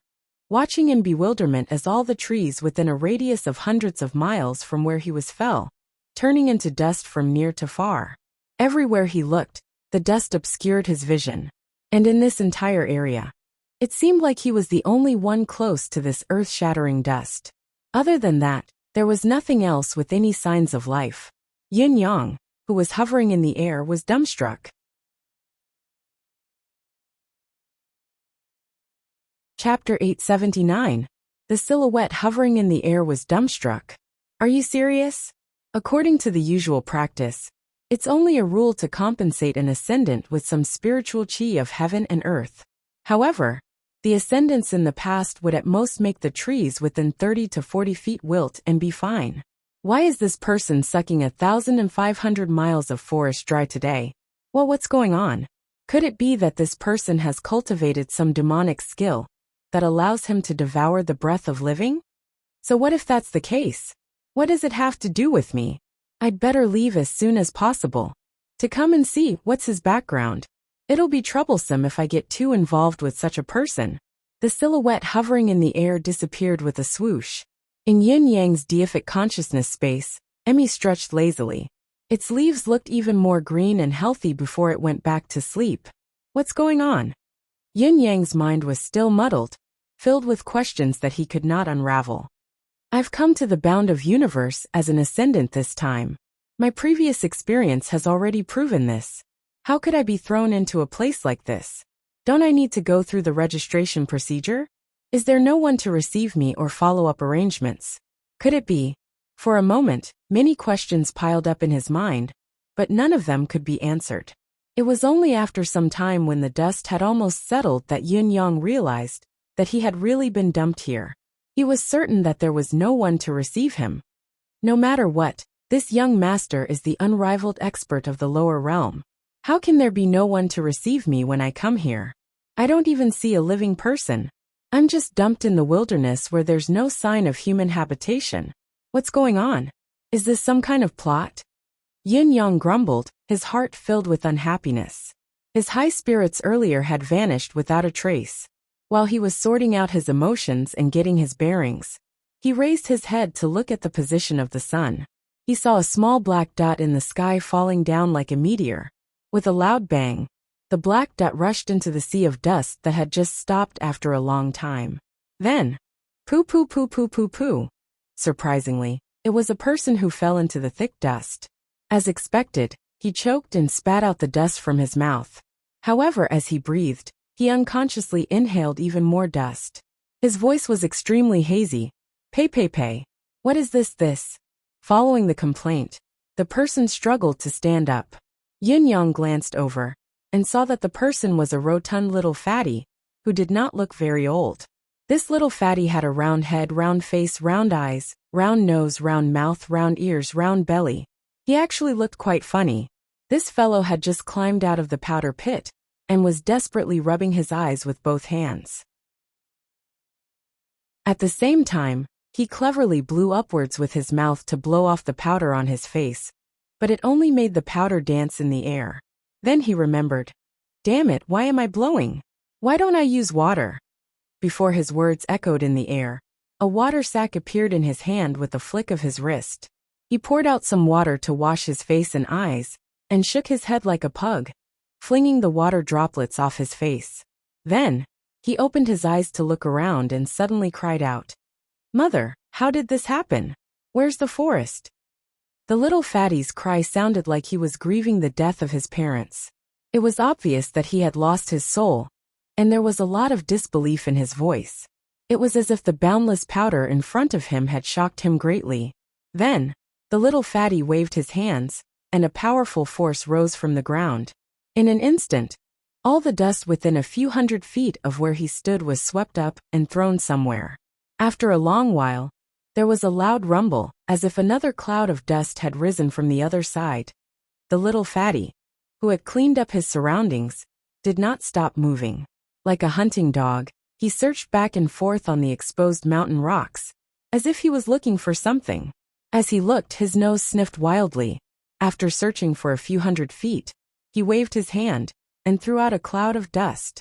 watching in bewilderment as all the trees within a radius of hundreds of miles from where he was fell, turning into dust from near to far. Everywhere he looked, the dust obscured his vision. And in this entire area, it seemed like he was the only one close to this earth-shattering dust. Other than that, there was nothing else with any signs of life. Yun Yang, who was hovering in the air, was dumbstruck. Chapter 879. The silhouette hovering in the air was dumbstruck. Are you serious? According to the usual practice, it's only a rule to compensate an ascendant with some spiritual chi of heaven and earth. However, the ascendants in the past would at most make the trees within 30 to 40 feet wilt and be fine. Why is this person sucking 1,500 miles of forest dry today? Well, what's going on? Could it be that this person has cultivated some demonic skill that allows him to devour the breath of living? So what if that's the case? What does it have to do with me? I'd better leave as soon as possible to come and see what's his background. It'll be troublesome if I get too involved with such a person. The silhouette hovering in the air disappeared with a swoosh. In Yin Yang's deific consciousness space, Emmy stretched lazily. Its leaves looked even more green and healthy before it went back to sleep. What's going on? Yin Yang's mind was still muddled, filled with questions that he could not unravel. I've come to the bound of universe as an ascendant this time. My previous experience has already proven this. How could I be thrown into a place like this? Don't I need to go through the registration procedure? Is there no one to receive me or follow up arrangements? Could it be? For a moment, many questions piled up in his mind, but none of them could be answered. It was only after some time, when the dust had almost settled, that Yun Yang realized that he had really been dumped here. He was certain that there was no one to receive him. No matter what, this young master is the unrivaled expert of the lower realm. How can there be no one to receive me when I come here? I don't even see a living person. I'm just dumped in the wilderness where there's no sign of human habitation. What's going on? Is this some kind of plot? Yun Yang grumbled, his heart filled with unhappiness. His high spirits earlier had vanished without a trace. While he was sorting out his emotions and getting his bearings, he raised his head to look at the position of the sun. He saw a small black dot in the sky falling down like a meteor. With a loud bang, the black dot rushed into the sea of dust that had just stopped after a long time. Then, poo poo poo poo poo poo. Surprisingly, it was a person who fell into the thick dust. As expected, he choked and spat out the dust from his mouth. However, as he breathed, he unconsciously inhaled even more dust. His voice was extremely hazy. Pay. What is this? Following the complaint, the person struggled to stand up. Yun Yang glanced over and saw that the person was a rotund little fatty who did not look very old. This little fatty had a round head, round face, round eyes, round nose, round mouth, round ears, round belly. He actually looked quite funny. This fellow had just climbed out of the powder pit and was desperately rubbing his eyes with both hands. At the same time, he cleverly blew upwards with his mouth to blow off the powder on his face, but it only made the powder dance in the air. Then he remembered. Damn it, why am I blowing? Why don't I use water? Before his words echoed in the air, A water sack appeared in his hand with a flick of his wrist. He poured out some water to wash his face and eyes, and shook his head like a pug, flinging the water droplets off his face. Then, he opened his eyes to look around and suddenly cried out, "Mother, how did this happen? Where's the forest?" The little fatty's cry sounded like he was grieving the death of his parents. It was obvious that he had lost his soul, and there was a lot of disbelief in his voice. It was as if the boundless powder in front of him had shocked him greatly. Then, the little fatty waved his hands, and a powerful force rose from the ground. In an instant, all the dust within a few hundred feet of where he stood was swept up and thrown somewhere. After a long while, there was a loud rumble, as if another cloud of dust had risen from the other side. The little fatty, who had cleaned up his surroundings, did not stop moving. Like a hunting dog, he searched back and forth on the exposed mountain rocks, as if he was looking for something. As he looked, his nose sniffed wildly. After searching for a few hundred feet, he waved his hand and threw out a cloud of dust.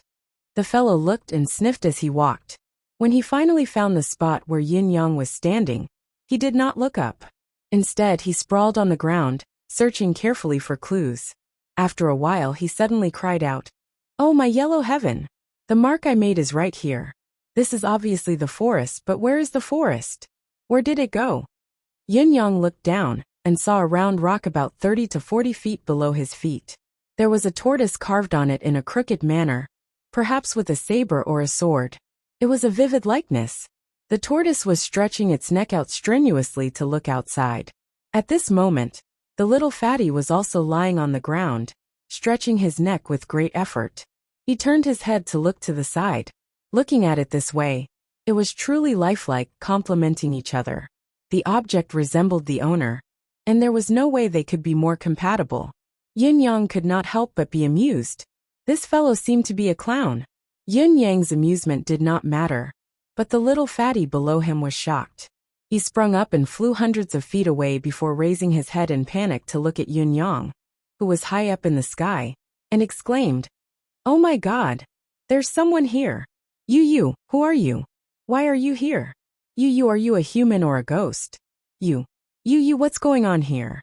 The fellow looked and sniffed as he walked. When he finally found the spot where Yin Yang was standing, he did not look up. Instead, he sprawled on the ground, searching carefully for clues. After a while, he suddenly cried out, "Oh, my yellow heaven! The mark I made is right here. This is obviously the forest, but where is the forest? Where did it go?" Yin Yang looked down and saw a round rock about 30 to 40 feet below his feet. There was a tortoise carved on it in a crooked manner, perhaps with a saber or a sword. It was a vivid likeness. The tortoise was stretching its neck out strenuously to look outside. At this moment, the little fatty was also lying on the ground, stretching his neck with great effort. He turned his head to look to the side. Looking at it this way, it was truly lifelike, complementing each other. The object resembled the owner, and there was no way they could be more compatible. Yin Yang could not help but be amused. This fellow seemed to be a clown. Yin Yang's amusement did not matter, but the little fatty below him was shocked. He sprung up and flew hundreds of feet away before raising his head in panic to look at Yin Yang, who was high up in the sky, and exclaimed, "Oh my God! There's someone here! You, who are you? Why are you here? You, are you a human or a ghost? You, what's going on here?"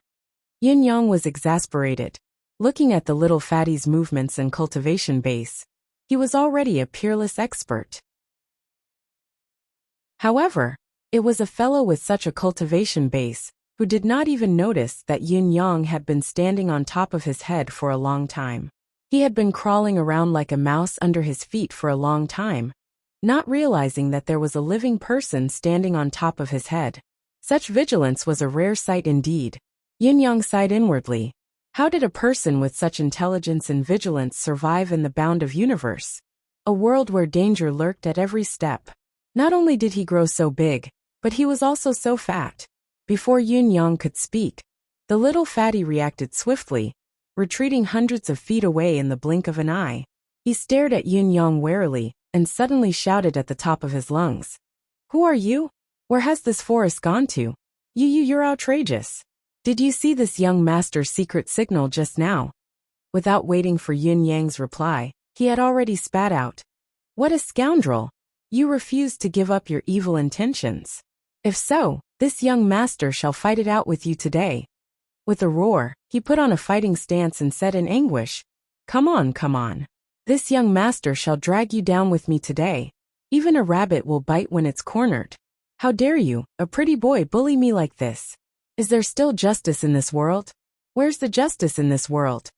Yin Yang was exasperated. Looking at the little fatty's movements and cultivation base, he was already a peerless expert. However, it was a fellow with such a cultivation base who did not even notice that Yin Yang had been standing on top of his head for a long time. He had been crawling around like a mouse under his feet for a long time, not realizing that there was a living person standing on top of his head. Such vigilance was a rare sight indeed. Yin Yang sighed inwardly. How did a person with such intelligence and vigilance survive in the bound of universe? A world where danger lurked at every step. Not only did he grow so big, but he was also so fat. Before Yin Yang could speak, the little fatty reacted swiftly, retreating hundreds of feet away in the blink of an eye. He stared at Yin Yang warily, and suddenly shouted at the top of his lungs, "Who are you? Where has this forest gone to? You're outrageous. Did you see this young master's secret signal just now?" Without waiting for Yin Yang's reply, he had already spat out, "What a scoundrel! You refuse to give up your evil intentions. If so, this young master shall fight it out with you today." With a roar, he put on a fighting stance and said in anguish, Come on. This young master shall drag you down with me today. Even a rabbit will bite when it's cornered. How dare you, a pretty boy, bully me like this? Is there still justice in this world? Where's the justice in this world?"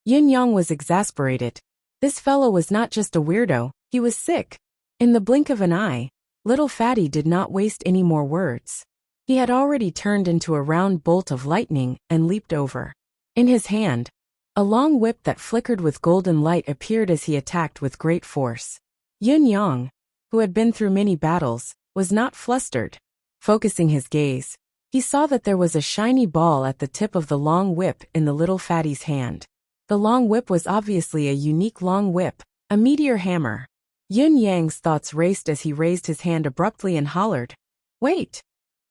Yin Yang was exasperated. This fellow was not just a weirdo, he was sick. In the blink of an eye, little fatty did not waste any more words. He had already turned into a round bolt of lightning and leaped over. In his hand, a long whip that flickered with golden light appeared as he attacked with great force. Yin Yang, who had been through many battles, was not flustered. Focusing his gaze, he saw that there was a shiny ball at the tip of the long whip in the little fatty's hand. The long whip was obviously a unique long whip, a meteor hammer. Yin Yang's thoughts raced as he raised his hand abruptly and hollered, "Wait!"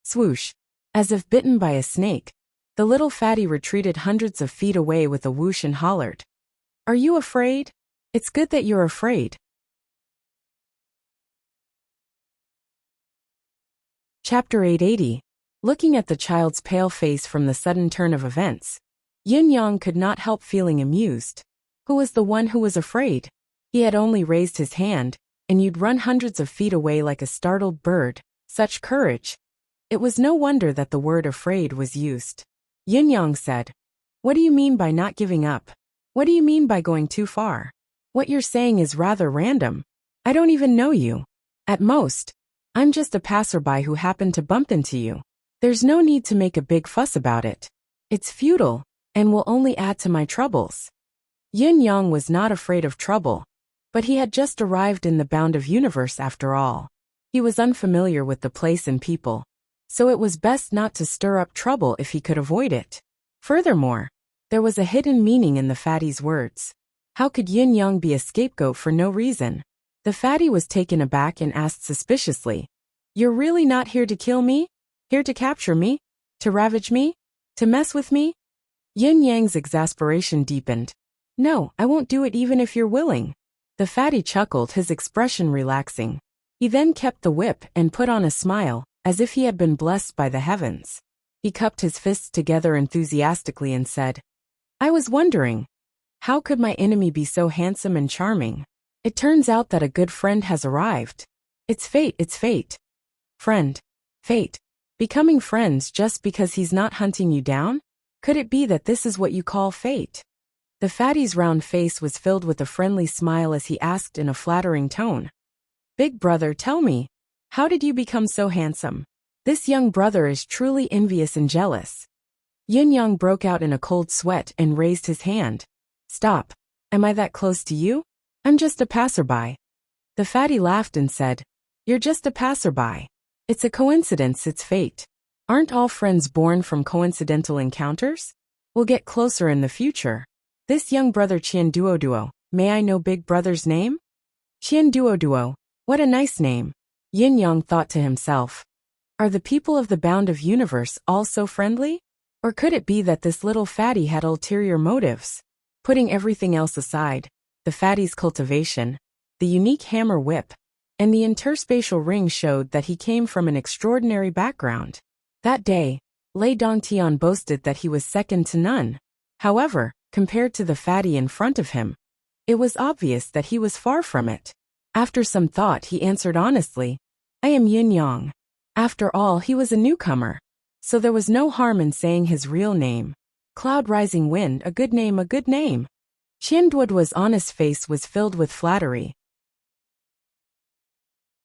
Swoosh. As if bitten by a snake, the little fatty retreated hundreds of feet away with a whoosh and hollered, "Are you afraid? It's good that you're afraid. Chapter 880. Looking at the child's pale face from the sudden turn of events, Yin Yang could not help feeling amused. Who was the one who was afraid? He had only raised his hand, and you'd run hundreds of feet away like a startled bird. Such courage! It was no wonder that the word afraid was used. Yin Yang said, "What do you mean by not giving up? What do you mean by going too far? What you're saying is rather random. I don't even know you. At most, I'm just a passerby who happened to bump into you. There's no need to make a big fuss about it. It's futile, and will only add to my troubles." Yin Yang was not afraid of trouble, but he had just arrived in the bound of universe after all. He was unfamiliar with the place and people, so it was best not to stir up trouble if he could avoid it. Furthermore, there was a hidden meaning in the fatty's words. How could Yin Yang be a scapegoat for no reason? The fatty was taken aback and asked suspiciously, "You're really not here to kill me? Here to capture me? To ravage me? To mess with me?" Yin Yang's exasperation deepened. "No, I won't do it even if you're willing." The fatty chuckled, his expression relaxing. He then kept the whip and put on a smile, as if he had been blessed by the heavens. He cupped his fists together enthusiastically and said, "I was wondering, how could my enemy be so handsome and charming? It turns out that a good friend has arrived. It's fate, it's fate." Friend. Fate. Becoming friends just because he's not hunting you down? Could it be that this is what you call fate? The fatty's round face was filled with a friendly smile as he asked in a flattering tone, "Big brother, tell me, how did you become so handsome? This young brother is truly envious and jealous." Yin Yang broke out in a cold sweat and raised his hand. "Stop. Am I that close to you? I'm just a passerby." The fatty laughed and said, "You're just a passerby. It's a coincidence, it's fate. Aren't all friends born from coincidental encounters? We'll get closer in the future. This young brother Qian Duoduo, may I know big brother's name?" Qian Duoduo, what a nice name. Yin Yang thought to himself. Are the people of the bound of universe all so friendly? Or could it be that this little fatty had ulterior motives? Putting everything else aside, the fatty's cultivation, the unique hammer whip, and the interspatial ring showed that he came from an extraordinary background. That day, Lei Dongtian boasted that he was second to none. However, compared to the fatty in front of him, it was obvious that he was far from it. After some thought, he answered honestly, "I am Yin Yang." After all, he was a newcomer, so there was no harm in saying his real name. Cloud Rising Wind, a good name, a good name. Qian Duoduo's honest face was filled with flattery.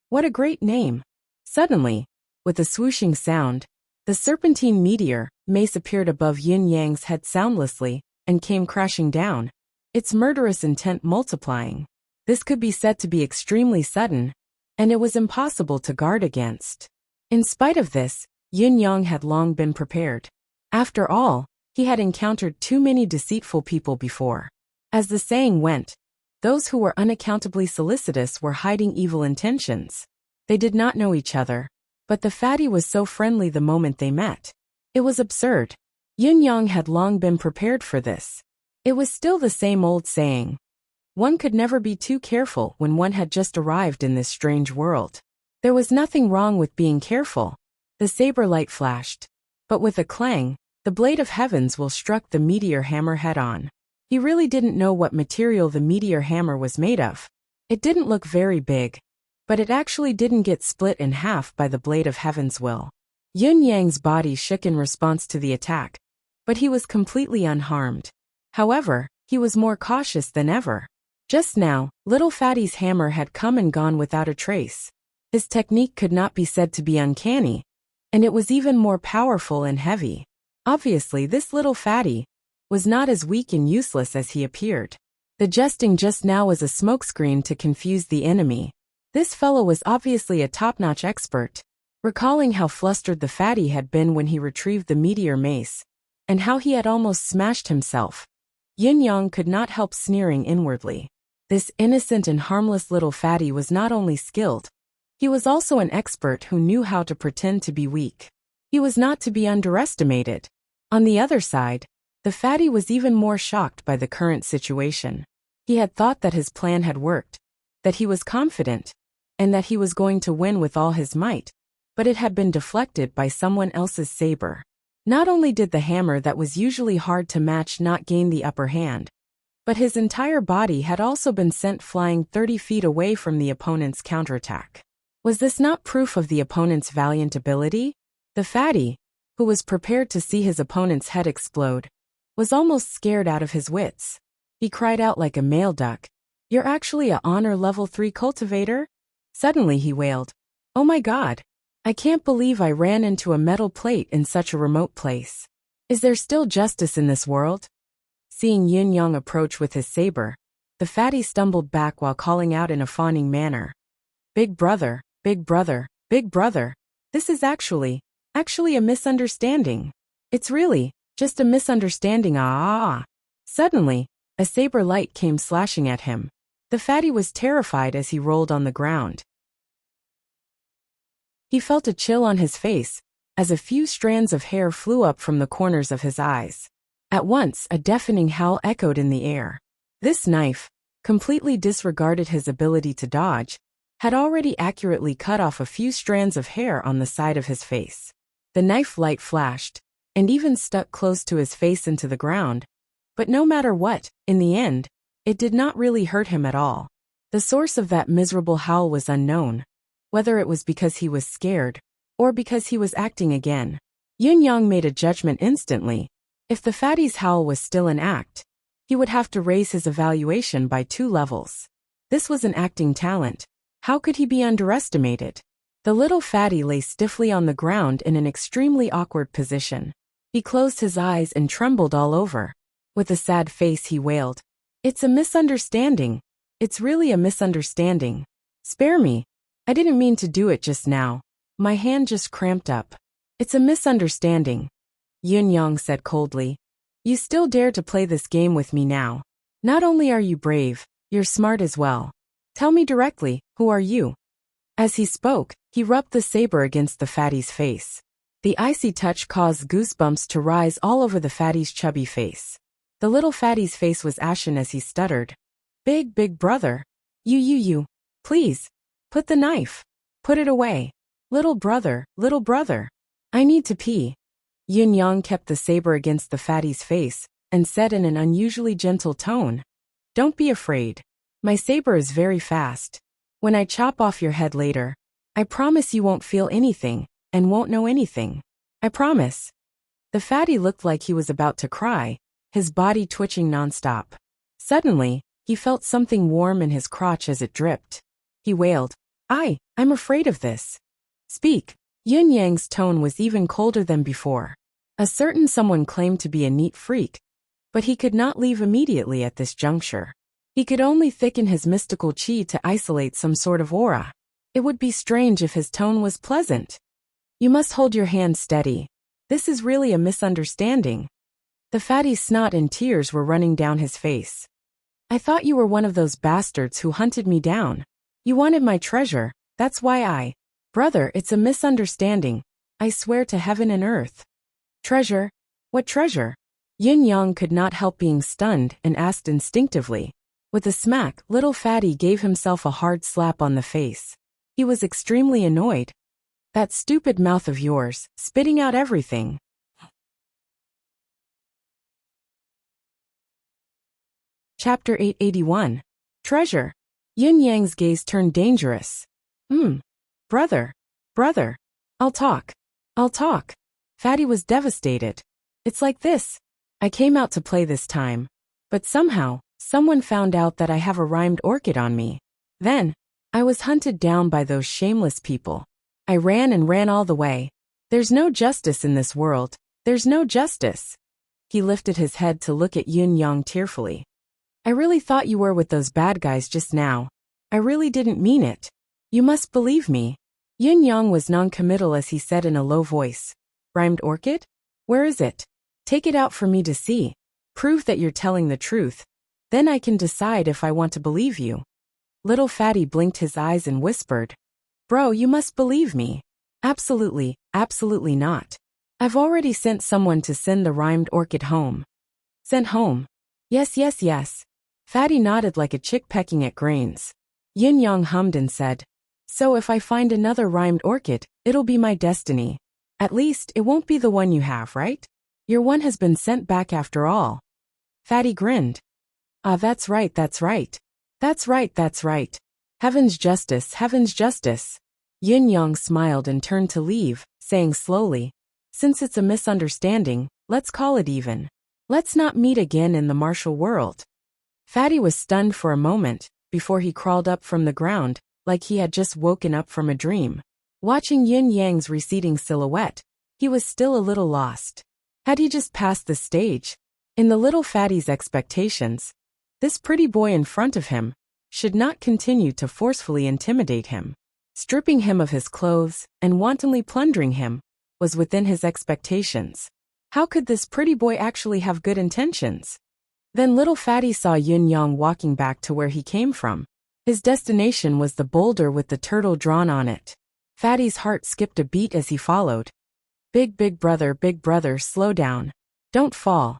What a great name! Suddenly, with a swooshing sound, the serpentine meteor, mace appeared above Yin Yang's head soundlessly, and came crashing down, its murderous intent multiplying. This could be said to be extremely sudden, and it was impossible to guard against. In spite of this, Yin Yang had long been prepared. After all, he had encountered too many deceitful people before. As the saying went, those who were unaccountably solicitous were hiding evil intentions. They did not know each other, but the fatty was so friendly the moment they met. It was absurd. Yin Yang had long been prepared for this. It was still the same old saying. One could never be too careful when one had just arrived in this strange world. There was nothing wrong with being careful. The saber light flashed, but with a clang, the blade of heavens will struck the meteor hammer head-on. He really didn't know what material the meteor hammer was made of. It didn't look very big, but it actually didn't get split in half by the blade of heaven's will. Yin Yang's body shook in response to the attack, but he was completely unharmed. However, he was more cautious than ever. Just now, little fatty's hammer had come and gone without a trace. His technique could not be said to be uncanny, and it was even more powerful and heavy. Obviously, this little fatty was not as weak and useless as he appeared. The jesting just now was a smokescreen to confuse the enemy. This fellow was obviously a top-notch expert. Recalling how flustered the fatty had been when he retrieved the meteor mace, and how he had almost smashed himself, Yin Yang could not help sneering inwardly. This innocent and harmless little fatty was not only skilled, he was also an expert who knew how to pretend to be weak. He was not to be underestimated. On the other side, the fatty was even more shocked by the current situation. He had thought that his plan had worked, that he was confident, and that he was going to win with all his might. but it had been deflected by someone else's saber. Not only did the hammer that was usually hard to match not gain the upper hand, but his entire body had also been sent flying 30 feet away from the opponent's counterattack. Was this not proof of the opponent's valiant ability? The fatty, who was prepared to see his opponent's head explode, was almost scared out of his wits. He cried out like a male duck, "You're actually a honor level 3 cultivator?" Suddenly he wailed, "Oh my god! I can't believe I ran into a metal plate in such a remote place. Is there still justice in this world?" Seeing Yun Yang approach with his saber, the fatty stumbled back while calling out in a fawning manner, "Big brother, big brother, big brother, this is actually a misunderstanding. It's really just a misunderstanding, ah." Suddenly, a saber light came slashing at him. The fatty was terrified as he rolled on the ground. He felt a chill on his face, as a few strands of hair flew up from the corners of his eyes. At once, a deafening howl echoed in the air. This knife, completely disregarded his ability to dodge, had already accurately cut off a few strands of hair on the side of his face. The knife light flashed, and even stuck close to his face into the ground, but no matter what, in the end, it did not really hurt him at all. The source of that miserable howl was unknown, whether it was because he was scared, or because he was acting again. Yun Yang made a judgment instantly. If the fatty's howl was still an act, he would have to raise his evaluation by 2 levels. This was an acting talent. How could he be underestimated? The little fatty lay stiffly on the ground in an extremely awkward position. He closed his eyes and trembled all over. With a sad face he wailed, "It's a misunderstanding. It's really a misunderstanding. Spare me. I didn't mean to do it just now. My hand just cramped up. It's a misunderstanding." Yun Yang said coldly, "You still dare to play this game with me now. Not only are you brave, you're smart as well. Tell me directly, who are you?" As he spoke, he rubbed the saber against the fatty's face. The icy touch caused goosebumps to rise all over the fatty's chubby face. The little fatty's face was ashen as he stuttered, Big brother. You. Please. Put the knife. Put it away. Little brother. I need to pee." Yun Yang kept the saber against the fatty's face, and said in an unusually gentle tone, "Don't be afraid. My saber is very fast. When I chop off your head later, I promise you won't feel anything, and won't know anything. I promise." The fatty looked like he was about to cry, his body twitching nonstop. Suddenly, he felt something warm in his crotch as it dripped. He wailed, I'm afraid of this. Speak." Yun Yang's tone was even colder than before. A certain someone claimed to be a neat freak, but he could not leave immediately at this juncture. He could only thicken his mystical chi to isolate some sort of aura. It would be strange if his tone was pleasant. "You must hold your hand steady. This is really a misunderstanding." The fatty's snot and tears were running down his face. "I thought you were one of those bastards who hunted me down. You wanted my treasure, that's why Brother, it's a misunderstanding. I swear to heaven and earth." "Treasure? What treasure?" Yun Yang could not help being stunned and asked instinctively. With a smack, little fatty gave himself a hard slap on the face. He was extremely annoyed. "That stupid mouth of yours, spitting out everything." Chapter 881. Treasure. Yun Yang's gaze turned dangerous. Brother. I'll talk. Fatty was devastated. "It's like this. I came out to play this time. But somehow, someone found out that I have a rhymed orchid on me. Then, I was hunted down by those shameless people. I ran all the way. There's no justice in this world. There's no justice." He lifted his head to look at Yun Yang tearfully. "I really thought you were with those bad guys just now. I really didn't mean it. You must believe me." Yun Yang was non-committal as he said in a low voice, "Rhymed orchid? Where is it? Take it out for me to see. Prove that you're telling the truth. Then I can decide if I want to believe you." Little fatty blinked his eyes and whispered, "Bro, you must believe me." Absolutely not. I've already sent someone to send the rhymed orchid home." "Sent home?" Yes. Fatty nodded like a chick pecking at grains. Yun Yang hummed and said, So if I find another rhymed orchid, it'll be my destiny. At least, it won't be the one you have, right? Your one has been sent back after all. Fatty grinned. Ah, that's right, that's right. That's right, that's right. Heaven's justice, heaven's justice. Yin Yang smiled and turned to leave, saying slowly, since it's a misunderstanding, let's call it even. Let's not meet again in the martial world. Fatty was stunned for a moment, before he crawled up from the ground, like he had just woken up from a dream. Watching Yin Yang's receding silhouette, he was still a little lost. Had he just passed the stage? In the little Fatty's expectations, this pretty boy in front of him should not continue to forcefully intimidate him. Stripping him of his clothes and wantonly plundering him was within his expectations. How could this pretty boy actually have good intentions? Then little Fatty saw Yin Yang walking back to where he came from. His destination was the boulder with the turtle drawn on it. Fatty's heart skipped a beat as he followed. Big brother, slow down. Don't fall.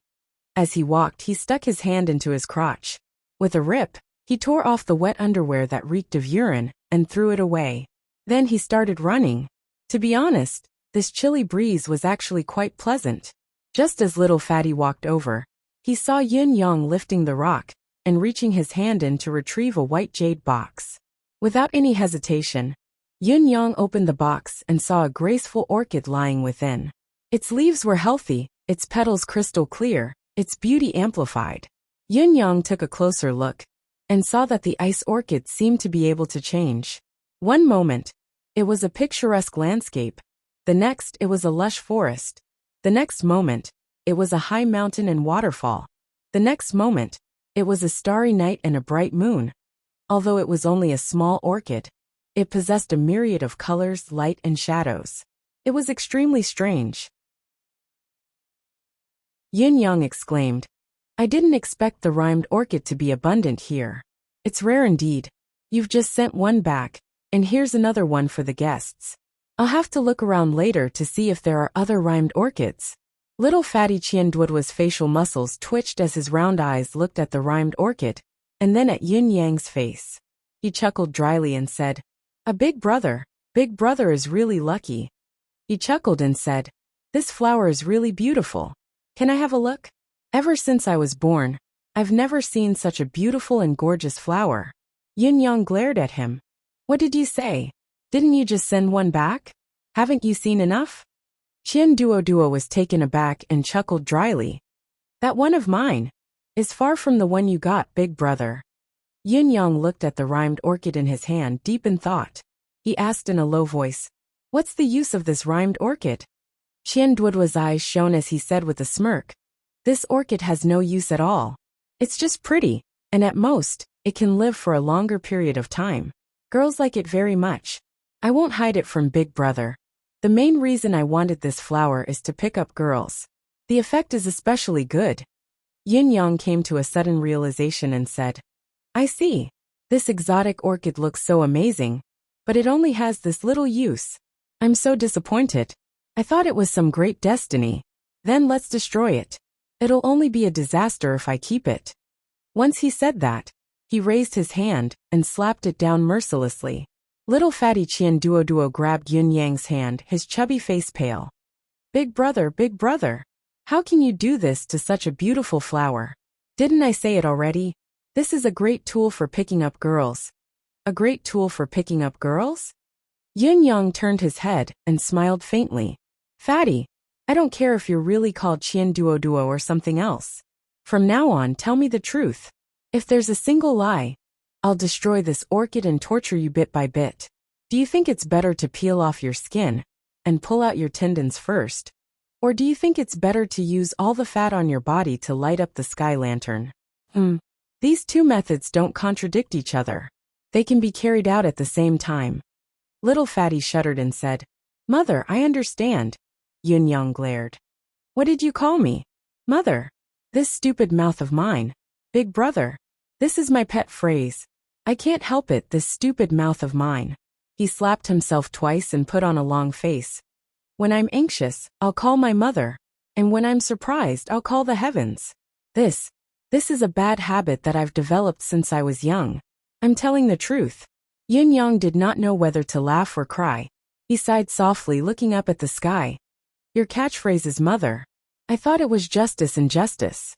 As he walked, he stuck his hand into his crotch. With a rip, he tore off the wet underwear that reeked of urine and threw it away. Then he started running. To be honest, this chilly breeze was actually quite pleasant. Just as little Fatty walked over, he saw Yin Yang lifting the rock and reaching his hand in to retrieve a white jade box. Without any hesitation, Yin Yang opened the box and saw a graceful orchid lying within. Its leaves were healthy, its petals crystal clear, its beauty amplified. Yin Yang took a closer look and saw that the ice orchid seemed to be able to change. One moment, it was a picturesque landscape. The next, it was a lush forest. The next moment, it was a high mountain and waterfall. The next moment, it was a starry night and a bright moon. Although it was only a small orchid, it possessed a myriad of colors, light, and shadows. It was extremely strange. Yin Yang exclaimed, I didn't expect the rhymed orchid to be abundant here. It's rare indeed. You've just sent one back, and here's another one for the guests. I'll have to look around later to see if there are other rhymed orchids. Little Fatty Qianduoduo's facial muscles twitched as his round eyes looked at the rhymed orchid, and then at Yin Yang's face. He chuckled dryly and said, a big brother is really lucky. He chuckled and said, this flower is really beautiful. Can I have a look? Ever since I was born, I've never seen such a beautiful and gorgeous flower. Yin Yang glared at him. What did you say? Didn't you just send one back? Haven't you seen enough? Qianduoduo was taken aback and chuckled dryly. That one of mine is far from the one you got, big brother. Yin Yang looked at the rhymed orchid in his hand deep in thought. He asked in a low voice, what's the use of this rhymed orchid? Qianduoduo's eyes shone as he said with a smirk, this orchid has no use at all. It's just pretty, and at most, it can live for a longer period of time. Girls like it very much. I won't hide it from big brother. The main reason I wanted this flower is to pick up girls. The effect is especially good. Yin Yang came to a sudden realization and said, I see. This exotic orchid looks so amazing, but it only has this little use. I'm so disappointed. I thought it was some great destiny. Then let's destroy it. It'll only be a disaster if I keep it. Once he said that, he raised his hand and slapped it down mercilessly. Little Fatty Qianduoduo grabbed Yin Yang's hand, his chubby face pale. Big brother, how can you do this to such a beautiful flower? Didn't I say it already? This is a great tool for picking up girls. A great tool for picking up girls? Yin Yang turned his head and smiled faintly. Fatty, I don't care if you're really called Qianduoduo or something else. From now on, tell me the truth. If there's a single lie, I'll destroy this orchid and torture you bit by bit. Do you think it's better to peel off your skin and pull out your tendons first? Or do you think it's better to use all the fat on your body to light up the sky lantern? These two methods don't contradict each other. They can be carried out at the same time. Little Fatty shuddered and said, Mother, I understand. Yin Yang glared. What did you call me? Mother. This stupid mouth of mine. Big brother. This is my pet phrase. I can't help it, this stupid mouth of mine. He slapped himself twice and put on a long face. When I'm anxious, I'll call my mother. And when I'm surprised, I'll call the heavens. This is a bad habit that I've developed since I was young. I'm telling the truth. Yin Yang did not know whether to laugh or cry. He sighed softly, looking up at the sky. Your catchphrase is mother. I thought it was justice and justice.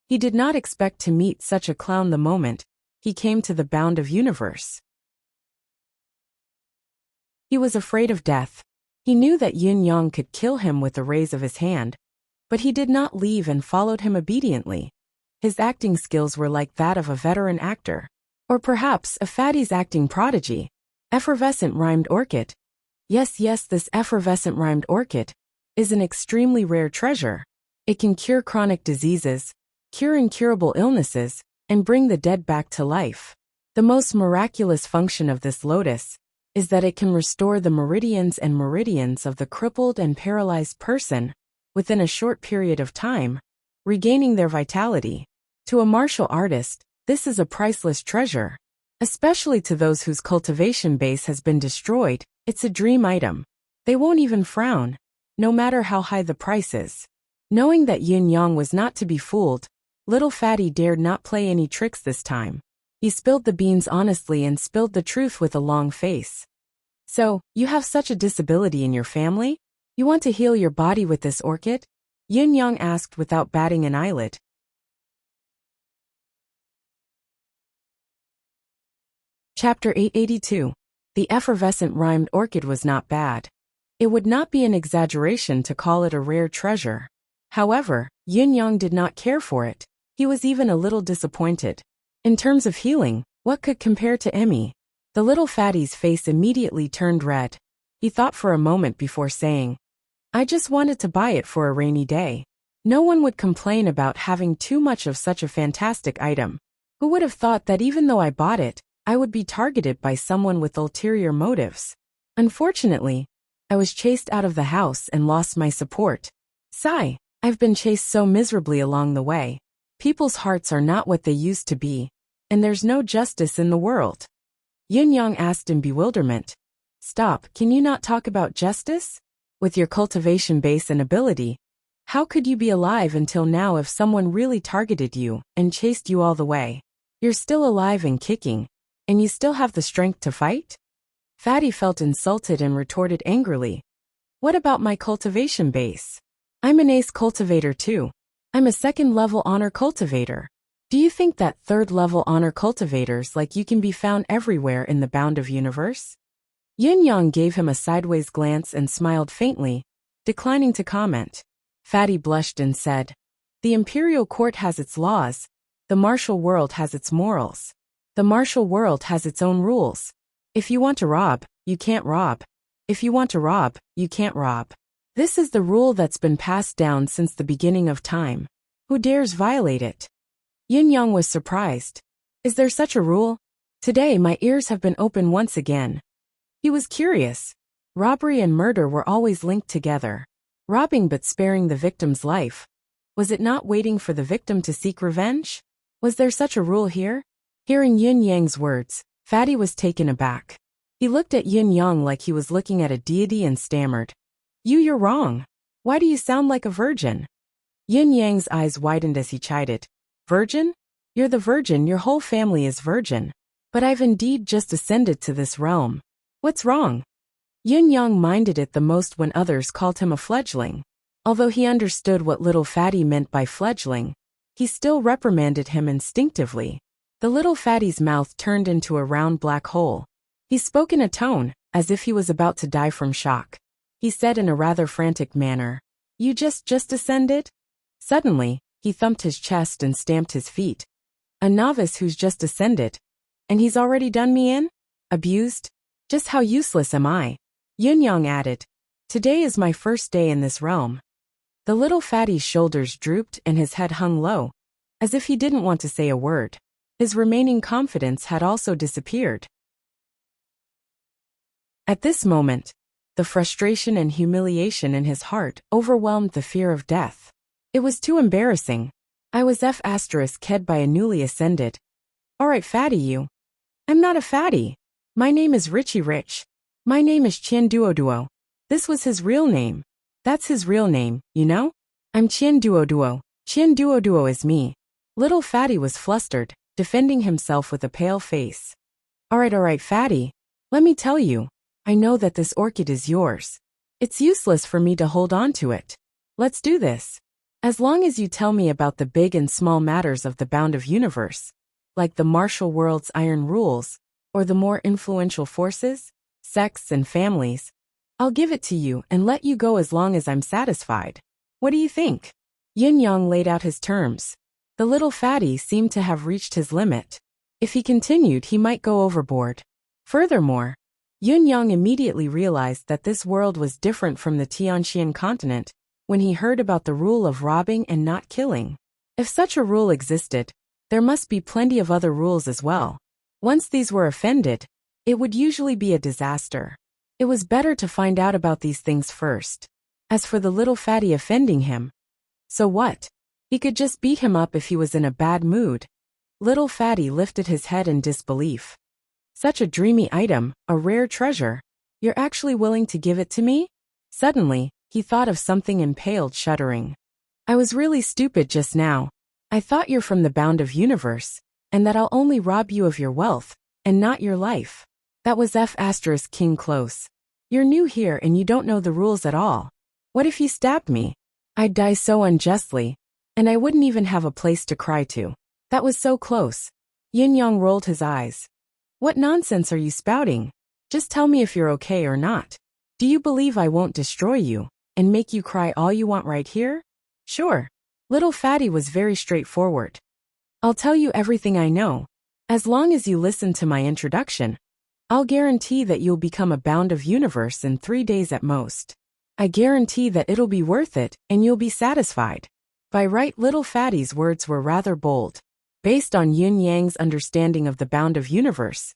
He did not expect to meet such a clown the moment he came to the bound of universe. He was afraid of death. He knew that Yin Yang could kill him with the raise of his hand, but he did not leave and followed him obediently. His acting skills were like that of a veteran actor. Or perhaps a fatty's acting prodigy. Effervescent rhymed orchid. Yes, this effervescent rhymed orchid is an extremely rare treasure. It can cure chronic diseases, cure incurable illnesses, and bring the dead back to life. The most miraculous function of this lotus is that it can restore the meridians of the crippled and paralyzed person within a short period of time, regaining their vitality. To a martial artist, this is a priceless treasure. Especially to those whose cultivation base has been destroyed, it's a dream item. They won't even frown, no matter how high the price is. Knowing that Yin Yang was not to be fooled, little fatty dared not play any tricks this time. He spilled the beans honestly and spilled the truth with a long face. So, you have such a disability in your family? You want to heal your body with this orchid? Yin Yang asked without batting an eyelid. Chapter 882. The effervescent rhymed orchid was not bad. It would not be an exaggeration to call it a rare treasure. However, Yin Yang did not care for it. He was even a little disappointed. In terms of healing, what could compare to Emmy? The little fatty's face immediately turned red. He thought for a moment before saying, I just wanted to buy it for a rainy day. No one would complain about having too much of such a fantastic item. Who would have thought that even though I bought it, I would be targeted by someone with ulterior motives? Unfortunately, I was chased out of the house and lost my support. Sigh, I've been chased so miserably along the way. People's hearts are not what they used to be, and there's no justice in the world. Yin Yang asked in bewilderment. Stop, can you not talk about justice? With your cultivation base and ability, how could you be alive until now if someone really targeted you and chased you all the way? You're still alive and kicking, and you still have the strength to fight? Fatty felt insulted and retorted angrily. What about my cultivation base? I'm an ace cultivator too. I'm a second-level honor cultivator. Do you think that third-level honor cultivators like you can be found everywhere in the bound of universe? Yin Yang gave him a sideways glance and smiled faintly, declining to comment. Fatty blushed and said, The imperial court has its laws. The martial world has its morals. The martial world has its own rules. If you want to rob, you can't rob. If you want to rob, you can't rob. This is the rule that's been passed down since the beginning of time. Who dares violate it? Yin Yang was surprised. Is there such a rule? Today my ears have been open once again. He was curious. Robbery and murder were always linked together. Robbing but sparing the victim's life. Was it not waiting for the victim to seek revenge? Was there such a rule here? Hearing Yin Yang's words, Fatty was taken aback. He looked at Yin Yang like he was looking at a deity and stammered. You're wrong. Why do you sound like a virgin? Yin Yang's eyes widened as he chided. Virgin? You're the virgin, your whole family is virgin. But I've indeed just ascended to this realm. What's wrong? Yin Yang minded it the most when others called him a fledgling. Although he understood what little Fatty meant by fledgling, he still reprimanded him instinctively. The little fatty's mouth turned into a round black hole. He spoke in a tone, as if he was about to die from shock. He said in a rather frantic manner, You just ascended? Suddenly, he thumped his chest and stamped his feet. A novice who's just ascended. And he's already done me in? Abused? Just how useless am I? Yin Yang added, Today is my first day in this realm. The little fatty's shoulders drooped and his head hung low, as if he didn't want to say a word. His remaining confidence had also disappeared. At this moment, the frustration and humiliation in his heart overwhelmed the fear of death. It was too embarrassing. I was F***ed by a newly ascended. Alright fatty you. I'm not a fatty. My name is Richie Rich. My name is Chien Duo. This was his real name. That's his real name, you know? I'm Chien Duo. Chien Duo is me. Little fatty was flustered, defending himself with a pale face. Alright, fatty. Let me tell you. I know that this orchid is yours. It's useless for me to hold on to it. Let's do this. As long as you tell me about the big and small matters of the bound of universe, like the martial world's iron rules, or the more influential forces, sects and families, I'll give it to you and let you go as long as I'm satisfied. What do you think? Yin Yang laid out his terms. The little fatty seemed to have reached his limit. If he continued, he might go overboard. Furthermore, Yun Yang immediately realized that this world was different from the Tianxian continent when he heard about the rule of robbing and not killing. If such a rule existed, there must be plenty of other rules as well. Once these were offended, it would usually be a disaster. It was better to find out about these things first. As for the little fatty offending him, so what? He could just beat him up if he was in a bad mood. Little fatty lifted his head in disbelief. Such a dreamy item, a rare treasure. You're actually willing to give it to me? Suddenly, he thought of something and paled, shuddering. I was really stupid just now. I thought you're from the bound of universe, and that I'll only rob you of your wealth, and not your life. That was King close. You're new here and you don't know the rules at all. What if you stabbed me? I'd die so unjustly, and I wouldn't even have a place to cry to. That was so close. Yin Yang rolled his eyes. What nonsense are you spouting? Just tell me if you're okay or not. Do you believe I won't destroy you and make you cry all you want right here? Sure. Little fatty was very straightforward. I'll tell you everything I know. As long as you listen to my introduction, I'll guarantee that you'll become a bound of universe in 3 days at most. I guarantee that it'll be worth it and you'll be satisfied. By right, little fatty's words were rather bold. Based on Yin Yang's understanding of the bound of universe,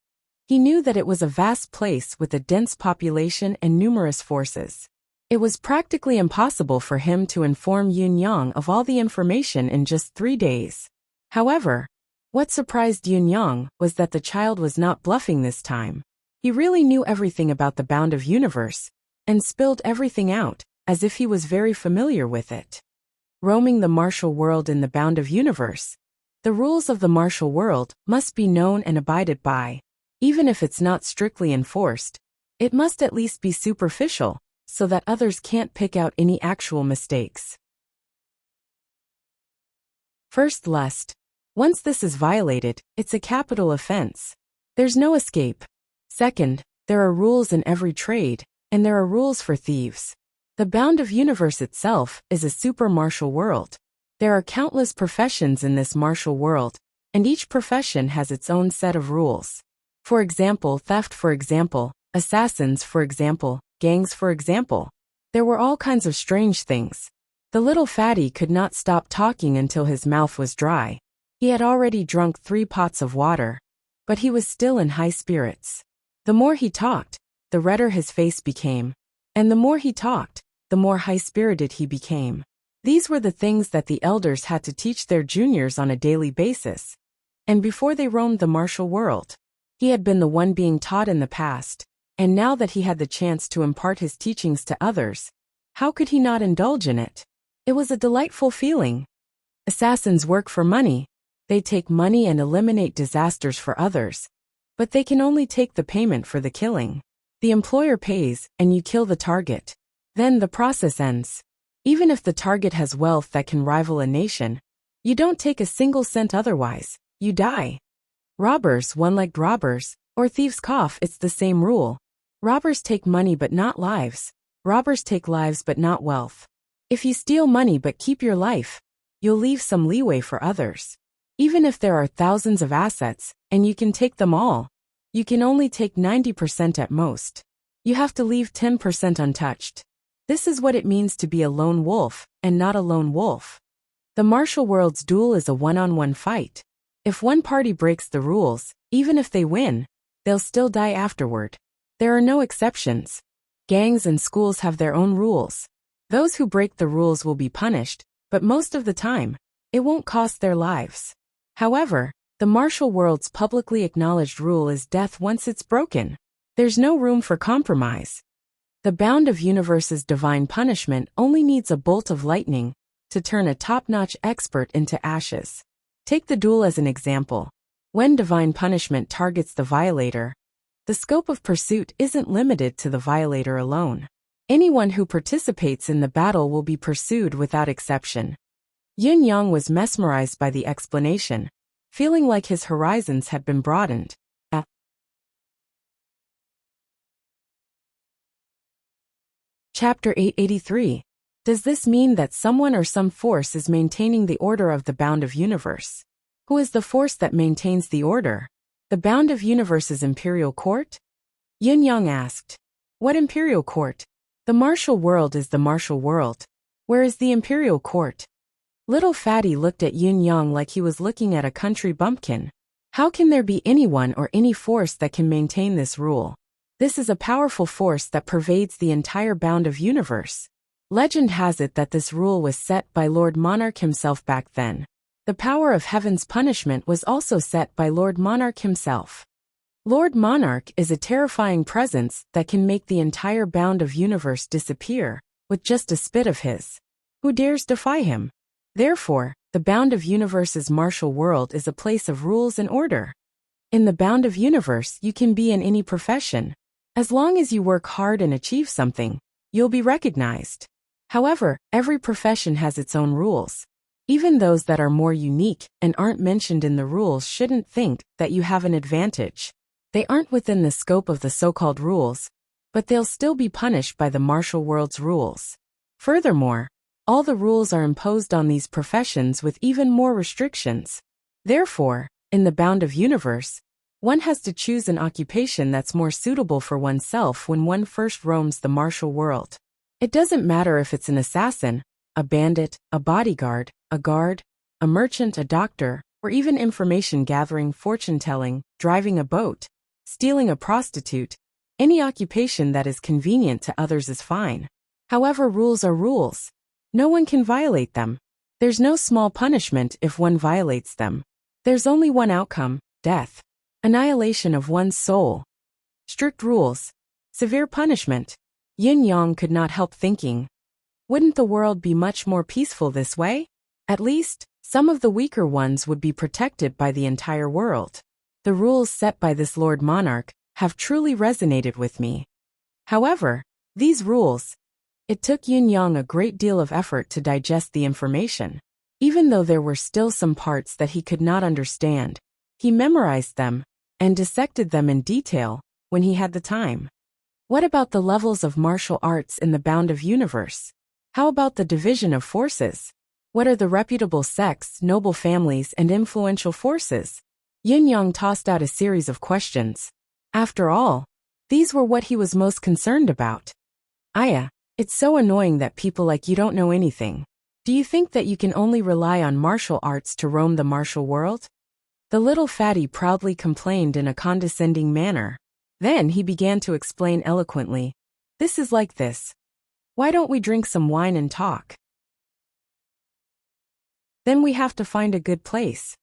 he knew that it was a vast place with a dense population and numerous forces. It was practically impossible for him to inform Yin Yang of all the information in just 3 days. However, what surprised Yin Yang was that the child was not bluffing this time. He really knew everything about the bound of universe, and spilled everything out, as if he was very familiar with it. Roaming the martial world in the bound of universe, the rules of the martial world must be known and abided by. Even if it's not strictly enforced, it must at least be superficial, so that others can't pick out any actual mistakes. First, lust. Once this is violated, it's a capital offense. There's no escape. Second, there are rules in every trade, and there are rules for thieves. The bound of universe itself is a super martial world. There are countless professions in this martial world, and each profession has its own set of rules. For example, theft, for example, assassins, for example, gangs, for example. There were all kinds of strange things. The little fatty could not stop talking until his mouth was dry. He had already drunk 3 pots of water, but he was still in high spirits. The more he talked, the redder his face became, and the more he talked, the more high-spirited he became. These were the things that the elders had to teach their juniors on a daily basis. And before they roamed the martial world, he had been the one being taught in the past, and now that he had the chance to impart his teachings to others, how could he not indulge in it? It was a delightful feeling. Assassins work for money. They take money and eliminate disasters for others, but they can only take the payment for the killing. The employer pays, and you kill the target. Then the process ends. Even if the target has wealth that can rival a nation, you don't take a single cent otherwise, you die. Robbers, one-legged robbers, or thieves cough, it's the same rule. Robbers take money but not lives. Robbers take lives but not wealth. If you steal money but keep your life, you'll leave some leeway for others. Even if there are thousands of assets, and you can take them all, you can only take 90% at most. You have to leave 10% untouched. This is what it means to be a lone wolf, and not a lone wolf. The martial world's duel is a one-on-one fight. If one party breaks the rules, even if they win, they'll still die afterward. There are no exceptions. Gangs and schools have their own rules. Those who break the rules will be punished, but most of the time, it won't cost their lives. However, the martial world's publicly acknowledged rule is death once it's broken. There's no room for compromise. The bound of universe's divine punishment only needs a bolt of lightning to turn a top-notch expert into ashes. Take the duel as an example. When divine punishment targets the violator, the scope of pursuit isn't limited to the violator alone. Anyone who participates in the battle will be pursued without exception. Yin Yang was mesmerized by the explanation, feeling like his horizons had been broadened. Chapter 883. Does this mean that someone or some force is maintaining the order of the bound of universe? Who is the force that maintains the order? The bound of universe's imperial court? Yin Yang asked. What imperial court? The martial world is the martial world. Where is the imperial court? Little Fatty looked at Yin Yang like he was looking at a country bumpkin. How can there be anyone or any force that can maintain this rule? This is a powerful force that pervades the entire bound of universe. Legend has it that this rule was set by Lord Monarch himself back then. The power of heaven's punishment was also set by Lord Monarch himself. Lord Monarch is a terrifying presence that can make the entire bound of universe disappear with just a spit of his. Who dares defy him? Therefore, the bound of universe's martial world is a place of rules and order. In the bound of universe, you can be in any profession. As long as you work hard and achieve something, you'll be recognized. However, every profession has its own rules. Even those that are more unique and aren't mentioned in the rules shouldn't think that you have an advantage. They aren't within the scope of the so-called rules, but they'll still be punished by the martial world's rules. Furthermore, all the rules are imposed on these professions with even more restrictions. Therefore, in the bound of universe, one has to choose an occupation that's more suitable for oneself when one first roams the martial world. It doesn't matter if it's an assassin, a bandit, a bodyguard, a guard, a merchant, a doctor, or even information gathering, fortune-telling, driving a boat, stealing a prostitute. Any occupation that is convenient to others is fine. However, rules are rules. No one can violate them. There's no small punishment if one violates them. There's only one outcome, death. Annihilation of one's soul. Strict rules. Severe punishment. Yin Yang could not help thinking. Wouldn't the world be much more peaceful this way? At least, some of the weaker ones would be protected by the entire world. The rules set by this Lord Monarch have truly resonated with me. However, these rules, it took Yin Yang a great deal of effort to digest the information. Even though there were still some parts that he could not understand, he memorized them and dissected them in detail when he had the time. What about the levels of martial arts in the bound of universe? How about the division of forces? What are the reputable sects, noble families, and influential forces? Yin Yang tossed out a series of questions. After all, these were what he was most concerned about. Aya, it's so annoying that people like you don't know anything. Do you think that you can only rely on martial arts to roam the martial world? The little fatty proudly complained in a condescending manner. Then he began to explain eloquently. This is like this. Why don't we drink some wine and talk? Then we have to find a good place.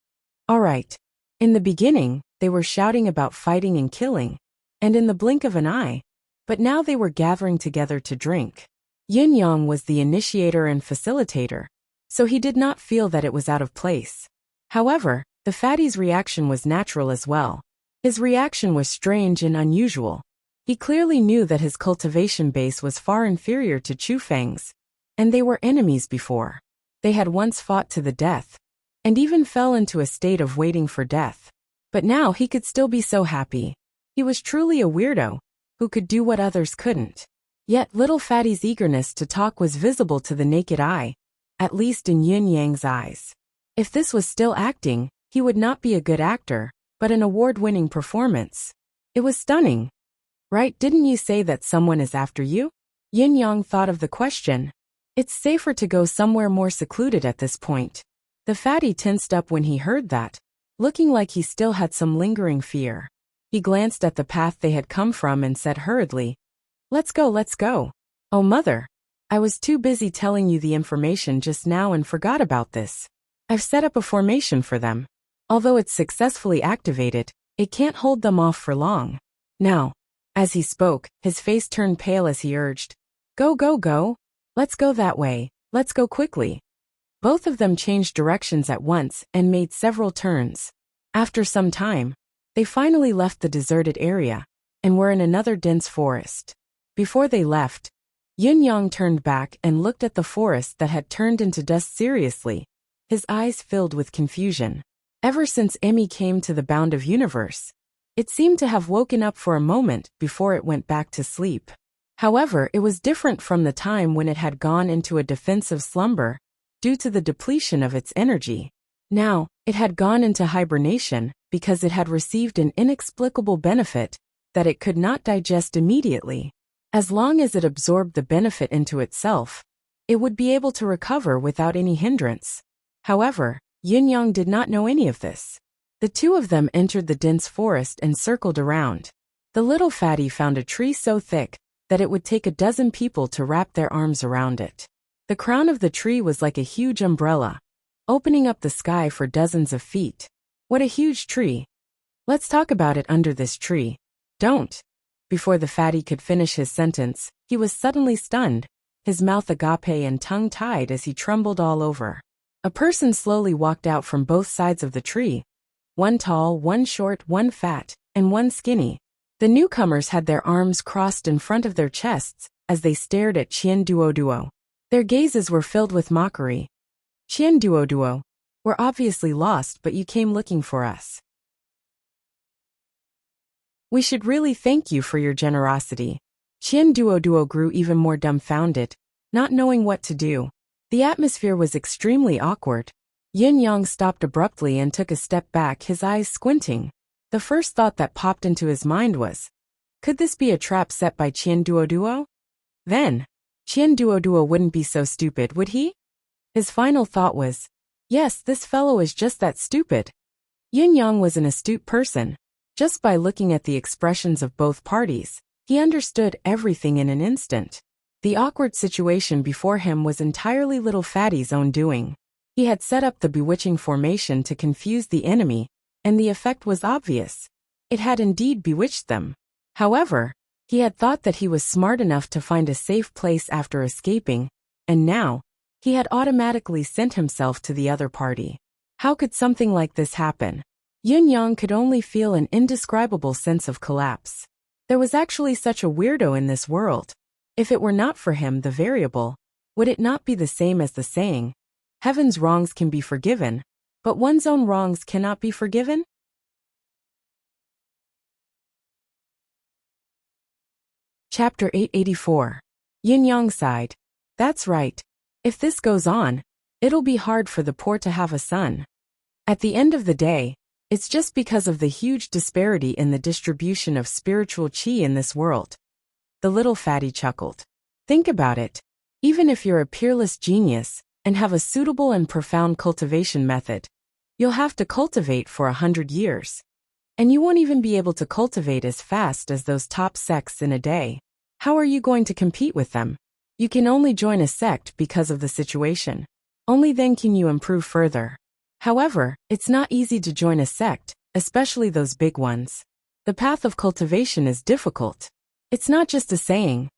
All right. In the beginning, they were shouting about fighting and killing, and in the blink of an eye, but now they were gathering together to drink. Yin Yang was the initiator and facilitator, so he did not feel that it was out of place. However, the fatty's reaction was natural as well. His reaction was strange and unusual. He clearly knew that his cultivation base was far inferior to Chu Feng's, and they were enemies before. They had once fought to the death, and even fell into a state of waiting for death. But now he could still be so happy. He was truly a weirdo, who could do what others couldn't. Yet little fatty's eagerness to talk was visible to the naked eye, at least in Yin Yang's eyes. If this was still acting, he would not be a good actor, but an award-winning performance. It was stunning. Right, didn't you say that someone is after you? Yin Yang thought of the question. It's safer to go somewhere more secluded at this point. The fatty tensed up when he heard that, looking like he still had some lingering fear. He glanced at the path they had come from and said hurriedly, let's go, let's go. Oh mother, I was too busy telling you the information just now and forgot about this. I've set up a formation for them. Although it's successfully activated, it can't hold them off for long. Now, as he spoke, his face turned pale as he urged, go, go, go. Let's go that way. Let's go quickly. Both of them changed directions at once and made several turns. After some time, they finally left the deserted area and were in another dense forest. Before they left, Yin Yang turned back and looked at the forest that had turned into dust seriously, his eyes filled with confusion. Ever since Emmy came to the bound of universe, it seemed to have woken up for a moment before it went back to sleep. However, it was different from the time when it had gone into a defensive slumber due to the depletion of its energy. Now, it had gone into hibernation because it had received an inexplicable benefit that it could not digest immediately. As long as it absorbed the benefit into itself, it would be able to recover without any hindrance. However, Yin Yang did not know any of this. The two of them entered the dense forest and circled around. The little fatty found a tree so thick that it would take a dozen people to wrap their arms around it. The crown of the tree was like a huge umbrella, opening up the sky for dozens of feet. What a huge tree! Let's talk about it under this tree. Don't. Before the fatty could finish his sentence, he was suddenly stunned, his mouth agape and tongue tied as he trembled all over. A person slowly walked out from both sides of the tree. One tall, one short, one fat, and one skinny. The newcomers had their arms crossed in front of their chests as they stared at Qian Duoduo. Their gazes were filled with mockery. Qian Duoduo, we're obviously lost, but you came looking for us. We should really thank you for your generosity. Qian Duoduo grew even more dumbfounded, not knowing what to do. The atmosphere was extremely awkward. Yin Yang stopped abruptly and took a step back, his eyes squinting. The first thought that popped into his mind was, could this be a trap set by Qian Duoduo? Then, Qian Duoduo wouldn't be so stupid, would he? His final thought was, yes, this fellow is just that stupid. Yin Yang was an astute person. Just by looking at the expressions of both parties, he understood everything in an instant. The awkward situation before him was entirely little fatty's own doing. He had set up the bewitching formation to confuse the enemy, and the effect was obvious. It had indeed bewitched them. However, he had thought that he was smart enough to find a safe place after escaping, and now, he had automatically sent himself to the other party. How could something like this happen? Yin Yang could only feel an indescribable sense of collapse. There was actually such a weirdo in this world. If it were not for him, the variable, would it not be the same as the saying, heaven's wrongs can be forgiven, but one's own wrongs cannot be forgiven? Chapter 884. Yin Yang sighed. That's right. If this goes on, it'll be hard for the poor to have a son. At the end of the day, it's just because of the huge disparity in the distribution of spiritual qi in this world. The little fatty chuckled. Think about it. Even if you're a peerless genius and have a suitable and profound cultivation method, you'll have to cultivate for 100 years. And you won't even be able to cultivate as fast as those top sects in a day. How are you going to compete with them? You can only join a sect because of the situation. Only then can you improve further. However, it's not easy to join a sect, especially those big ones. The path of cultivation is difficult. It's not just a saying.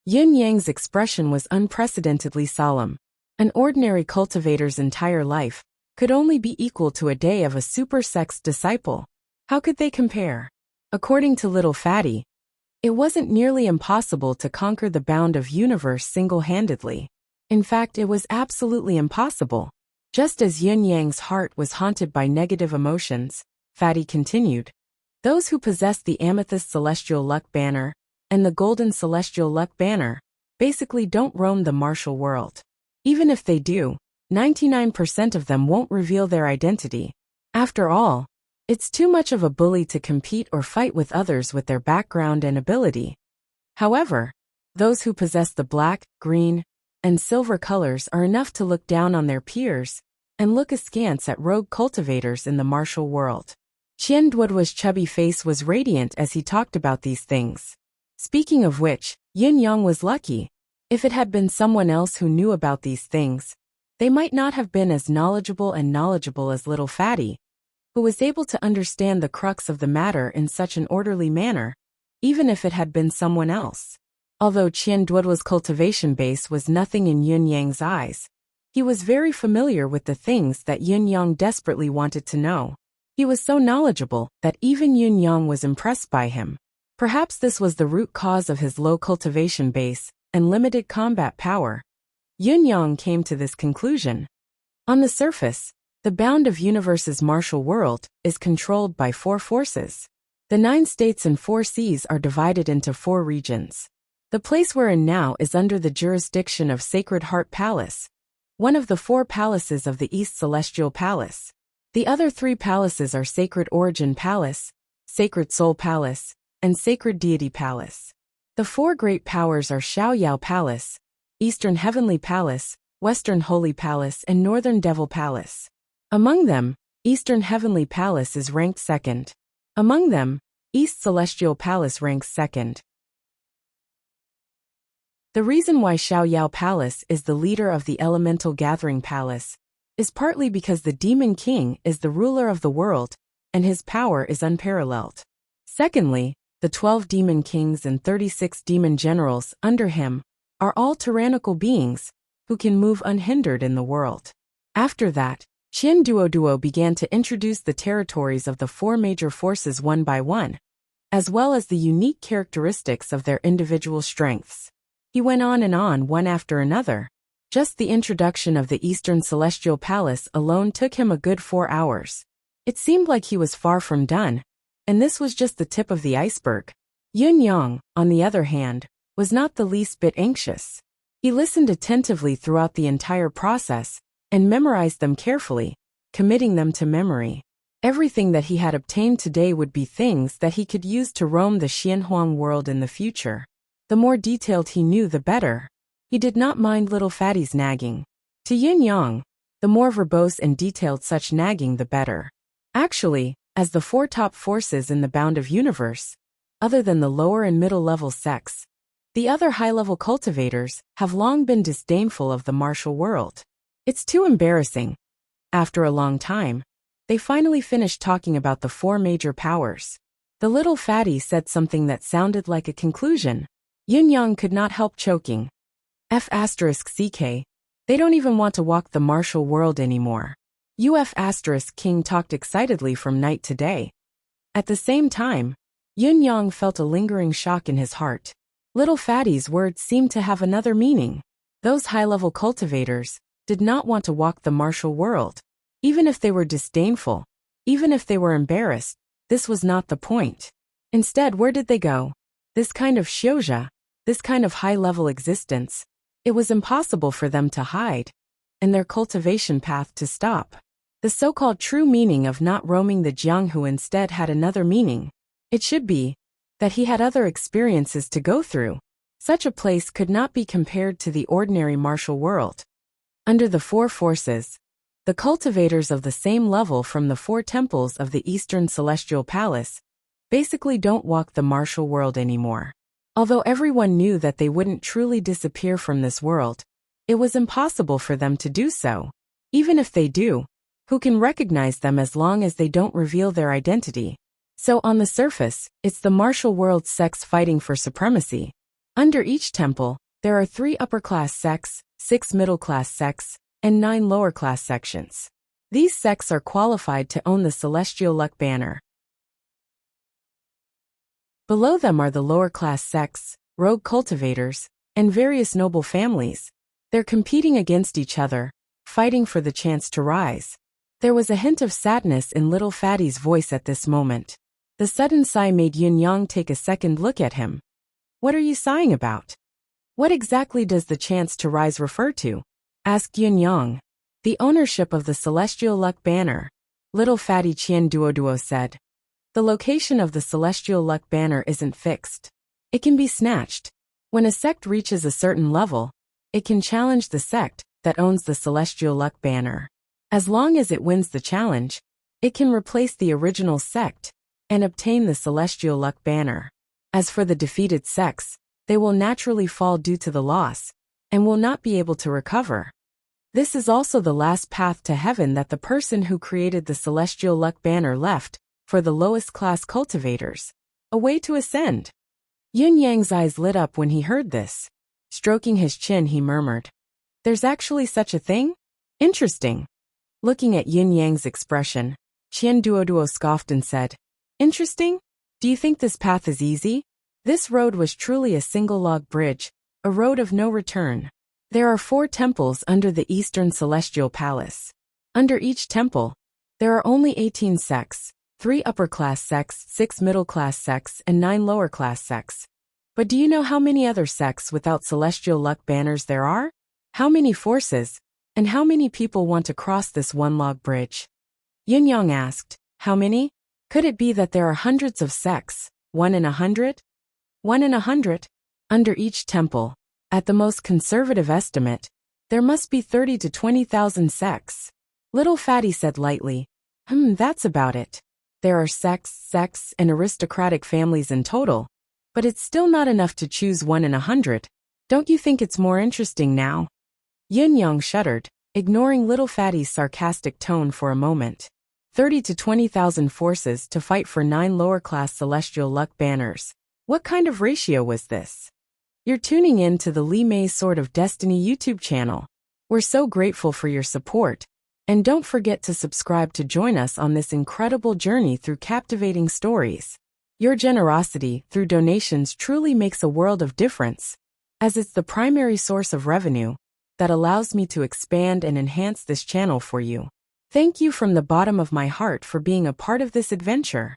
Yin Yang's expression was unprecedentedly solemn. An ordinary cultivator's entire life could only be equal to a day of a super sect's disciple. How could they compare? According to Little Fatty, it wasn't nearly impossible to conquer the bound of universe single-handedly. In fact, it was absolutely impossible. Just as Yin Yang's heart was haunted by negative emotions, Fatty continued, those who possess the amethyst celestial luck banner and the golden celestial luck banner basically don't roam the martial world. Even if they do, 99% of them won't reveal their identity. After all, it's too much of a bully to compete or fight with others with their background and ability. However, those who possess the black, green, and silver colors are enough to look down on their peers and look askance at rogue cultivators in the martial world. Qian Duoduo's chubby face was radiant as he talked about these things. Speaking of which, Yin Yang was lucky. If it had been someone else who knew about these things, they might not have been as knowledgeable as Little Fatty, who was able to understand the crux of the matter in such an orderly manner, even if it had been someone else. Although Qian Duoduo's cultivation base was nothing in Yin Yang's eyes, he was very familiar with the things that Yin Yang desperately wanted to know. He was so knowledgeable that even Yun Yang was impressed by him. Perhaps this was the root cause of his low cultivation base and limited combat power. Yun Yang came to this conclusion. On the surface, the bound of universe's martial world is controlled by 4 forces. The 9 states and 4 seas are divided into 4 regions. The place we're in now is under the jurisdiction of Sacred Heart Palace, one of the 4 palaces of the East Celestial Palace. The other 3 palaces are Sacred Origin Palace, Sacred Soul Palace, and Sacred Deity Palace. The 4 great powers are Xiaoyao Palace, Eastern Heavenly Palace, Western Holy Palace, and Northern Devil Palace. Among them, Eastern Heavenly Palace is ranked 2nd. Among them, East Celestial Palace ranks 2nd. The reason why Xiaoyao Palace is the leader of the Elemental Gathering Palace is partly because the Demon King is the ruler of the world, and his power is unparalleled. Secondly, the 12 Demon Kings and 36 Demon Generals under him are all tyrannical beings who can move unhindered in the world. After that, Qin Duoduo began to introduce the territories of the 4 major forces one by one, as well as the unique characteristics of their individual strengths. He went on and on one after another. Just the introduction of the Eastern Celestial Palace alone took him a good 4 hours. It seemed like he was far from done, and this was just the tip of the iceberg. Yun Yang, on the other hand, was not the least bit anxious. He listened attentively throughout the entire process and memorized them carefully, committing them to memory. Everything that he had obtained today would be things that he could use to roam the Xianhuang world in the future. The more detailed he knew, the better. He did not mind little Fatty's nagging. To Yun Yang, the more verbose and detailed such nagging, the better. Actually, as the 4 top forces in the bound of universe, other than the lower and middle level sects, the other high-level cultivators have long been disdainful of the martial world. It's too embarrassing. After a long time, they finally finished talking about the 4 major powers. The little Fatty said something that sounded like a conclusion. Yun Yang could not help choking. F***ck, they don't even want to walk the martial world anymore. King talked excitedly from night to day. At the same time, Yun Yang felt a lingering shock in his heart. Little Fatty's words seemed to have another meaning. Those high-level cultivators did not want to walk the martial world. Even if they were disdainful, even if they were embarrassed, this was not the point. Instead, where did they go? This kind of xiuzha, this kind of high-level existence, it was impossible for them to hide, and their cultivation path to stop. The so-called true meaning of not roaming the Jianghu instead had another meaning. It should be that he had other experiences to go through. Such a place could not be compared to the ordinary martial world. Under the 4 forces, the cultivators of the same level from the 4 temples of the Eastern Celestial Palace basically don't walk the martial world anymore. Although everyone knew that they wouldn't truly disappear from this world, it was impossible for them to do so. Even if they do, who can recognize them as long as they don't reveal their identity? So on the surface, it's the martial world sects fighting for supremacy. Under each temple, there are 3 upper-class sects, 6 middle-class sects, and 9 lower-class sections. These sects are qualified to own the Celestial Luck Banner. Below them are the lower-class sects, rogue cultivators, and various noble families. They're competing against each other, fighting for the chance to rise. There was a hint of sadness in little Fatty's voice at this moment. The sudden sigh made Yun Yang take a second look at him. What are you sighing about? What exactly does the chance to rise refer to? Asked Yun Yang. The ownership of the Celestial Luck Banner. Little Fatty Qin Duoduo said. The location of the Celestial Luck Banner isn't fixed. It can be snatched. When a sect reaches a certain level, it can challenge the sect that owns the Celestial Luck Banner. As long as it wins the challenge, it can replace the original sect and obtain the Celestial Luck Banner. As for the defeated sects, they will naturally fall due to the loss and will not be able to recover. This is also the last path to heaven that the person who created the Celestial Luck Banner left for the lowest class cultivators, a way to ascend. Yun Yang's eyes lit up when he heard this. Stroking his chin, he murmured, "There's actually such a thing? Interesting." Looking at Yun Yang's expression, Qian Duoduo scoffed and said, "Interesting? Do you think this path is easy?" This road was truly a single log bridge, a road of no return. There are 4 temples under the Eastern Celestial Palace. Under each temple, there are only 18 sects, 3 upper-class sects, 6 middle-class sects, and 9 lower-class sects. But do you know how many other sects without celestial luck banners there are? How many forces, and how many people want to cross this one-log bridge? Yin Yang asked, "How many? Could it be that there are hundreds of sects, 1 in 100? 1 in 100? Under each temple, at the most conservative estimate, there must be 30 to 20,000 sects." Little Fatty said lightly, "That's about it. There are sects, and aristocratic families in total, but it's still not enough to choose 1 in 100. Don't you think it's more interesting now?" Yin Yang shuddered, ignoring Little Fatty's sarcastic tone for a moment. 30 to 20,000 forces to fight for 9 lower-class celestial luck banners. What kind of ratio was this? You're tuning in to the Li Mei Sword of Destiny YouTube channel. We're so grateful for your support, and don't forget to subscribe to join us on this incredible journey through captivating stories. Your generosity through donations truly makes a world of difference, as it's the primary source of revenue that allows me to expand and enhance this channel for you. Thank you from the bottom of my heart for being a part of this adventure.